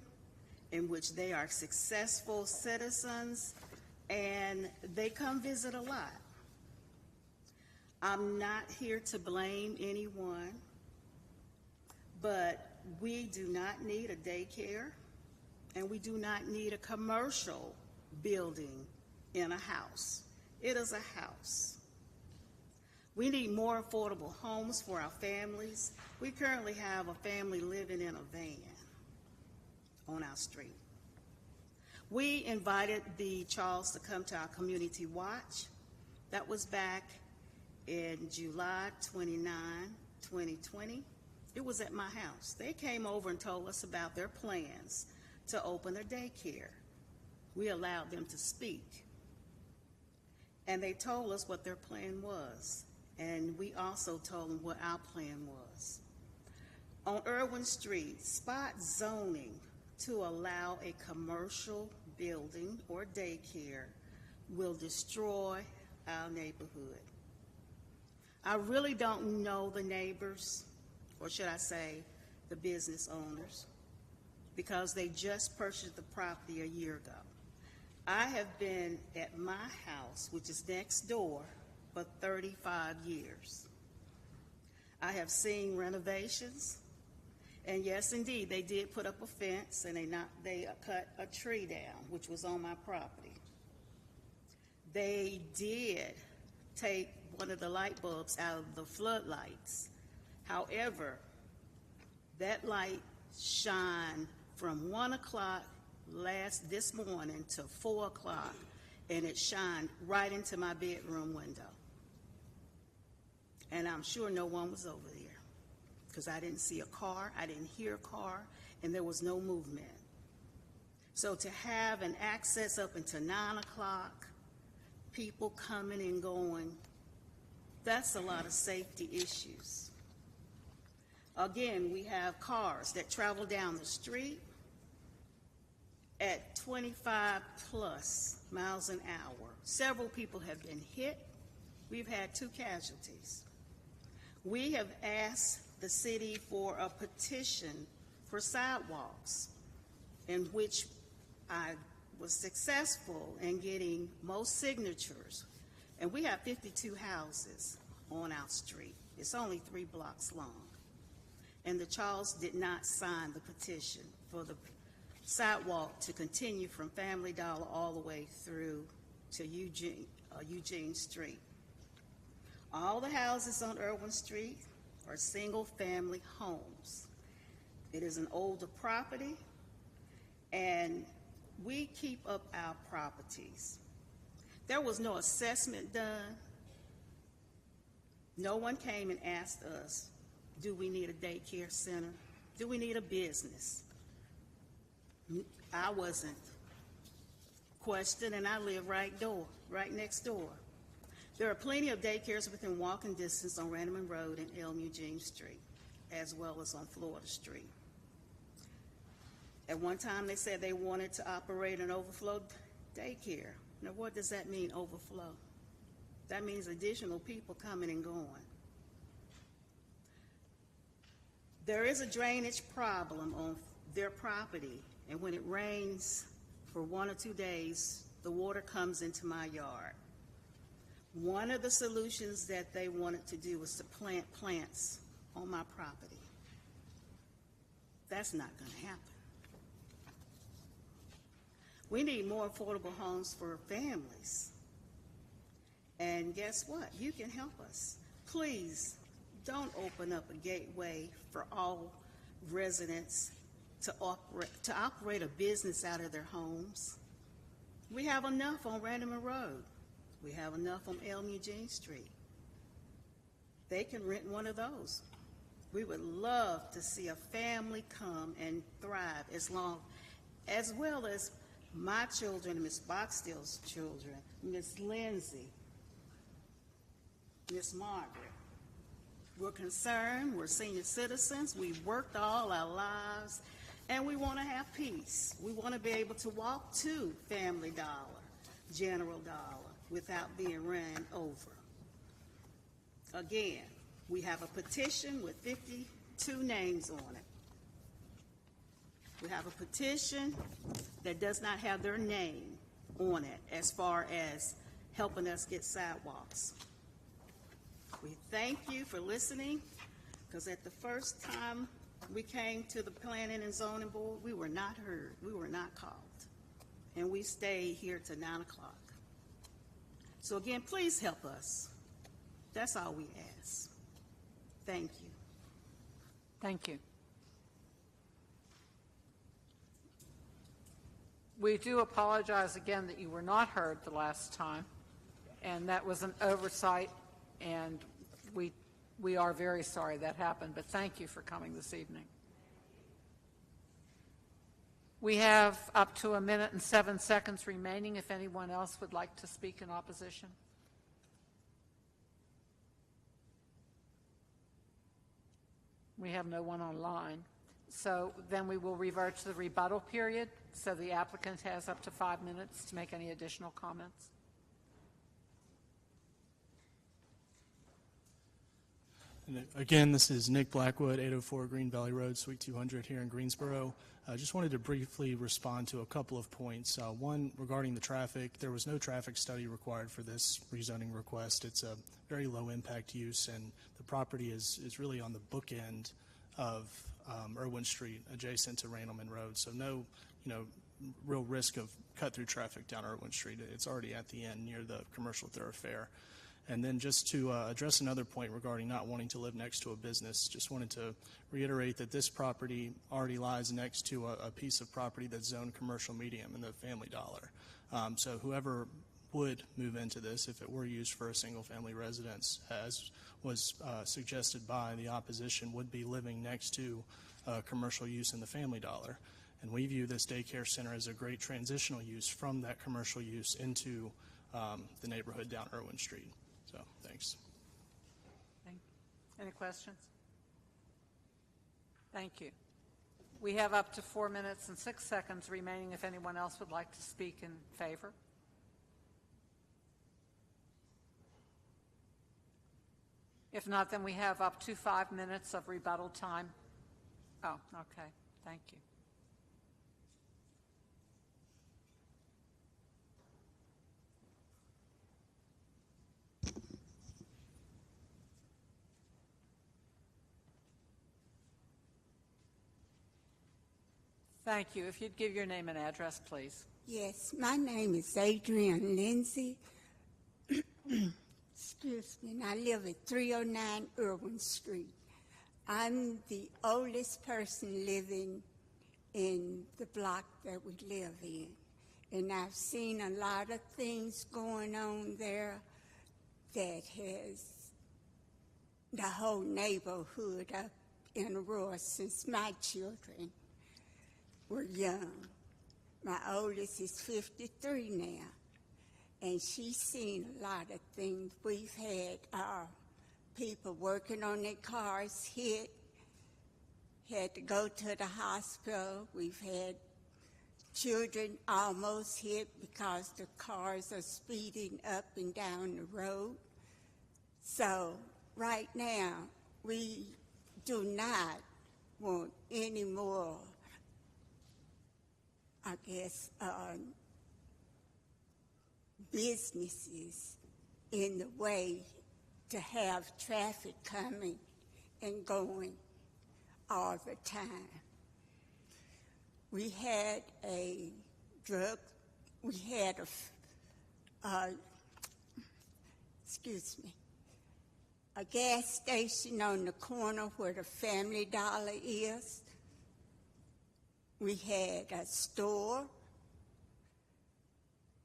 in which they are successful citizens, and they come visit a lot. I'm not here to blame anyone, but we do not need a daycare, and we do not need a commercial building in a house. It is a house. We need more affordable homes for our families. We currently have a family living in a van on our street. We invited the Charles to come to our community watch. That was back in July 29, 2020. It was at my house. They came over and told us about their plans to open a daycare. We allowed them to speak. And they told us what their plan was. And we also told them what our plan was. On Irwin Street, spot zoning to allow a commercial building or daycare will destroy our neighborhood. I really don't know the neighbors, or should I say the business owners, because they just purchased the property a year ago. I have been at my house, which is next door, for 35 years. I have seen renovations, and yes, indeed, they did put up a fence, and they cut a tree down, which was on my property. They did take one of the light bulbs out of the floodlights. However, that light shined from 1 o'clock this morning to 4 o'clock, and it shined right into my bedroom window. And I'm sure no one was over there, because I didn't see a car, I didn't hear a car, and there was no movement. So to have an access up until 9 o'clock, people coming and going, that's a lot of safety issues. Again, we have cars that travel down the street at 25 plus miles an hour. Several people have been hit. We've had 2 casualties. We have asked the city for a petition for sidewalks, in which I was successful in getting most signatures. And we have 52 houses on our street. It's only 3 blocks long. And the Charles did not sign the petition for the sidewalk to continue from Family Dollar all the way through to Eugene Street. All the houses on Irwin Street are single-family homes. It is an older property, and we keep up our properties. There was no assessment done. No one came and asked us, do we need a daycare center? Do we need a business? I wasn't questioned, and I live right next door. There are plenty of daycares within walking distance on Randaman Road and Elm Eugene Street, as well as on Florida Street. At one time, they said they wanted to operate an overflow daycare. Now, what does that mean, overflow? That means additional people coming and going. There is a drainage problem on their property, and when it rains for 1 or 2 days, the water comes into my yard. One of the solutions that they wanted to do was to plant plants on my property. That's not going to happen. We need more affordable homes for families. And guess what? You can help us. Please don't open up a gateway for all residents to operate a business out of their homes. We have enough on Randaman Road. We have enough on Elm Eugene Street. They can rent one of those. We would love to see a family come and thrive as well as my children, Miss Boxtill's children, Miss Lindsay, Miss Margaret. We're concerned, we're senior citizens, we've worked all our lives, and we want to have peace. We want to be able to walk to Family Dollar, General Dollar, without being ran over. Again, we have a petition with 52 names on it. We have a petition that does not have their name on it as far as helping us get sidewalks. We thank you for listening, because at the first time we came to the Planning and Zoning Board, we were not heard, we were not called, and we stayed here till 9 o'clock. So again, please help us. That's all we ask. Thank you. Thank you. We do apologize again that you were not heard the last time, and that was an oversight, and we are very sorry that happened, but thank you for coming this evening. We have up to 1 minute and 7 seconds remaining if anyone else would like to speak in opposition. We have no one online. So then we will revert to the rebuttal period, so the applicant has up to 5 minutes to make any additional comments. And again, this is Nick Blackwood, 804 Green Valley Road, Suite 200 here in Greensboro. I just wanted to briefly respond to a couple of points. One, regarding the traffic, there was no traffic study required for this rezoning request. It's a very low impact use, and the property is really on the bookend of Irwin Street, adjacent to Randleman Road. So no, real risk of cut through traffic down Irwin Street. It's already at the end near the commercial thoroughfare. And then just to address another point regarding not wanting to live next to a business, just wanted to reiterate that this property already lies next to a piece of property that's zoned commercial medium in the Family Dollar. So whoever would move into this, if it were used for a single family residence, as was suggested by the opposition, would be living next to commercial use in the Family Dollar. And we view this daycare center as a great transitional use from that commercial use into the neighborhood down Irwin Street. So, thanks. Any questions? Thank you. We have up to 4 minutes and 6 seconds remaining if anyone else would like to speak in favor. If not, then we have up to 5 minutes of rebuttal time. Oh, okay. Thank you. Thank you. If you'd give your name and address, please. Yes, my name is Adrienne Lindsay. Excuse me, and I live at 309 Irwin Street. I'm the oldest person living in the block that we live in, and I've seen a lot of things going on there that has the whole neighborhood up in a roar since my children were young. My oldest is 53 now, and she's seen a lot of things. We've had people working on their cars hit, had to go to the hospital. We've had children almost hit because the cars are speeding up and down the road. So right now, we do not want any more, I guess, businesses in the way to have traffic coming and going all the time. We had a a gas station on the corner where the Family Dollar is. We had a store.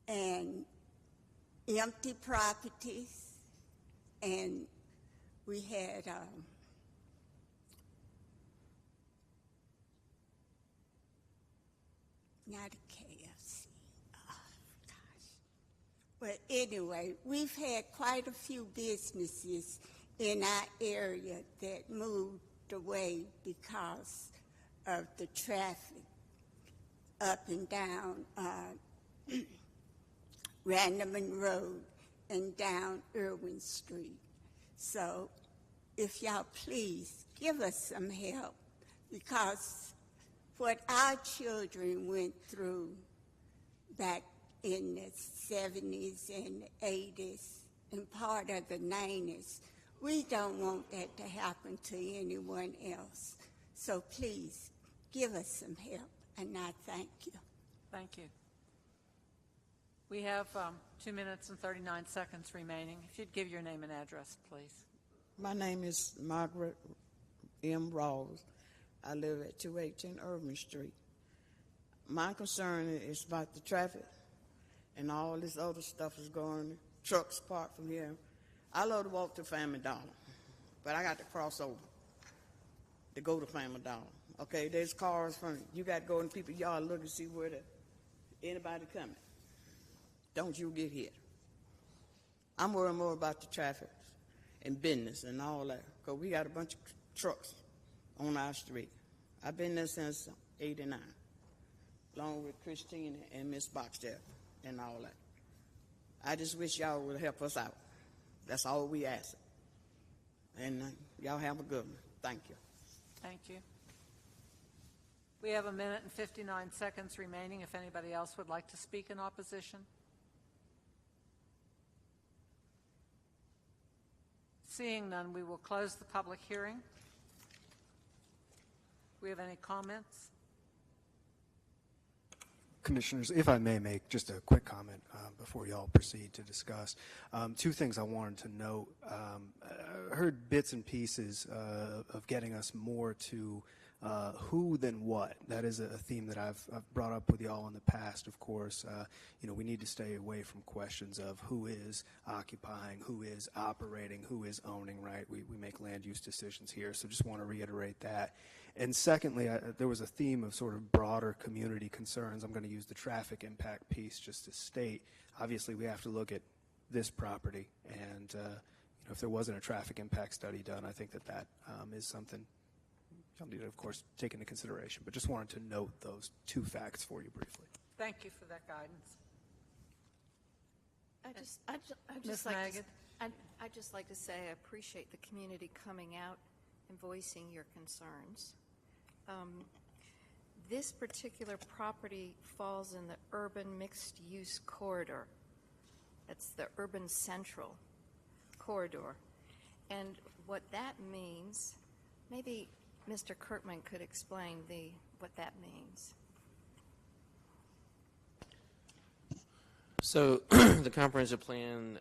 and empty properties, and we had not a KFC. Oh, gosh. But anyway, we've had quite a few businesses in our area that moved away because of the traffic up and down Randaman Road and down Irwin Street. So if y'all please give us some help, because what our children went through back in the 70s and 80s and part of the 90s, we don't want that to happen to anyone else. So please give us some help, and I thank you. Thank you. We have 2 minutes and 39 seconds remaining. If you'd give your name and address, please. My name is Margaret M. Rawls. I live at 218 Irving Street. My concern is about the traffic and all this other stuff is going, trucks parked from here. I love to walk to Family Dollar, but I got to cross over to go to Family Dollar. Okay, there's cars from, you got to go in people's yard look and see where anybody coming. Don't you get hit. I'm worried more about the traffic and business and all that, because we got a bunch of trucks on our street. I've been there since '89, along with Christina and Miss Boxtel and all that. I just wish y'all would help us out. That's all we ask. And y'all have a good one. Thank you. Thank you. We have 1 minute and 59 seconds remaining if anybody else would like to speak in opposition. Seeing none, we will close the public hearing. Do we have any comments? Commissioners, if I may make just a quick comment before you all proceed to discuss. Two things I wanted to note. I heard bits and pieces of getting us more to who than what. That is a theme that I've brought up with y'all in the past, of course. We need to stay away from questions of who is occupying, who is operating, who is owning, right? We make land use decisions here, so just want to reiterate that. And secondly, there was a theme of sort of broader community concerns. I'm going to use the traffic impact piece just to state, obviously we have to look at this property, and if there wasn't a traffic impact study done, I think that is something you'll need to, of course, take into consideration. But just wanted to note those two facts for you briefly. Thank you for that guidance. I'd just like to say I appreciate the community coming out and voicing your concerns. This particular property falls in the urban mixed-use corridor. That's the urban central corridor. And what that means, maybe Mr. Kirkman could explain what that means. So the comprehensive plan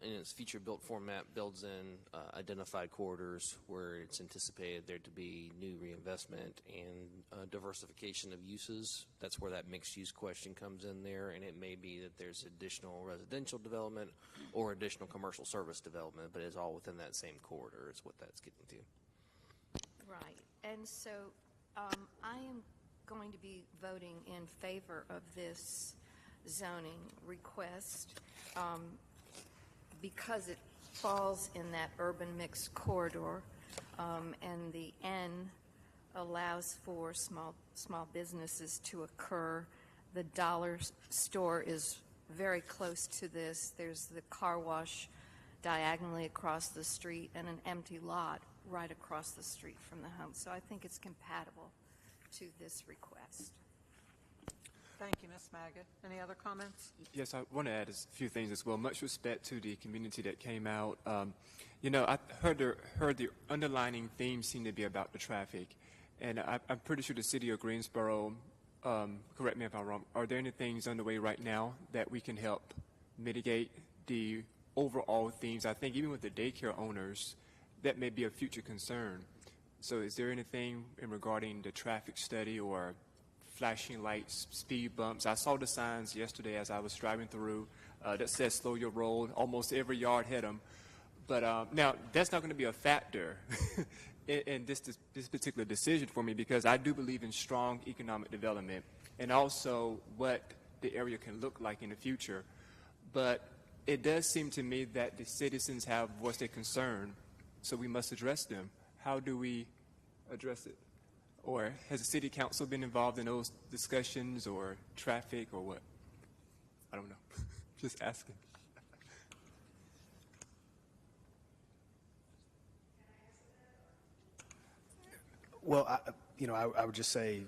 in its feature built format builds in identified corridors where it's anticipated there to be new reinvestment and diversification of uses. That's where that mixed use question comes in there, and it may be that there's additional residential development or additional commercial service development, but it's all within that same corridor is what that's getting to. Right, and so I am going to be voting in favor of this zoning request because it falls in that urban mixed corridor, and the N allows for small businesses to occur. The dollar store is very close to this. There's the car wash diagonally across the street and an empty lot right across the street from the home. So I think it's compatible to this request. Thank you, Ms. Maggot. Any other comments? Yes, I want to add a few things as well. Much respect to the community that came out. I heard the underlining theme seemed to be about the traffic, and I'm pretty sure the city of Greensboro, correct me if I'm wrong, are there any things underway right now that we can help mitigate the overall themes? I think even with the daycare owners, that may be a future concern. So is there anything in regarding the traffic study or flashing lights, speed bumps. I saw the signs yesterday as I was driving through that says slow your roll. Almost every yard had them. But now, that's not going to be a factor in this particular decision for me, because I do believe in strong economic development and also what the area can look like in the future. But it does seem to me that the citizens have voiced a concern, so we must address them. How do we address it? Or has the city council been involved in those discussions, or traffic, or what? I don't know. Just asking. Well, I would just say,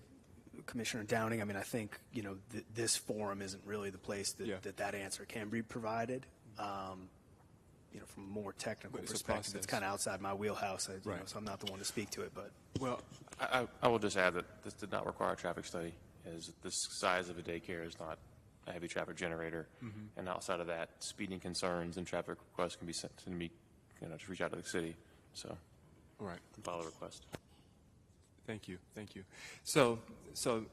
Commissioner Downing, I mean, I think, this forum isn't really the place that answer can be provided. From a more technical perspective, it's kind of outside my wheelhouse, so I'm not the one to speak to it. But well, I will just add that this did not require a traffic study, as the size of a daycare is not a heavy traffic generator. And outside of that, speeding concerns and traffic requests can be sent to me, to reach out to the city. So, right, file a request. Thank you. So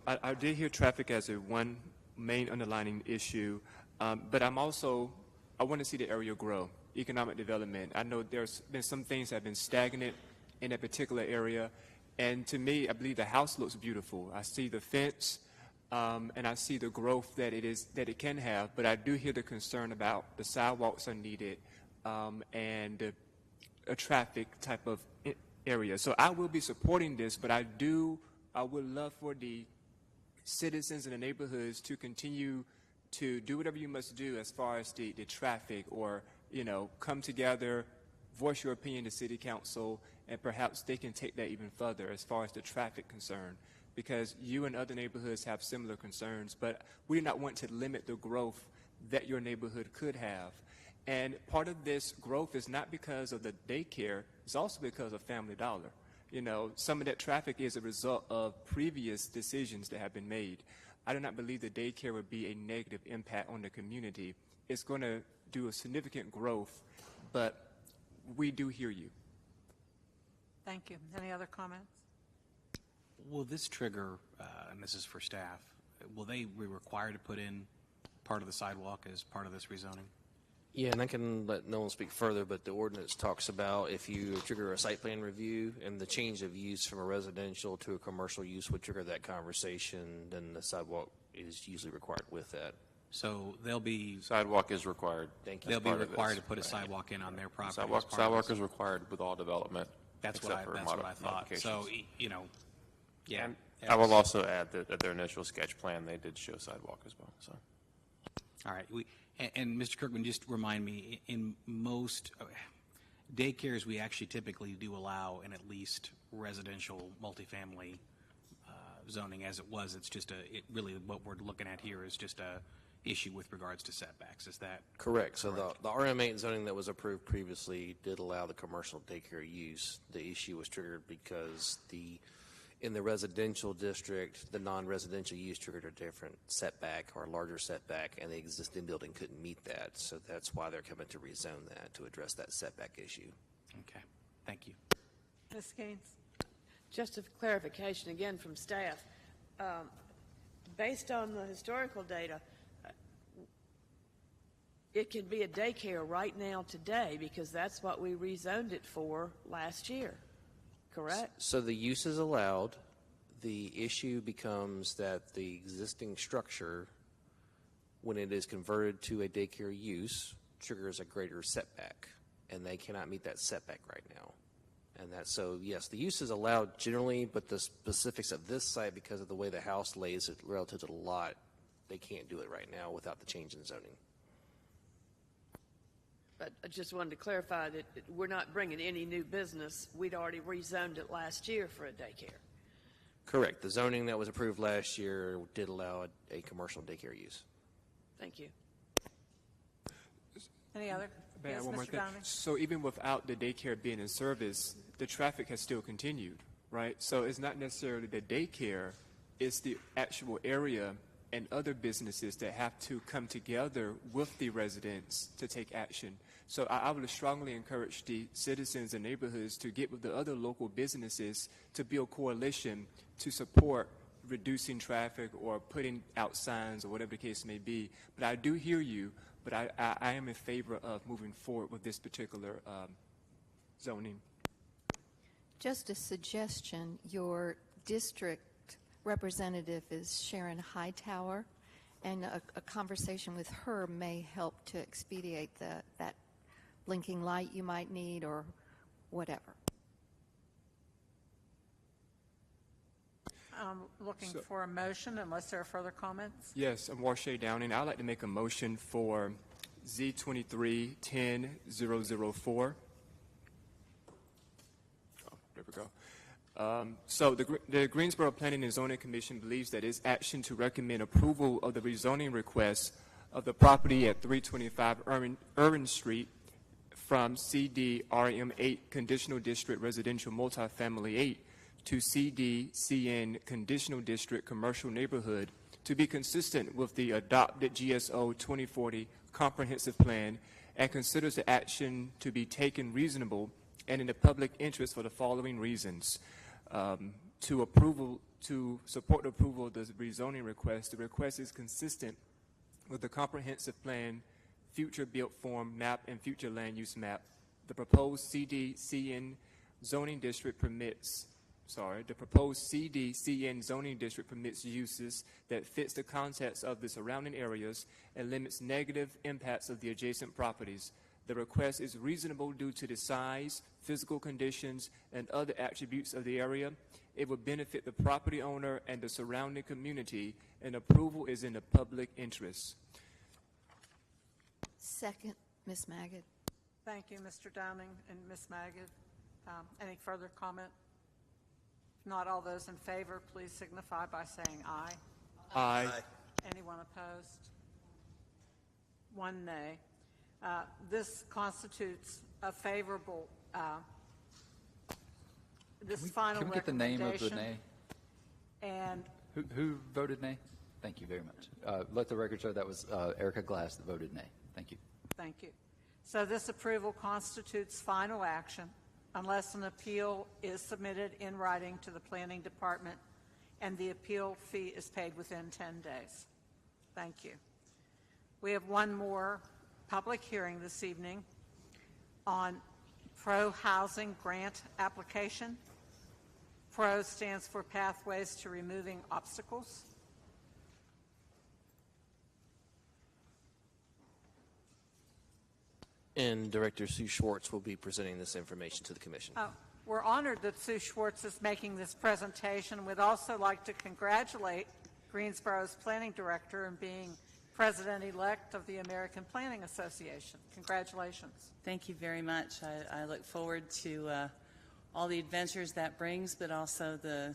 I did hear traffic as a one main underlining issue, but I want to see the area grow, economic development. I know there's been some things that have been stagnant in a particular area, and to me, I believe the house looks beautiful. I see the fence, and I see the growth that it can have, but I do hear the concern about the sidewalks are needed, and a traffic type of area. So I will be supporting this, but I would love for the citizens in the neighborhoods to continue to do whatever you must do as far as the traffic, or, come together, voice your opinion to city council, and perhaps they can take that even further as far as the traffic concern, because you and other neighborhoods have similar concerns, but we do not want to limit the growth that your neighborhood could have. And part of this growth is not because of the daycare, it's also because of Family Dollar. Some of that traffic is a result of previous decisions that have been made. I do not believe the daycare would be a negative impact on the community. It's going to do a significant growth, but we do hear you. Thank you. Any other comments? Will this trigger, and this is for staff, will they be required to put in part of the sidewalk as part of this rezoning? Yeah, and I can let no one speak further, but the ordinance talks about if you trigger a site plan review and the change of use from a residential to a commercial use would trigger that conversation, then the sidewalk is usually required with that. So they'll be... Sidewalk is required. Thank you. They'll be required to put a sidewalk in on their property. Sidewalk is required with all development. That's what I thought. So, yeah. And I will also add that at their initial sketch plan, they did show sidewalk as well. So, all right. And Mr. Kirkman, just remind me, in most daycares, we actually typically do allow in at least residential multifamily zoning as it was. It's just really what we're looking at here is just a issue with regards to setbacks. Is that correct? So the RM8 zoning that was approved previously did allow the commercial daycare use. The issue was triggered because in the residential district, the non-residential use triggered a different setback or a larger setback, and the existing building couldn't meet that. So that's why they're coming to rezone that, to address that setback issue. Okay. Thank you. Ms. Gaines? Just a clarification again from staff. Based on the historical data, it could be a daycare right now today because that's what we rezoned it for last year. Correct? So the use is allowed. The issue becomes that the existing structure, when it is converted to a daycare use, triggers a greater setback, and they cannot meet that setback right now. And so yes, the use is allowed generally, but the specifics of this site, because of the way the house lays it relative to the lot, they can't do it right now without the change in zoning. But I just wanted to clarify that we're not bringing any new business. We'd already rezoned it last year for a daycare. Correct. The zoning that was approved last year did allow a commercial daycare use. Thank you. Any other? Yes, One more Mr. thing. Downing? So even without the daycare being in service, the traffic has still continued, right? So it's not necessarily the daycare, it's the actual area and other businesses that have to come together with the residents to take action. So I would strongly encourage the citizens and neighborhoods to get with the other local businesses to build coalition to support reducing traffic or putting out signs or whatever the case may be. But I do hear you, but I am in favor of moving forward with this particular zoning. Just a suggestion, your district representative is Sharon Hightower, and a conversation with her may help to expedite that blinking light you might need or whatever. I'm looking for a motion unless there are further comments. Yes, I'm Warshay Downing. I'd like to make a motion for Z23-10004. Oh, there we go. So the Greensboro Planning and Zoning Commission believes that its action to recommend approval of the rezoning request of the property at 325 Irvin Street from CD RM8 Conditional District Residential Multifamily 8 to CD-CN Conditional District Commercial Neighborhood to be consistent with the adopted GSO 2040 Comprehensive Plan, and considers the action to be taken reasonable and in the public interest for the following reasons. To support approval of the rezoning request, the request is consistent with the Comprehensive Plan, Future Built Form Map, and Future Land Use Map. The proposed CD-CN zoning district permits the proposed CD-CN zoning district permits uses that fits the context of the surrounding areas and limits negative impacts of the adjacent properties. The request is reasonable due to the size, physical conditions, and other attributes of the area. It will benefit the property owner and the surrounding community, and approval is in the public interest. Second, Ms. Maggott. Thank you, Mr. Downing and Ms. Maggott. Any further comment? If not, all those in favor, please signify by saying aye. Aye. Anyone opposed? One nay. This constitutes a favorable, final Can we get the name of the recommendation. nay? And Who voted nay? Thank you very much. Let the record show that was Erica Glass that voted nay. Thank you. thank you. So this approval constitutes final action unless an appeal is submitted in writing to the Planning Department and the appeal fee is paid within 10 days. Thank you. We have one more public hearing this evening on pro-housing grant application. PRO stands for Pathways to Removing Obstacles. And Director Sue Schwartz will be presenting this information to the Commission. We're honored that Sue Schwartz is making this presentation. We'd also like to congratulate Greensboro's Planning Director in being President-elect of the American Planning Association. Congratulations. Thank you very much. I look forward to all the adventures that brings, but also the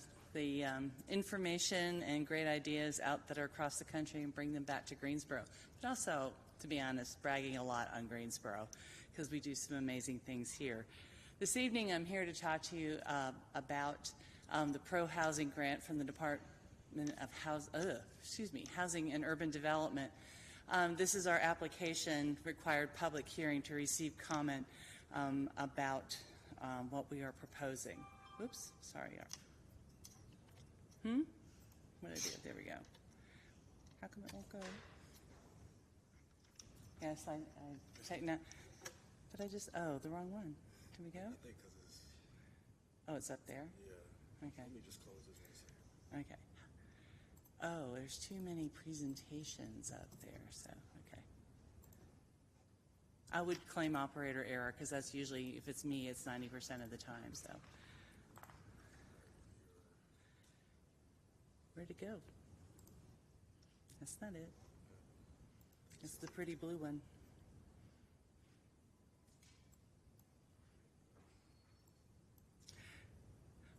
information and great ideas out that are across the country and bring them back to Greensboro. But also, to be honest, bragging a lot on Greensboro because we do some amazing things here. This evening I'm here to talk to you about the pro-housing grant from the Department of Housing and Urban Development. This is our application required public hearing to receive comment about what we are proposing. Oops, sorry. What did I do? There we go. How come it won't go? Yes, I take that. But I just, the wrong one. Can we go? I think because it's... Oh, it's up there? Yeah. Okay. Let me just close this one second. Okay. Oh, there's too many presentations up there, so, okay. I would claim operator error because that's usually, if it's me, it's 90% of the time, so. Where'd it go? That's not it. It's the pretty blue one.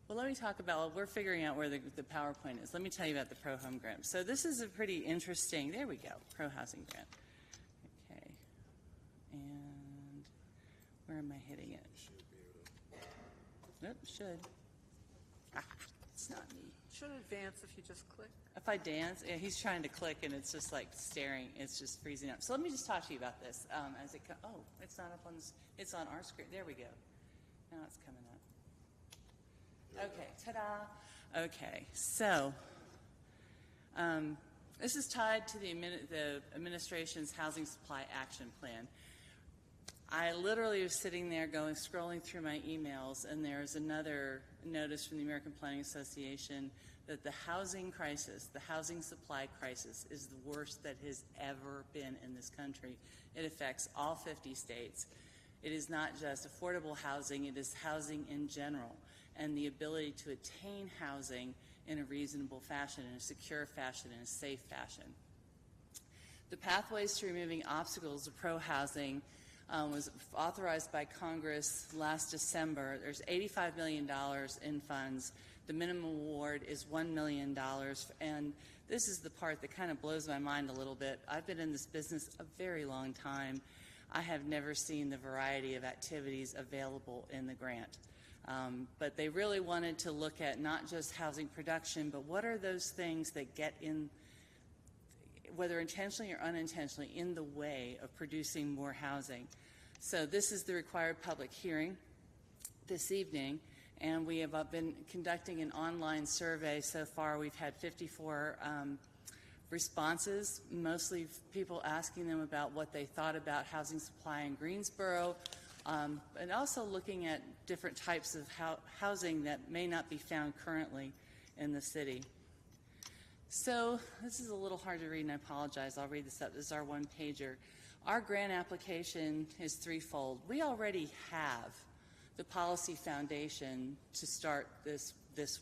Well, let me talk about, we're figuring out where the PowerPoint is. Let me tell you about the Pro Home Grant. So this is a pretty interesting, there we go, Pro Housing Grant. Okay. And where am I hitting it? Nope, should. It's not me. Should advance if you just click. If I dance, yeah, he's trying to click and it's just like staring. It's just freezing up. So let me just talk to you about this as it. Oh, it's not up on. It's on our screen. There we go. Now it's coming up. Okay, ta-da. Okay, so This is tied to the administration's housing supply action plan. I literally was sitting there scrolling through my emails, and there's another notice from the American Planning Association that the housing crisis, the housing supply crisis, is the worst that has ever been in this country. It affects all 50 states. It is not just affordable housing, it is housing in general, and the ability to attain housing in a reasonable fashion, in a secure fashion, in a safe fashion. The Pathways to Removing Obstacles to Pro-Housing was authorized by Congress last December. There's $85 million in funds. The minimum award is $1 million, and this is the part that kind of blows my mind a little bit. I've been in this business a very long time. I have never seen the variety of activities available in the grant. But they really wanted to look at not just housing production, but what are those things that get in, whether intentionally or unintentionally, in the way of producing more housing. So this is the required public hearing this evening, and we have been conducting an online survey. So far we've had 54 responses, mostly people asking them about what they thought about housing supply in Greensboro, and also looking at different types of housing that may not be found currently in the city. So this is a little hard to read, and I apologize. I'll read this up. This is our one-pager. Our grant application is threefold. We already have the policy foundation to start this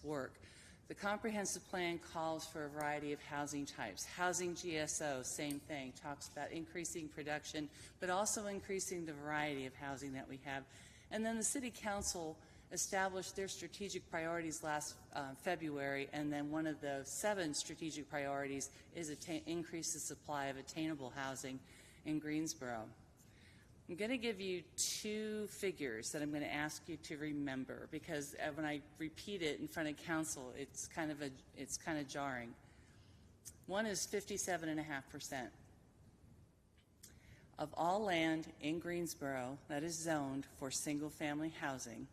work. The comprehensive plan calls for a variety of housing types. Housing GSO, same thing, talks about increasing production, but also increasing the variety of housing that we have. And then the City Council established their strategic priorities last February, and then one of the 7 strategic priorities is increase the supply of attainable housing in Greensboro. I'm going to give you 2 figures that I'm going to ask you to remember, because when I repeat it in front of council, it's kind of jarring. One is 57.5%. Of all land in Greensboro that is zoned for single-family housing,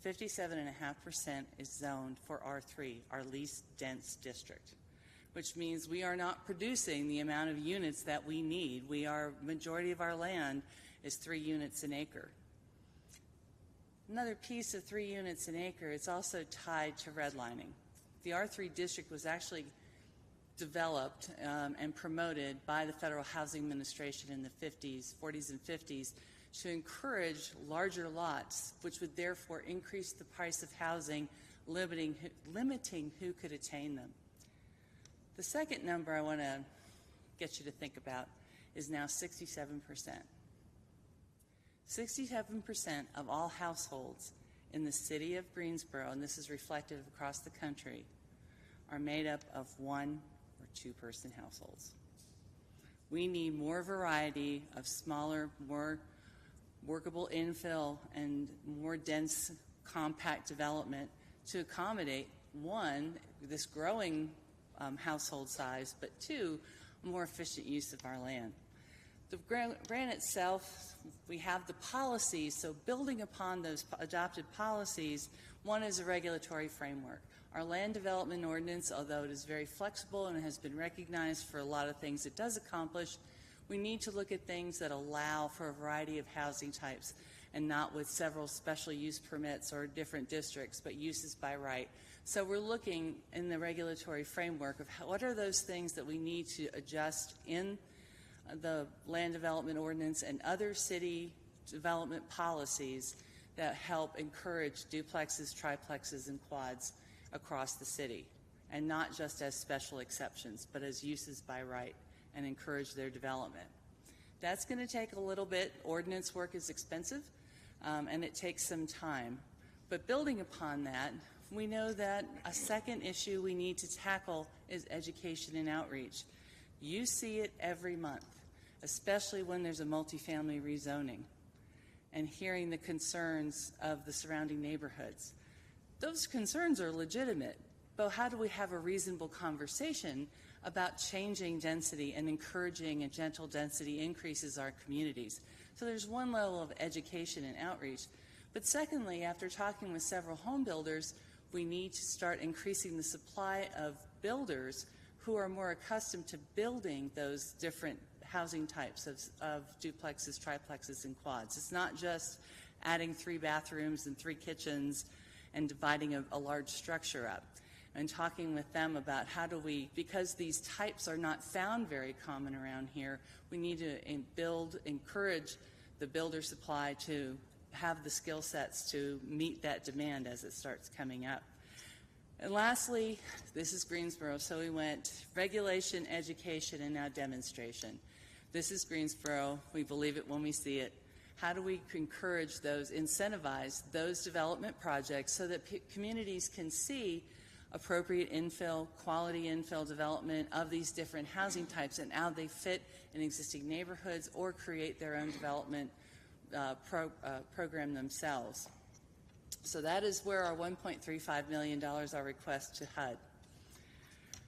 57.5% is zoned for R3, our least dense district, which means we are not producing the amount of units that we need. Majority of our land is 3 units an acre. Another piece of 3 units an acre is also tied to redlining. The R3 district was actually developed and promoted by the Federal Housing Administration in the 40s and 50s to encourage larger lots, which would therefore increase the price of housing, limiting who could attain them. The second number I want to get you to think about is now 67%. 67% of all households in the city of Greensboro, and this is reflective across the country, are made up of 1 or 2-person households. We need more variety of smaller, more workable infill and more dense, compact development to accommodate, 1, this growing household size, but 2, more efficient use of our land. The grant itself, we have the policies, so building upon those adopted policies, 1 is a regulatory framework. Our land development ordinance, although it is very flexible and has been recognized for a lot of things it does accomplish, we need to look at things that allow for a variety of housing types and not with several special use permits or different districts, but uses by right. So we're looking in the regulatory framework of what are those things that we need to adjust in the land development ordinance and other city development policies that help encourage duplexes, triplexes, and quads across the city, and not just as special exceptions, but as uses by right, and encourage their development. That's going to take a little bit. Ordinance work is expensive, and it takes some time. But building upon that, we know that a second issue we need to tackle is education and outreach. You see it every month, especially when there's a multifamily rezoning, and hearing the concerns of the surrounding neighborhoods. Those concerns are legitimate, but how do we have a reasonable conversation about changing density and encouraging a gentle density increases our communities? So there's one level of education and outreach. But secondly, after talking with several home builders, we need to start increasing the supply of builders who are more accustomed to building those different housing types of duplexes, triplexes, and quads. It's not just adding 3 bathrooms and 3 kitchens and dividing a large structure up. And talking with them about how do we, because these types are not found very common around here, we need to encourage the builder supply to have the skill sets to meet that demand as it starts coming up. And lastly, this is Greensboro, so we went regulation, education, and now demonstration. This is Greensboro. We believe it when we see it. How do we encourage those, incentivize those development projects so that communities can see appropriate infill, quality infill development of these different housing types and how they fit in existing neighborhoods or create their own development program themselves. So that is where our $1.35 million are request to HUD.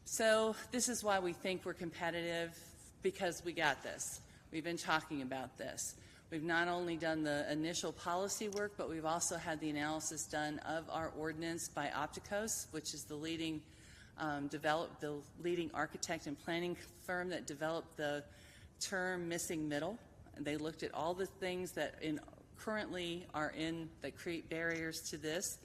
So this is why we think we're competitive, because we got this. We've been talking about this. We've not only done the initial policy work, but we've also had the analysis done of our ordinance by Opticos, which is the leading leading architect and planning firm that developed the term missing middle. And they looked at all the things that currently are that create barriers to this.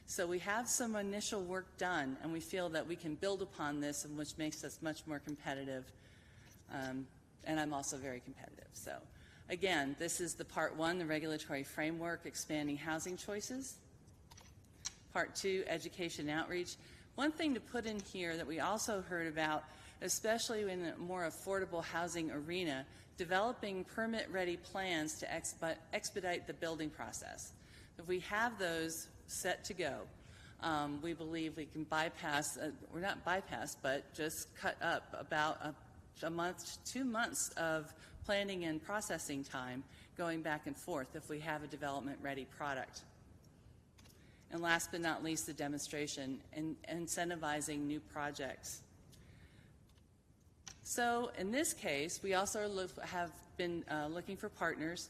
So we have some initial work done, and we feel that we can build upon this, and which makes us much more competitive. And I'm also very competitive. So again, this is the part 1, the regulatory framework, expanding housing choices. Part 2, education outreach. One thing to put in here that we also heard about, especially in a more affordable housing arena, developing permit-ready plans to expedite the building process. If we have those set to go, we believe we can bypass, or not bypass, but just cut up about a month, 2 months of planning and processing time going back and forth if we have a development-ready product. And last but not least, the demonstration and incentivizing new projects. So in this case, we also have been looking for partners,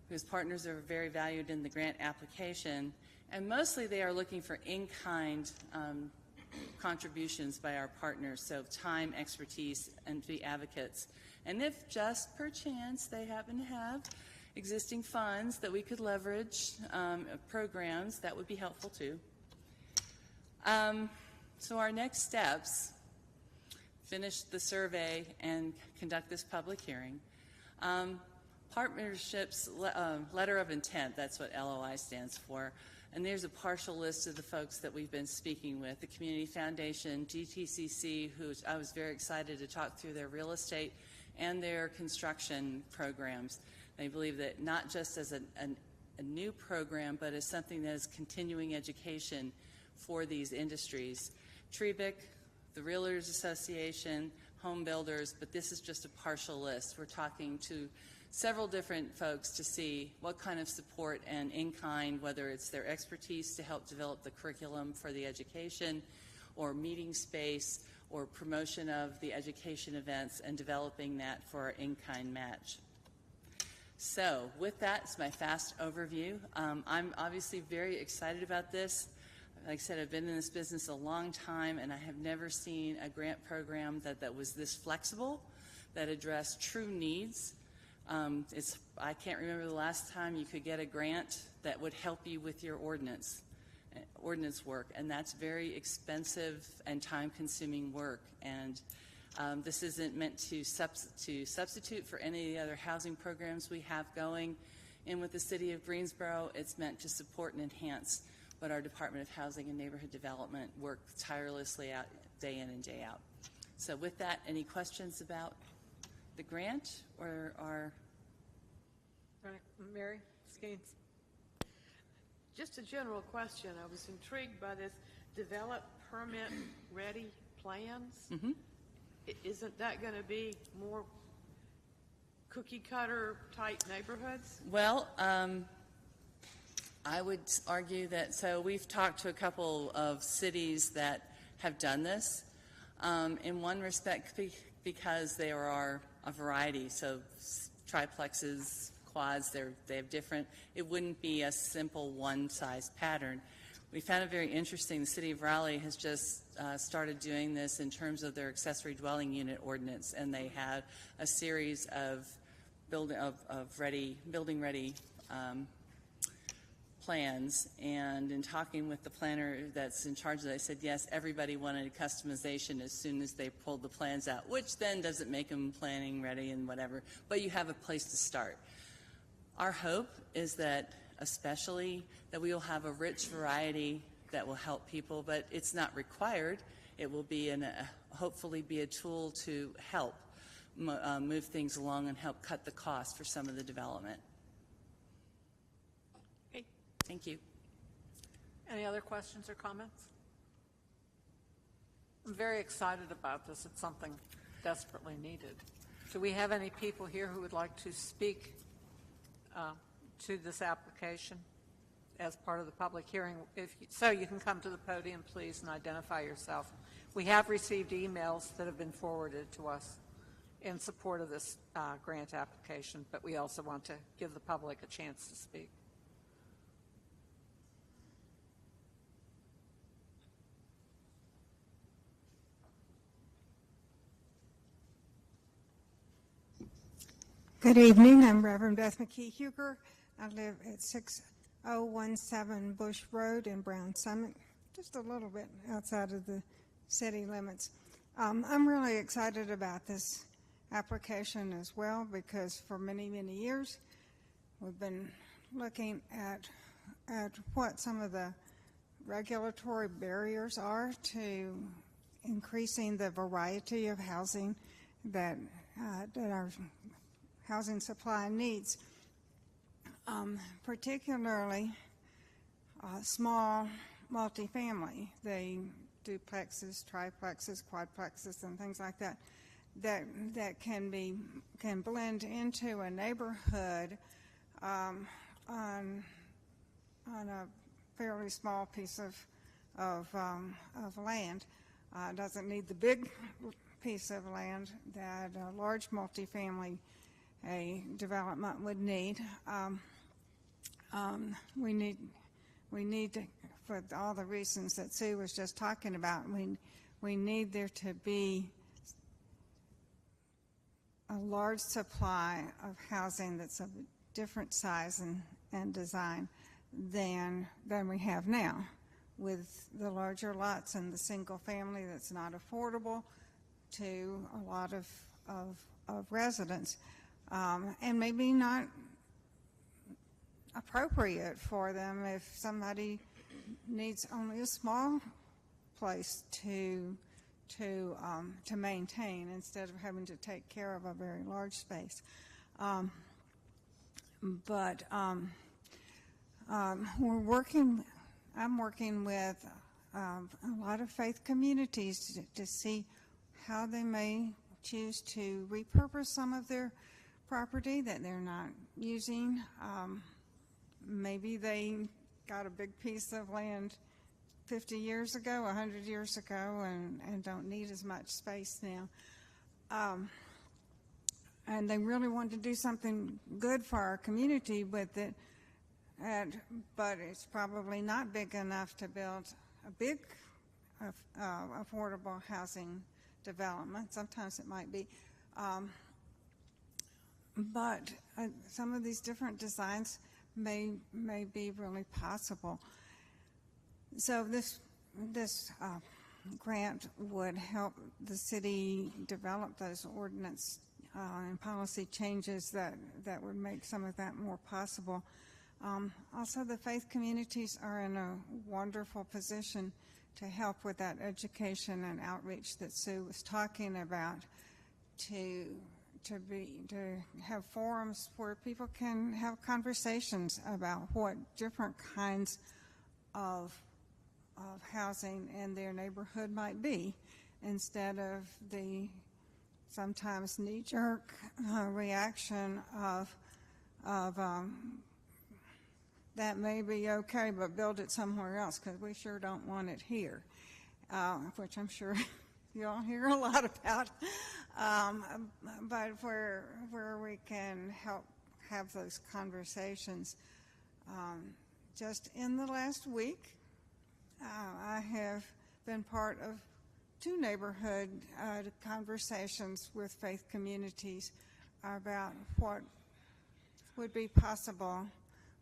because partners are very valued in the grant application, and mostly they are looking for in-kind contributions by our partners, so time, expertise, and be advocates. And if just perchance they happen to have existing funds that we could leverage, programs, that would be helpful too. So our next steps: finish the survey and conduct this public hearing. Partnerships, letter of intent, that's what LOI stands for. And there's a partial list of the folks that we've been speaking with. The Community Foundation, GTCC, who I was very excited to talk through their real estate and their construction programs. They believe that not just as a new program, but as something that is continuing education for these industries. Trebic, the Realtors Association, home builders, but this is just a partial list. We're talking to several different folks to see what kind of support and in-kind, whether it's their expertise to help develop the curriculum for the education, or meeting space, or promotion of the education events, and developing that for our in-kind match. So with that, it's my fast overview. I'm obviously very excited about this. Like I said, I've been in this business a long time, and I have never seen a grant program that was this flexible, that addressed true needs. I can't remember the last time you could get a grant that would help you with your ordinance work, and that's very expensive and time-consuming work. And this isn't meant to substitute for any of the other housing programs we have going. And with the City of Greensboro, it's meant to support and enhance what our Department of Housing and Neighborhood Development work tirelessly out day in and day out. So with that, any questions about the grant or our... Mary Skeens? Just a general question. I was intrigued by this develop permit-ready plans. Mm-hmm. Isn't that going to be more cookie-cutter type neighborhoods? Well, I would argue that, so we've talked to a couple of cities that have done this. In one respect, because there are a variety, so triplexes, quads, they have different, it wouldn't be a simple one-size pattern. We found it very interesting. The City of Raleigh has just started doing this in terms of their accessory dwelling unit ordinance, and they had a series of building ready plans. And in talking with the planner that's in charge of that, I said yes, everybody wanted customization as soon as they pulled the plans out, which then doesn't make them planning ready and whatever, but you have a place to start. Our hope is that especially that we will have a rich variety that will help people, but it's not required. It will be hopefully be a tool to help move things along and help cut the cost for some of the development. Okay. Thank you. Any other questions or comments? I'm very excited about this. It's something desperately needed. Do we have any people here who would like to speak to this application as part of the public hearing? So you can come to the podium, please, and identify yourself. We have received emails that have been forwarded to us in support of this grant application, but we also want to give the public a chance to speak. Good evening. I'm Reverend Beth McKee Huger. I live at 6017 Bush Road in Brown Summit, just a little bit outside of the city limits. I'm really excited about this application as well, because for many, many years we've been looking at what some of the regulatory barriers are to increasing the variety of housing that our housing supply needs, particularly small multifamily, the duplexes, triplexes, quadplexes, and things like that, that can blend into a neighborhood on a fairly small piece of land. Doesn't need the big piece of land that a large multifamily development would need. We need to, for all the reasons that Sue was just talking about, we need there to be a large supply of housing that's of a different size and design than we have now, with the larger lots and the single family that's not affordable to a lot of residents, and maybe not appropriate for them if somebody needs only a small place to maintain instead of having to take care of a very large space. I'm working with a lot of faith communities to see how they may choose to repurpose some of their property that they're not using. Maybe they got a big piece of land 50 years ago, 100 years ago, and don't need as much space now. And they really want to do something good for our community with it, but it's probably not big enough to build a big affordable housing development. Sometimes it might be. But some of these different designs may be really possible. So this grant would help the city develop those ordinance and policy changes that would make some of that more possible. Also, the faith communities are in a wonderful position to help with that education and outreach that Sue was talking about, to have forums where people can have conversations about what different kinds of housing in their neighborhood might be, instead of the sometimes knee-jerk reaction of that may be okay, but build it somewhere else because we sure don't want it here, which I'm sure you all hear a lot about. But where we can help have those conversations. Just in the last week, I have been part of 2 neighborhood conversations with faith communities about what would be possible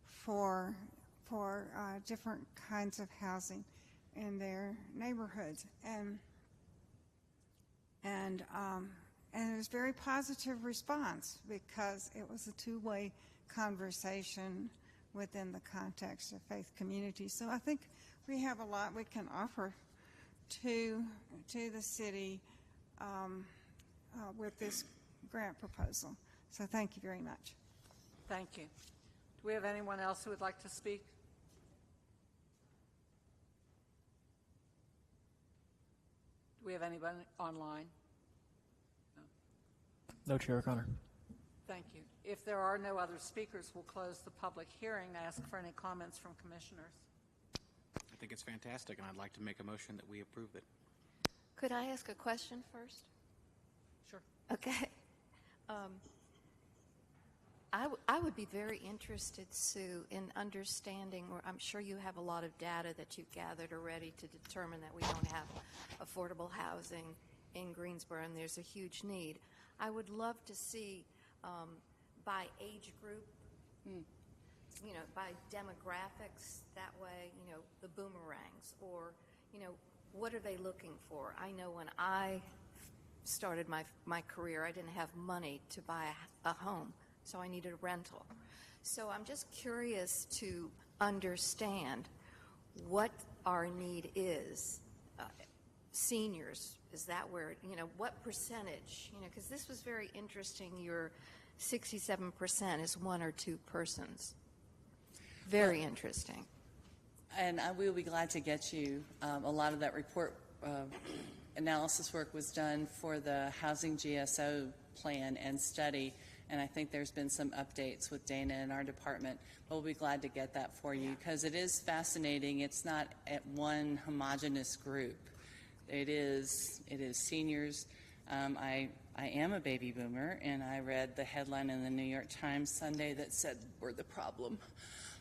for different kinds of housing in their neighborhoods, and it was a very positive response because it was a 2-way conversation within the context of faith communities. So I think we have a lot we can offer to the city with this grant proposal. So thank you very much. Thank you. Do we have anyone else who would like to speak? Do we have anybody online? No, Chair O'Connor. Thank you. If there are no other speakers, we'll close the public hearing. Ask for any comments from commissioners. I think it's fantastic, and I'd like to make a motion that we approve it. Could I ask a question first? Sure. Okay. I would be very interested, Sue, in understanding, or I'm sure you have a lot of data that you've gathered already to determine that we don't have affordable housing in Greensboro, and there's a huge need. I would love to see by age group, by demographics, that way, the boomerangs, or, what are they looking for? I know when I started my career, I didn't have money to buy a home, so I needed a rental. So I'm just curious to understand what our need is. Seniors, is that where, what percentage? Because this was very interesting. Your 67% is 1 or 2 persons. Very interesting. And I will be glad to get you a lot of that report. Analysis work was done for the Housing GSO plan and study, and I think there's been some updates with Dana in our department. But we'll be glad to get that for you because it is fascinating. It's not at one homogeneous group. It is seniors. I am a baby boomer, and I read the headline in the New York Times Sunday that said we're the problem.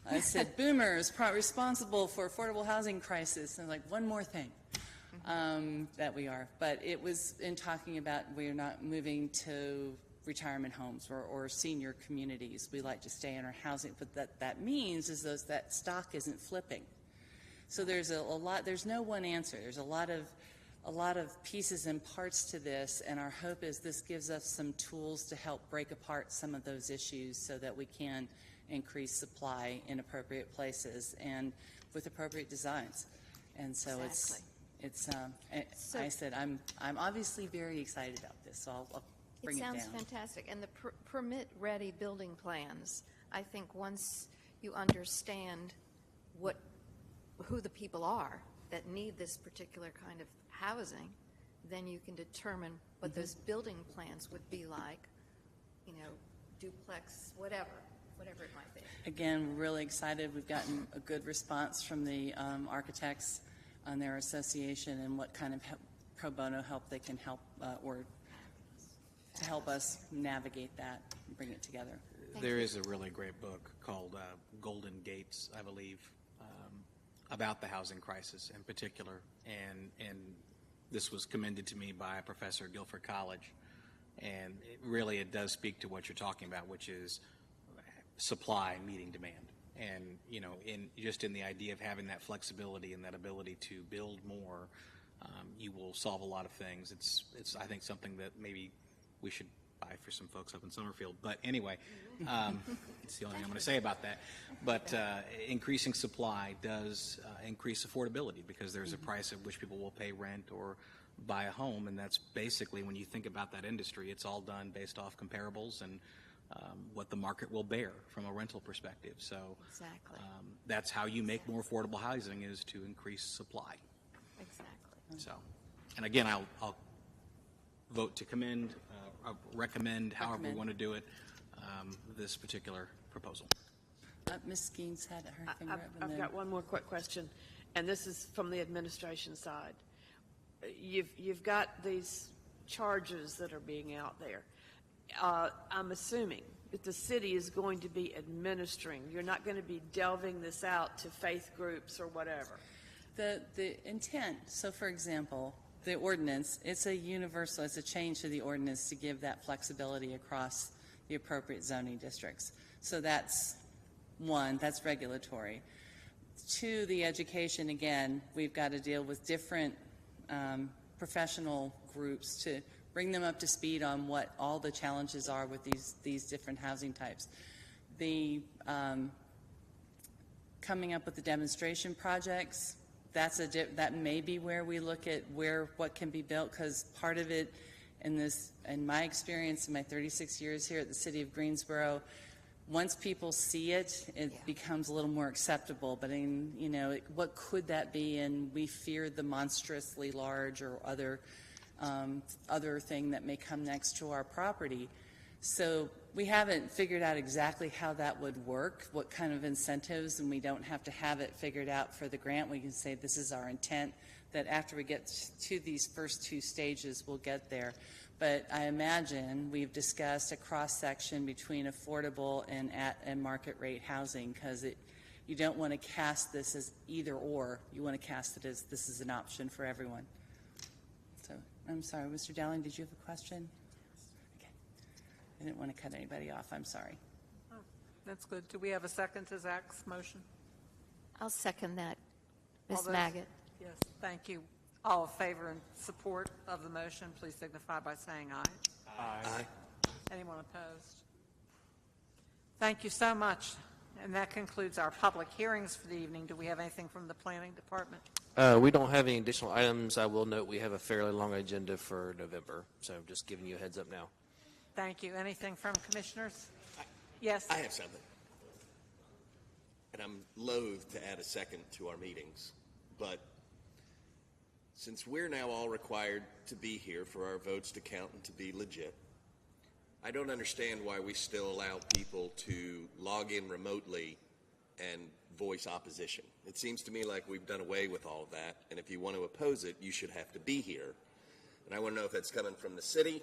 I said boomers responsible for affordable housing crisis, and like one more thing that we are. But it was in talking about we're not moving to retirement homes or senior communities. We like to stay in our housing, but that means is that stock isn't flipping. So there's a lot. There's no one answer. There's a lot of pieces and parts to this, and our hope is this gives us some tools to help break apart some of those issues so that we can increase supply in appropriate places and with appropriate designs. And so Exactly. I said I'm obviously very excited about this, so I'll bring it down. It sounds fantastic. And the permit-ready building plans, I think once you understand who the people are that need this particular kind of housing, then you can determine what those building plans would be like, duplex, whatever it might be. Again, we're really excited. We've gotten a good response from the architects on their association and what kind of pro bono help they can help or to help us navigate that and bring it together. There is a really great book called Golden Gates, I believe, about the housing crisis in particular, and this was commended to me by a professor at Guilford College, and it does speak to what you're talking about, which is supply meeting demand, and in the idea of having that flexibility and that ability to build more, you will solve a lot of things. It's I think something that maybe we should buy for some folks up in Summerfield. But anyway, it's the only thing I'm going to say about that. But increasing supply does increase affordability because there's a price at which people will pay rent or buy a home, and that's basically, when you think about that industry, it's all done based off comparables and what the market will bear from a rental perspective. So Exactly. That's how you make more affordable housing, is to increase supply. Exactly. So, and again, I'll vote to recommend, however we want to do it, this particular proposal. Ms. Skeens had her finger up. I've got one more quick question, and this is from the administration side. You've got these charges that are being out there. I'm assuming that the city is going to be administering. You're not going to be delving this out to faith groups or whatever. The intent, so for example, the ordinance, it's a universal, it's a change to the ordinance to give that flexibility across the appropriate zoning districts. So that's one, that's regulatory. Two, the education, again, we've got to deal with different professional groups to bring them up to speed on what all the challenges are with these different housing types. The coming up with the demonstration projects, that may be where we look at what can be built, because part of it in my experience in my 36 years here at the City of Greensboro, once people see it, it becomes a little more acceptable. But what could that be? And we fear the monstrously large or other thing that may come next to our property. So we haven't figured out exactly how that would work, what kind of incentives, and we don't have to have it figured out for the grant. We can say this is our intent, that after we get to these first two stages, we'll get there. But I imagine we've discussed a cross-section between affordable and market rate housing, because you don't want to cast this as either or. You want to cast it as this is an option for everyone. So I'm sorry, Mr. Dowling, did you have a question? Okay. I didn't want to cut anybody off. I'm sorry. Oh, that's good. Do we have a second to Zach's motion? I'll second that. All Ms. those- Maggot. Yes, thank you. All in favor and support of the motion, please signify by saying aye. Aye. Anyone opposed? Thank you so much. And that concludes our public hearings for the evening. Do we have anything from the planning department? We don't have any additional items. I will note we have a fairly long agenda for November, so I'm just giving you a heads up now. Thank you. Anything from commissioners? Yes? I have something. And I'm loath to add a second to our meetings, but since we're now all required to be here for our votes to count and to be legit, I don't understand why we still allow people to log in remotely and voice opposition. It seems to me like we've done away with all of that, and if you want to oppose it, you should have to be here. And I want to know if that's coming from the city,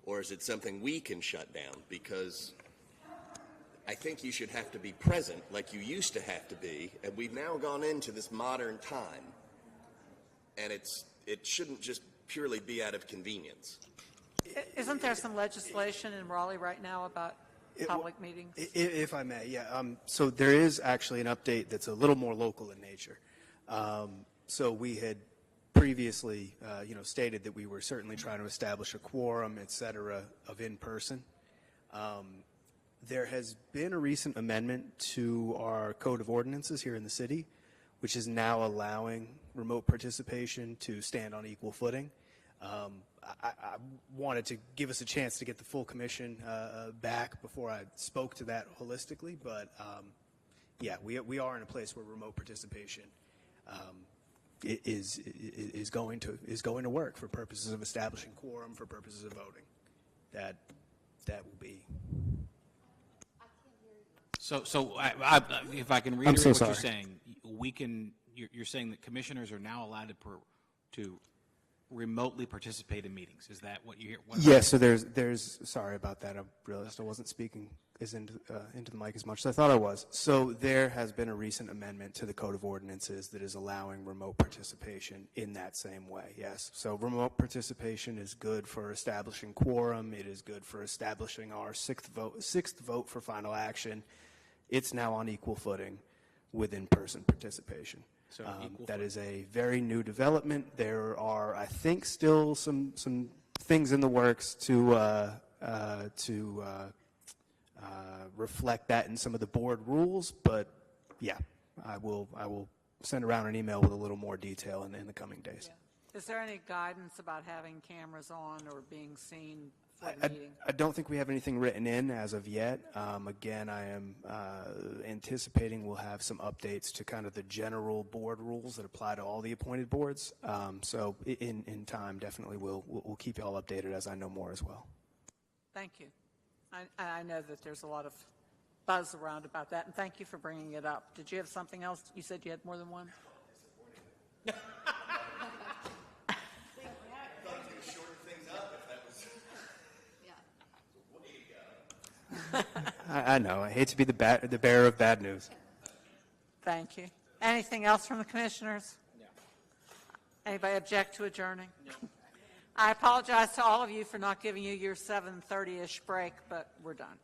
or is it something we can shut down? Because I think you should have to be present like you used to have to be, and we've now gone into this modern time, and it shouldn't just purely be out of convenience. Isn't there some legislation in Raleigh right now about public meetings? If I may, yeah. So there is actually an update that's a little more local in nature. So we had previously, stated that we were certainly trying to establish a quorum, et cetera, of in-person. There has been a recent amendment to our Code of Ordinances here in the city, which is now allowing remote participation to stand on equal footing. I wanted to give us a chance to get the full commission back before I spoke to that holistically, but we are in a place where remote participation is going to work for purposes of establishing quorum, for purposes of voting. That will be. So if I can reiterate what you're saying, you're saying that commissioners are now allowed to remotely participate in meetings. Is that what you hear? Yes. So there's. Sorry about that. I realized I wasn't speaking into the mic as much as I thought I was. So there has been a recent amendment to the Code of Ordinances that is allowing remote participation in that same way. Yes. So remote participation is good for establishing quorum. It is good for establishing our sixth vote for final action. It's now on equal footing with in-person participation. So that is a very new development. There are, I think, still some things in the works to reflect that in some of the board rules. But yeah, I will send around an email with a little more detail in the coming days. Yeah. Is there any guidance about having cameras on or being seen for the meeting? I don't think we have anything written in as of yet. Again, I am anticipating we'll have some updates to kind of the general board rules that apply to all the appointed boards. So in time, definitely we'll keep you all updated as I know more as well. Thank you. I know that there's a lot of buzz around about that, and thank you for bringing it up. Did you have something else? You said you had more than one? I know. I hate to be the bearer of bad news. Thank you. Anything else from the commissioners? No. Anybody object to adjourning? I apologize to all of you for not giving you your 7:30-ish break, but we're done.